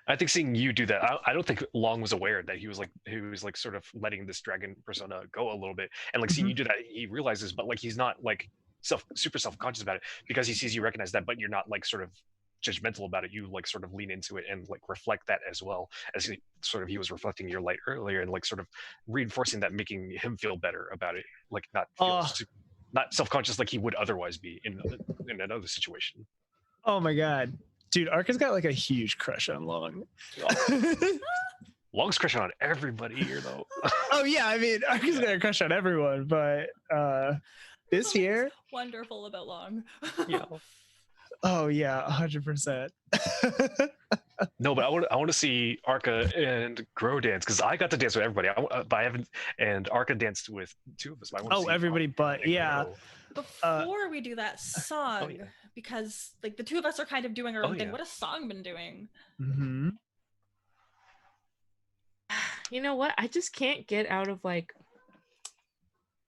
I think seeing you do that, I don't think Long was aware that he was like sort of letting this dragon persona go a little bit, and like seeing you do that, he realizes, but like he's not like super self-conscious about it because he sees you recognize that, but you're not like sort of judgmental about it. You like sort of lean into it and like reflect that as well as he was reflecting your light earlier and like sort of reinforcing that, making him feel better about it, like not not self-conscious like he would otherwise be in another situation. Oh my god. Dude, Arca's got like a huge crush on Long. Long's crushing on everybody here, though. Oh yeah, I mean, Arca's got a crush on everyone, but this here, wonderful about Long. Yeah. Oh yeah, 100%. No, but I want to see Arca and Grow dance because I got to dance with everybody. But I haven't, and Arca danced with two of us. But I want to see everybody, but yeah. Before we do that song, because like the two of us are kind of doing our own thing. What has Song been doing? Mm-hmm. You know what? I just can't get out of like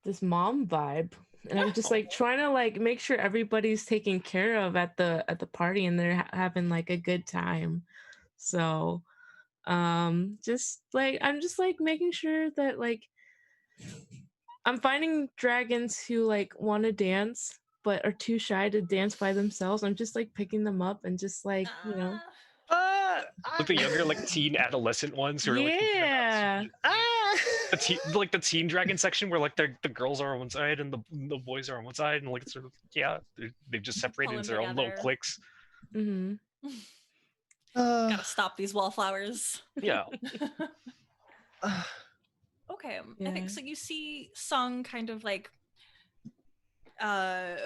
this mom vibe, and I'm just like trying to like make sure everybody's taken care of at the party and they're having like a good time. So, just like I'm just like making sure that like I'm finding dragons who like want to dance but are too shy to dance by themselves. I'm just like picking them up and just like like the younger like teen adolescent ones who are like the teen dragon section where like the girls are on one side and the boys are on one side, and like sort of they've just separated into their own little cliques. Mm-hmm. Gotta stop these wallflowers. Yeah. Okay, I think so. You see Song kind of like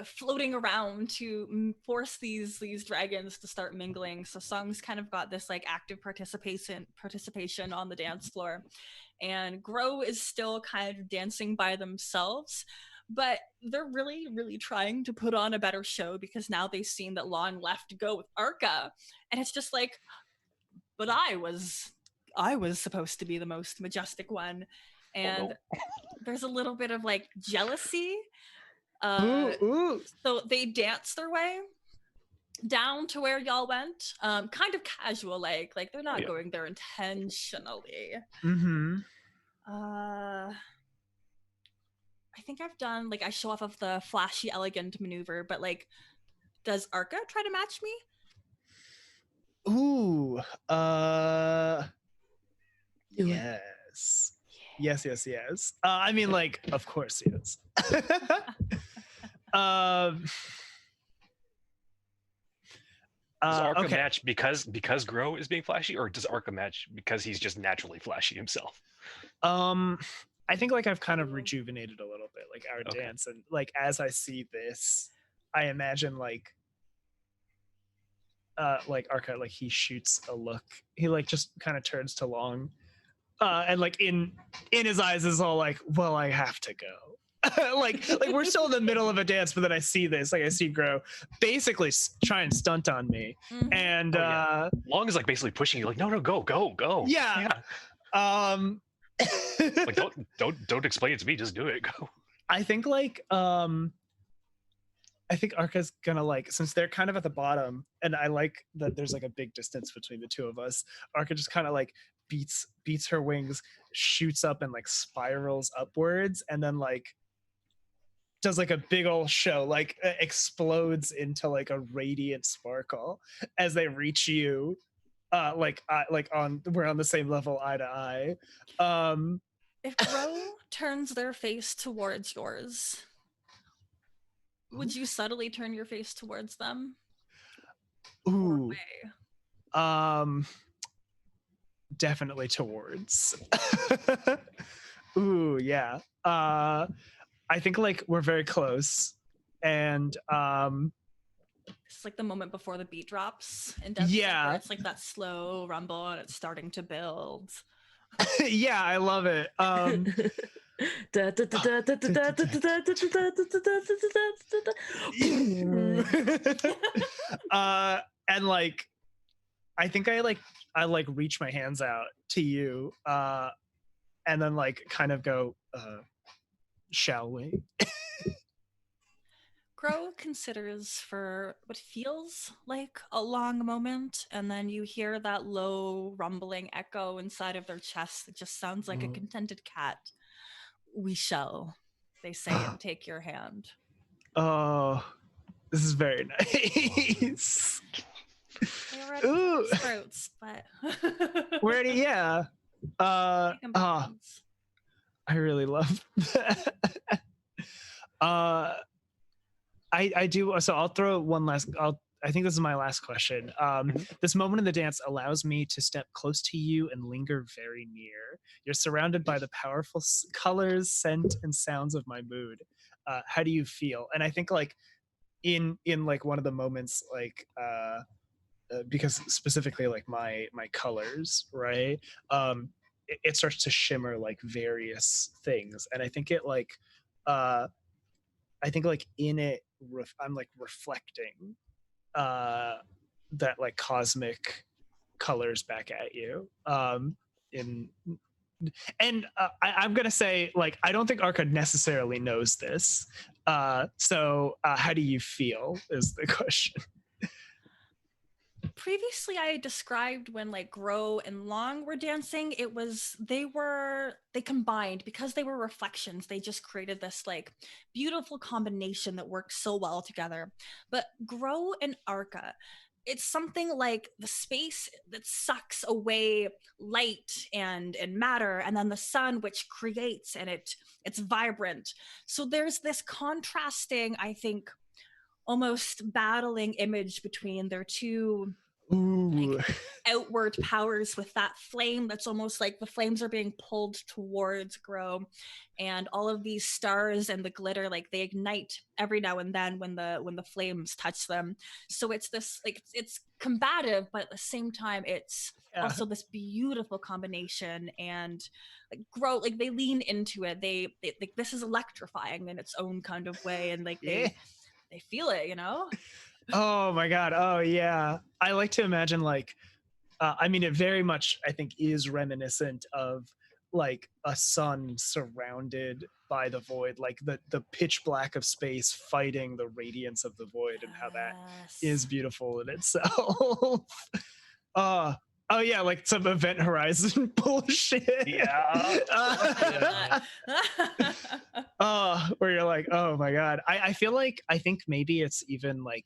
floating around to force these dragons to start mingling. So Song's kind of got this like active participation on the dance floor, and Grow is still kind of dancing by themselves, but they're really, really trying to put on a better show because now they've seen that Long left to go with Arca, and it's just like, but I was supposed to be the most majestic one, and there's a little bit of like jealousy. So they dance their way down to where y'all went, kind of casual, like they're not going there intentionally. Mm-hmm. I think I've done like I show off of the flashy, elegant maneuver, but like, does Arca try to match me? Ooh, Do it. yes. Yes. I mean, like, of course, yes. Does Arca match because Grow is being flashy, or does Arca match because he's just naturally flashy himself? I think like I've kind of rejuvenated a little bit, like our dance, and like as I see this, I imagine like Arca, like he shoots a look. He like just kind of turns to Long, and like in his eyes is all like, well, I have to go. like we're still in the middle of a dance, but then I see this, like I see Grow basically try and stunt on me, and Long is like basically pushing you, like no, go. Yeah. Like don't explain it to me, just do it. Go. I think like I think Arca's gonna like, since they're kind of at the bottom, and I like that there's like a big distance between the two of us, Arca just kind of like beats her wings, shoots up and like spirals upwards, and then like does like a big old show, like explodes into like a radiant sparkle as they reach you. We're on the same level, eye to eye. If Grow turns their face towards yours, would you subtly turn your face towards them? Ooh. Definitely towards. Ooh, yeah. I think like we're very close, and it's like the moment before the beat drops, and it's like that slow rumble, and it's starting to build. Yeah, I love it. And like, I think I reach my hands out to you, and then like kind of go, shall we? Crow considers for what feels like a long moment, and then you hear that low rumbling echo inside of their chest that just sounds like a contented cat. We shall, they say, and take your hand. Oh, this is very nice. They already Ooh. have throats, but Where do yeah. I really love that. I do. So I'll throw one last. I think this is my last question. This moment in the dance allows me to step close to you and linger very near. You're surrounded by the powerful colors, scent, and sounds of my mood. How do you feel? And I think like in like one of the moments, like because specifically like my colors, right? It starts to shimmer like various things, and I think it like I think like in it I'm like reflecting that like cosmic colors back at you. In and I'm gonna say like I don't think Arca necessarily knows this. So how do you feel is the question. Previously I described when like Grow and Long were dancing, they combined because they were reflections. They just created this like beautiful combination that works so well together. But Grow and Arca, it's something like the space that sucks away light and matter, and then the sun which creates, and it's vibrant. So there's this contrasting, I think, almost battling image between their two like outward powers, with that flame that's almost like the flames are being pulled towards Grow, and all of these stars and the glitter, like they ignite every now and then when the flames touch them. So it's this like it's combative, but at the same time it's also this beautiful combination. And like Grow, like they lean into it. They like this is electrifying in its own kind of way, and like they feel it, you know? Oh my god. Oh yeah. I like to imagine like I mean it very much I think is reminiscent of like a sun surrounded by the void, like the pitch black of space fighting the radiance of the void, and how that is beautiful in itself. Oh yeah, like some Event Horizon bullshit. Yeah. Where you're like, oh my god. I feel like I think maybe it's even like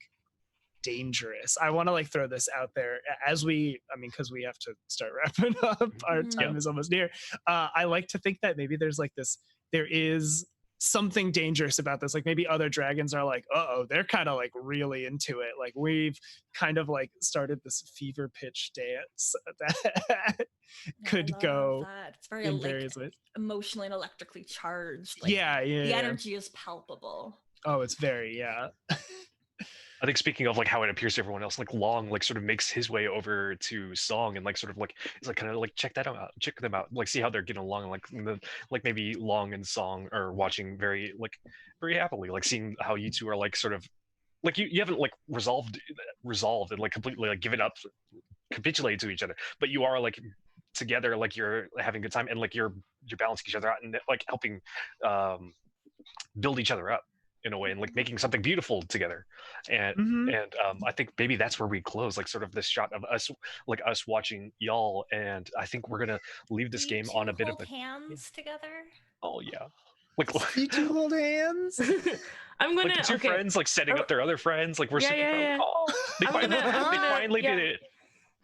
dangerous. I want to like throw this out there as because we have to start wrapping up. Our time is almost near. I like to think that maybe there is something dangerous about this. Like maybe other dragons are like, they're kind of like really into it. Like we've kind of like started this fever pitch dance that could go it's very in various ways. Emotionally and electrically charged. Like, yeah. The energy is palpable. Oh, it's very, I think speaking of like how it appears to everyone else, like Long like sort of makes his way over to Song and like sort of like it's like kind of like check them out, like see how they're getting along, and like maybe Long and Song are watching very happily, like seeing how you two are like sort of like you haven't like resolved and like completely like given up, capitulated to each other, but you are like together, like you're having a good time, and like you're balancing each other out and like helping build each other up in a way, and like making something beautiful together. And I think maybe that's where we close, like sort of this shot of us watching y'all. And I think we're gonna leave this game on a bit of a hands together. Oh yeah, like you two hold hands. I'm gonna like the two friends like setting up their other friends, like we're super proud. Oh, they finally did it.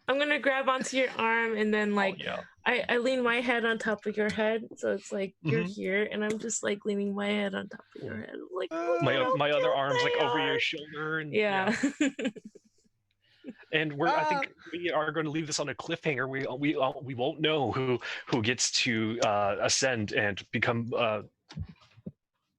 I'm gonna grab onto your arm, and then like I lean my head on top of your head, so it's like you're here, and I'm just like leaning my head on top of your head, like my other arm's like over your shoulder, and and I think we are going to leave this on a cliffhanger. We won't know who gets to ascend and become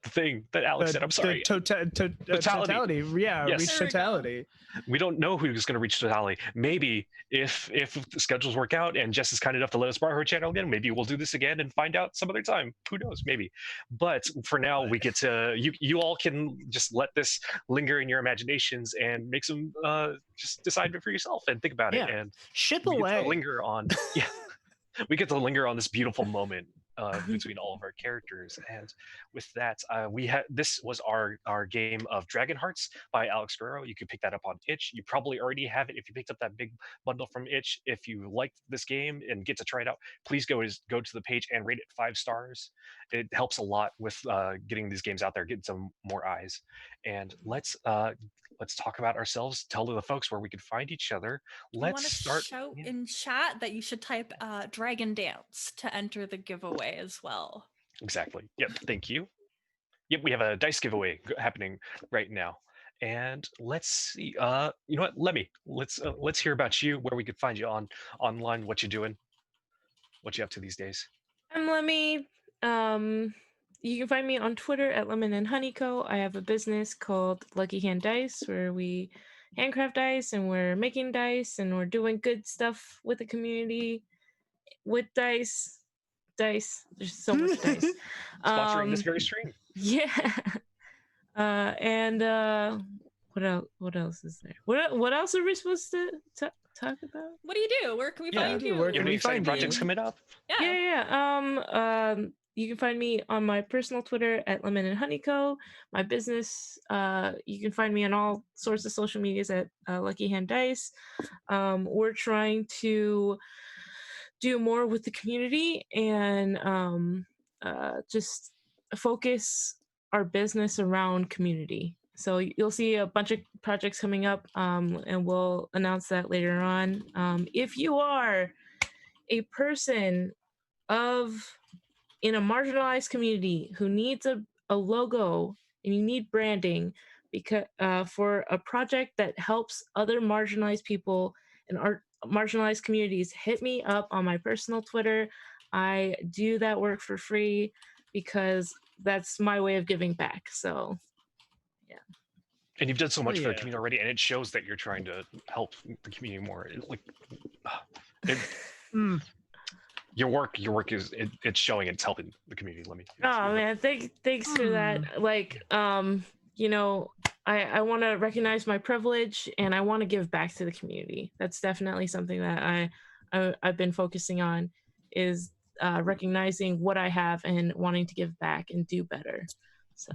the thing that Alex said. I'm sorry. Totality. Yeah, Yes. reach There we go. totality. We don't know who's going to reach totality. Maybe if the schedules work out and Jess is kind enough to let us borrow her channel again, maybe we'll do this again and find out some other time. Who knows? Maybe. But for now, we get to you all can just let this linger in your imaginations and make some just decide for yourself and think about it. Yeah. And Ship we get to away. linger on we get to linger on this beautiful moment between all of our characters. And with that, we had this was our game of Dragonhearts by Alex Guerrero. You can pick that up on Itch. You probably already have it if you picked up that big bundle from Itch. If you liked this game and get to try it out, please go to the page and rate it 5 stars. It helps a lot with getting these games out there, getting some more eyes. And let's talk about ourselves. Tell the folks where we can find each other. I want Let's to start. shout in chat that you should type Dragon Dance to enter the giveaway as well. Exactly. Yep. Thank you. Yep. We have a dice giveaway happening right now. And let's see. You know what? Let's hear about you. Where we could find you online. What you doing? What you up to these days? I'm Lemmy. You can find me on Twitter at Lemon and Honey Co. I have a business called Lucky Hand Dice where we handcraft dice and we're making dice and we're doing good stuff with the community with dice. There's so much dice. Sponsoring this very stream. Yeah. What else is there? What else are we supposed to talk about? What do you do? Where can we find you? where You have can any we exciting find you? projects coming up? Yeah. You can find me on my personal Twitter at Lemon and Honey Co. My business, you can find me on all sorts of social medias at Lucky Hand Dice. We're trying to do more with the community and just focus our business around community. So you'll see a bunch of projects coming up, and we'll announce that later on. If you are a person in a marginalized community who needs a logo and you need branding because for a project that helps other marginalized people and marginalized communities, hit me up on my personal Twitter. I do that work for free because that's my way of giving back. So yeah. And you've done so much for the yeah. community already, and it shows that you're trying to help the community more. Your work is it's showing, it's helping the community. Let me. Oh man, thanks for that. Like, you know, I want to recognize my privilege and I want to give back to the community. That's definitely something that I've been focusing on is recognizing what I have and wanting to give back and do better. So.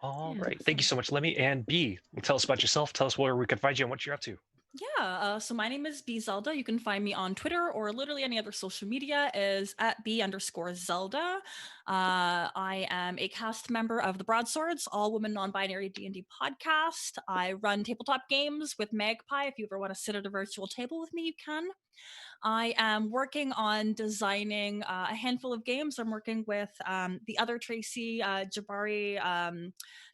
All right. Thank you so much, Lemmy. And B, tell us about yourself. Tell us where we can find you and what you're up to. Yeah, so my name is B Zelda. You can find me on Twitter or literally any other social media is at B_Zelda. I am a cast member of the Broadswords, all women non-binary D&D podcast. I run Tabletop Gayms with Magpie. If you ever want to sit at a virtual table with me, you can. I am working on designing a handful of games. I'm working with the other Tracy, Jabari,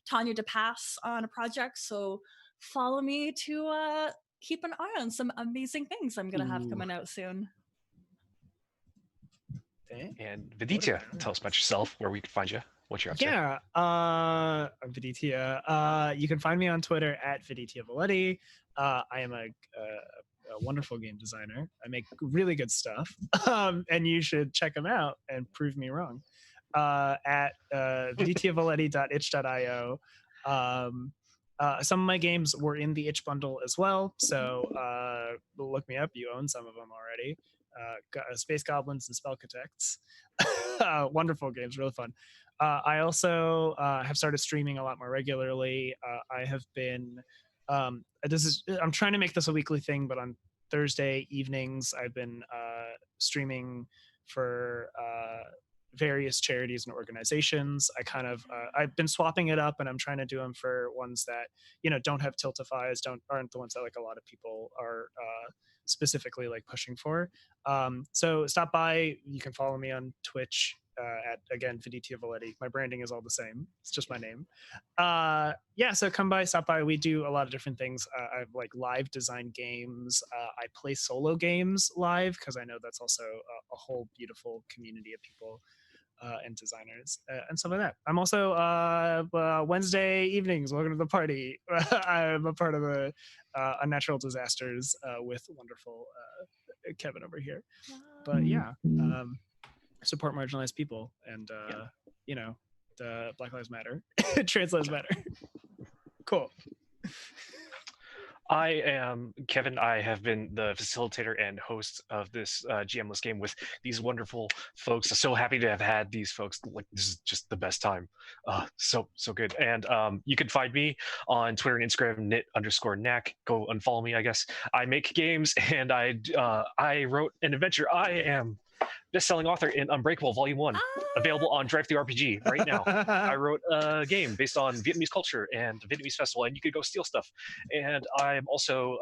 Tanya DePass on a project. So follow me to keep an eye on some amazing things I'm going to have coming out soon. And Viditya, tell us about yourself, where we can find you, what you're up to. Yeah, I'm Viditya. You can find me on Twitter at Viditya Valetti. I am a wonderful game designer. I make really good stuff, and you should check them out and prove me wrong at vidityavaletti.itch.io. Some of my games were in the Itch bundle as well, so look me up. You own some of them already. Space Goblins and Spellcatects. Wonderful games, really fun. I also have started streaming a lot more regularly. I have been I'm trying to make this a weekly thing, but on Thursday evenings I've been streaming for various charities and organizations. I've been swapping it up, and I'm trying to do them for ones that don't have tiltifies, aren't the ones that like a lot of people are specifically like pushing for. So stop by. You can follow me on Twitch at, again, Viditya Valetti. My branding is all the same. It's just my name. So come by, stop by. We do a lot of different things. I've like live design games. I play solo games live because I know that's also a whole beautiful community of people and designers and stuff like that. I'm also Wednesday evenings. Welcome to the party. I'm a part of the Unnatural Disasters with wonderful Kevin over here. But yeah, support marginalized people and you know, the Black Lives Matter, Trans Lives Matter. Cool. I am Kevin. I have been the facilitator and host of this GMless game with these wonderful folks. So happy to have had these folks. Like, this is just the best time. So good. And you can find me on Twitter and Instagram, knit_knack. Go unfollow me, I guess. I make games, and I wrote an adventure. I am best-selling author in Unbreakable Volume 1, available on DriveThruRPG right now. I wrote a game based on Vietnamese culture and the Vietnamese festival, and you could go steal stuff. And I'm also,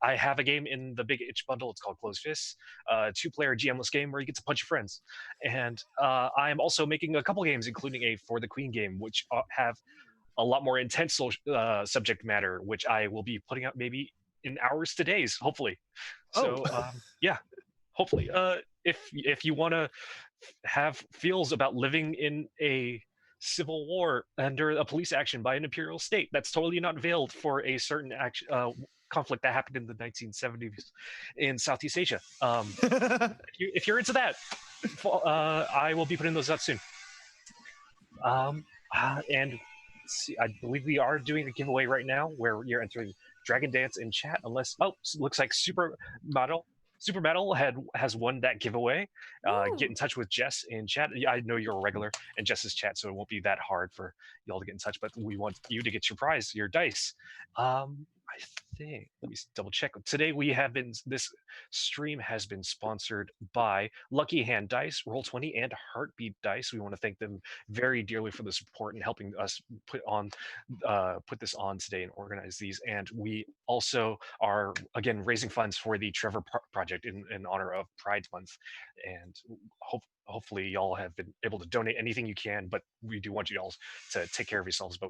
I have a game in the Big Itch bundle. It's called Closed Fists, a 2-player GMless game where you get to punch your friends. And I am also making a couple games, including a For the Queen game, which have a lot more intense subject matter, which I will be putting out maybe in hours to days, hopefully. So yeah, hopefully. If you want to have feels about living in a civil war under a police action by an imperial state that's totally not veiled for a certain conflict that happened in the 1970s in Southeast Asia, if you're into that, I will be putting those out soon. And see, I believe we are doing a giveaway right now where you're entering Dragon Dance in chat, unless looks like Super Metal has won that giveaway. Get in touch with Jess in chat. I know you're a regular in Jess's chat, so it won't be that hard for y'all to get in touch, but we want you to get your prize, your dice. I think, let me double check. Today this stream has been sponsored by Lucky Hand Dice, Roll20, and Heartbeat Dice. We want to thank them very dearly for the support and helping us put this on today and organize these. And we also are, again, raising funds for the Trevor Project in honor of Pride Month. And hopefully y'all have been able to donate anything you can, but we do want you all to take care of yourselves. But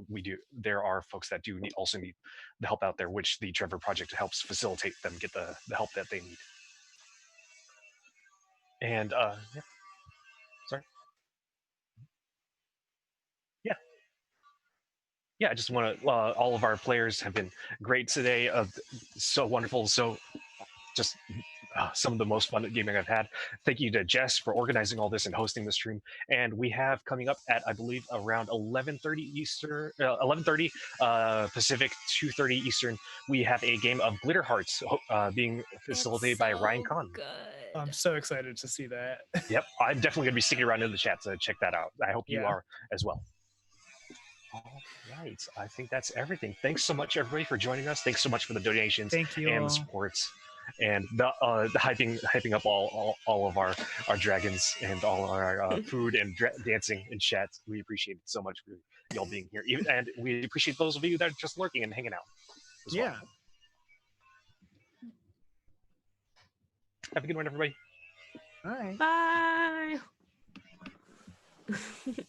there are folks that do also need the help out there, which the Trevor Project helps facilitate them get the help that they need. And yeah, sorry. Yeah, I just want to, all of our players have been great today. So wonderful. So just some of the most fun gaming I've had. Thank you to Jess for organizing all this and hosting the stream. And we have coming up at, I believe, around 11:30 Eastern, 11:30 Pacific, 2:30 Eastern. We have a game of Glitter Hearts being facilitated by Ryan Kahn. Good. I'm so excited to see that. Yep, I'm definitely going to be sticking around in the chat to check that out. I hope you are as well. All right, I think that's everything. Thanks so much, everybody, for joining us. Thanks so much for the donations and the supports and the hyping up all of our dragons and all our food and dancing in chat. We appreciate it so much for y'all being here, and we appreciate those of you that are just lurking and hanging out as well. Have a good one, everybody. Bye. Bye.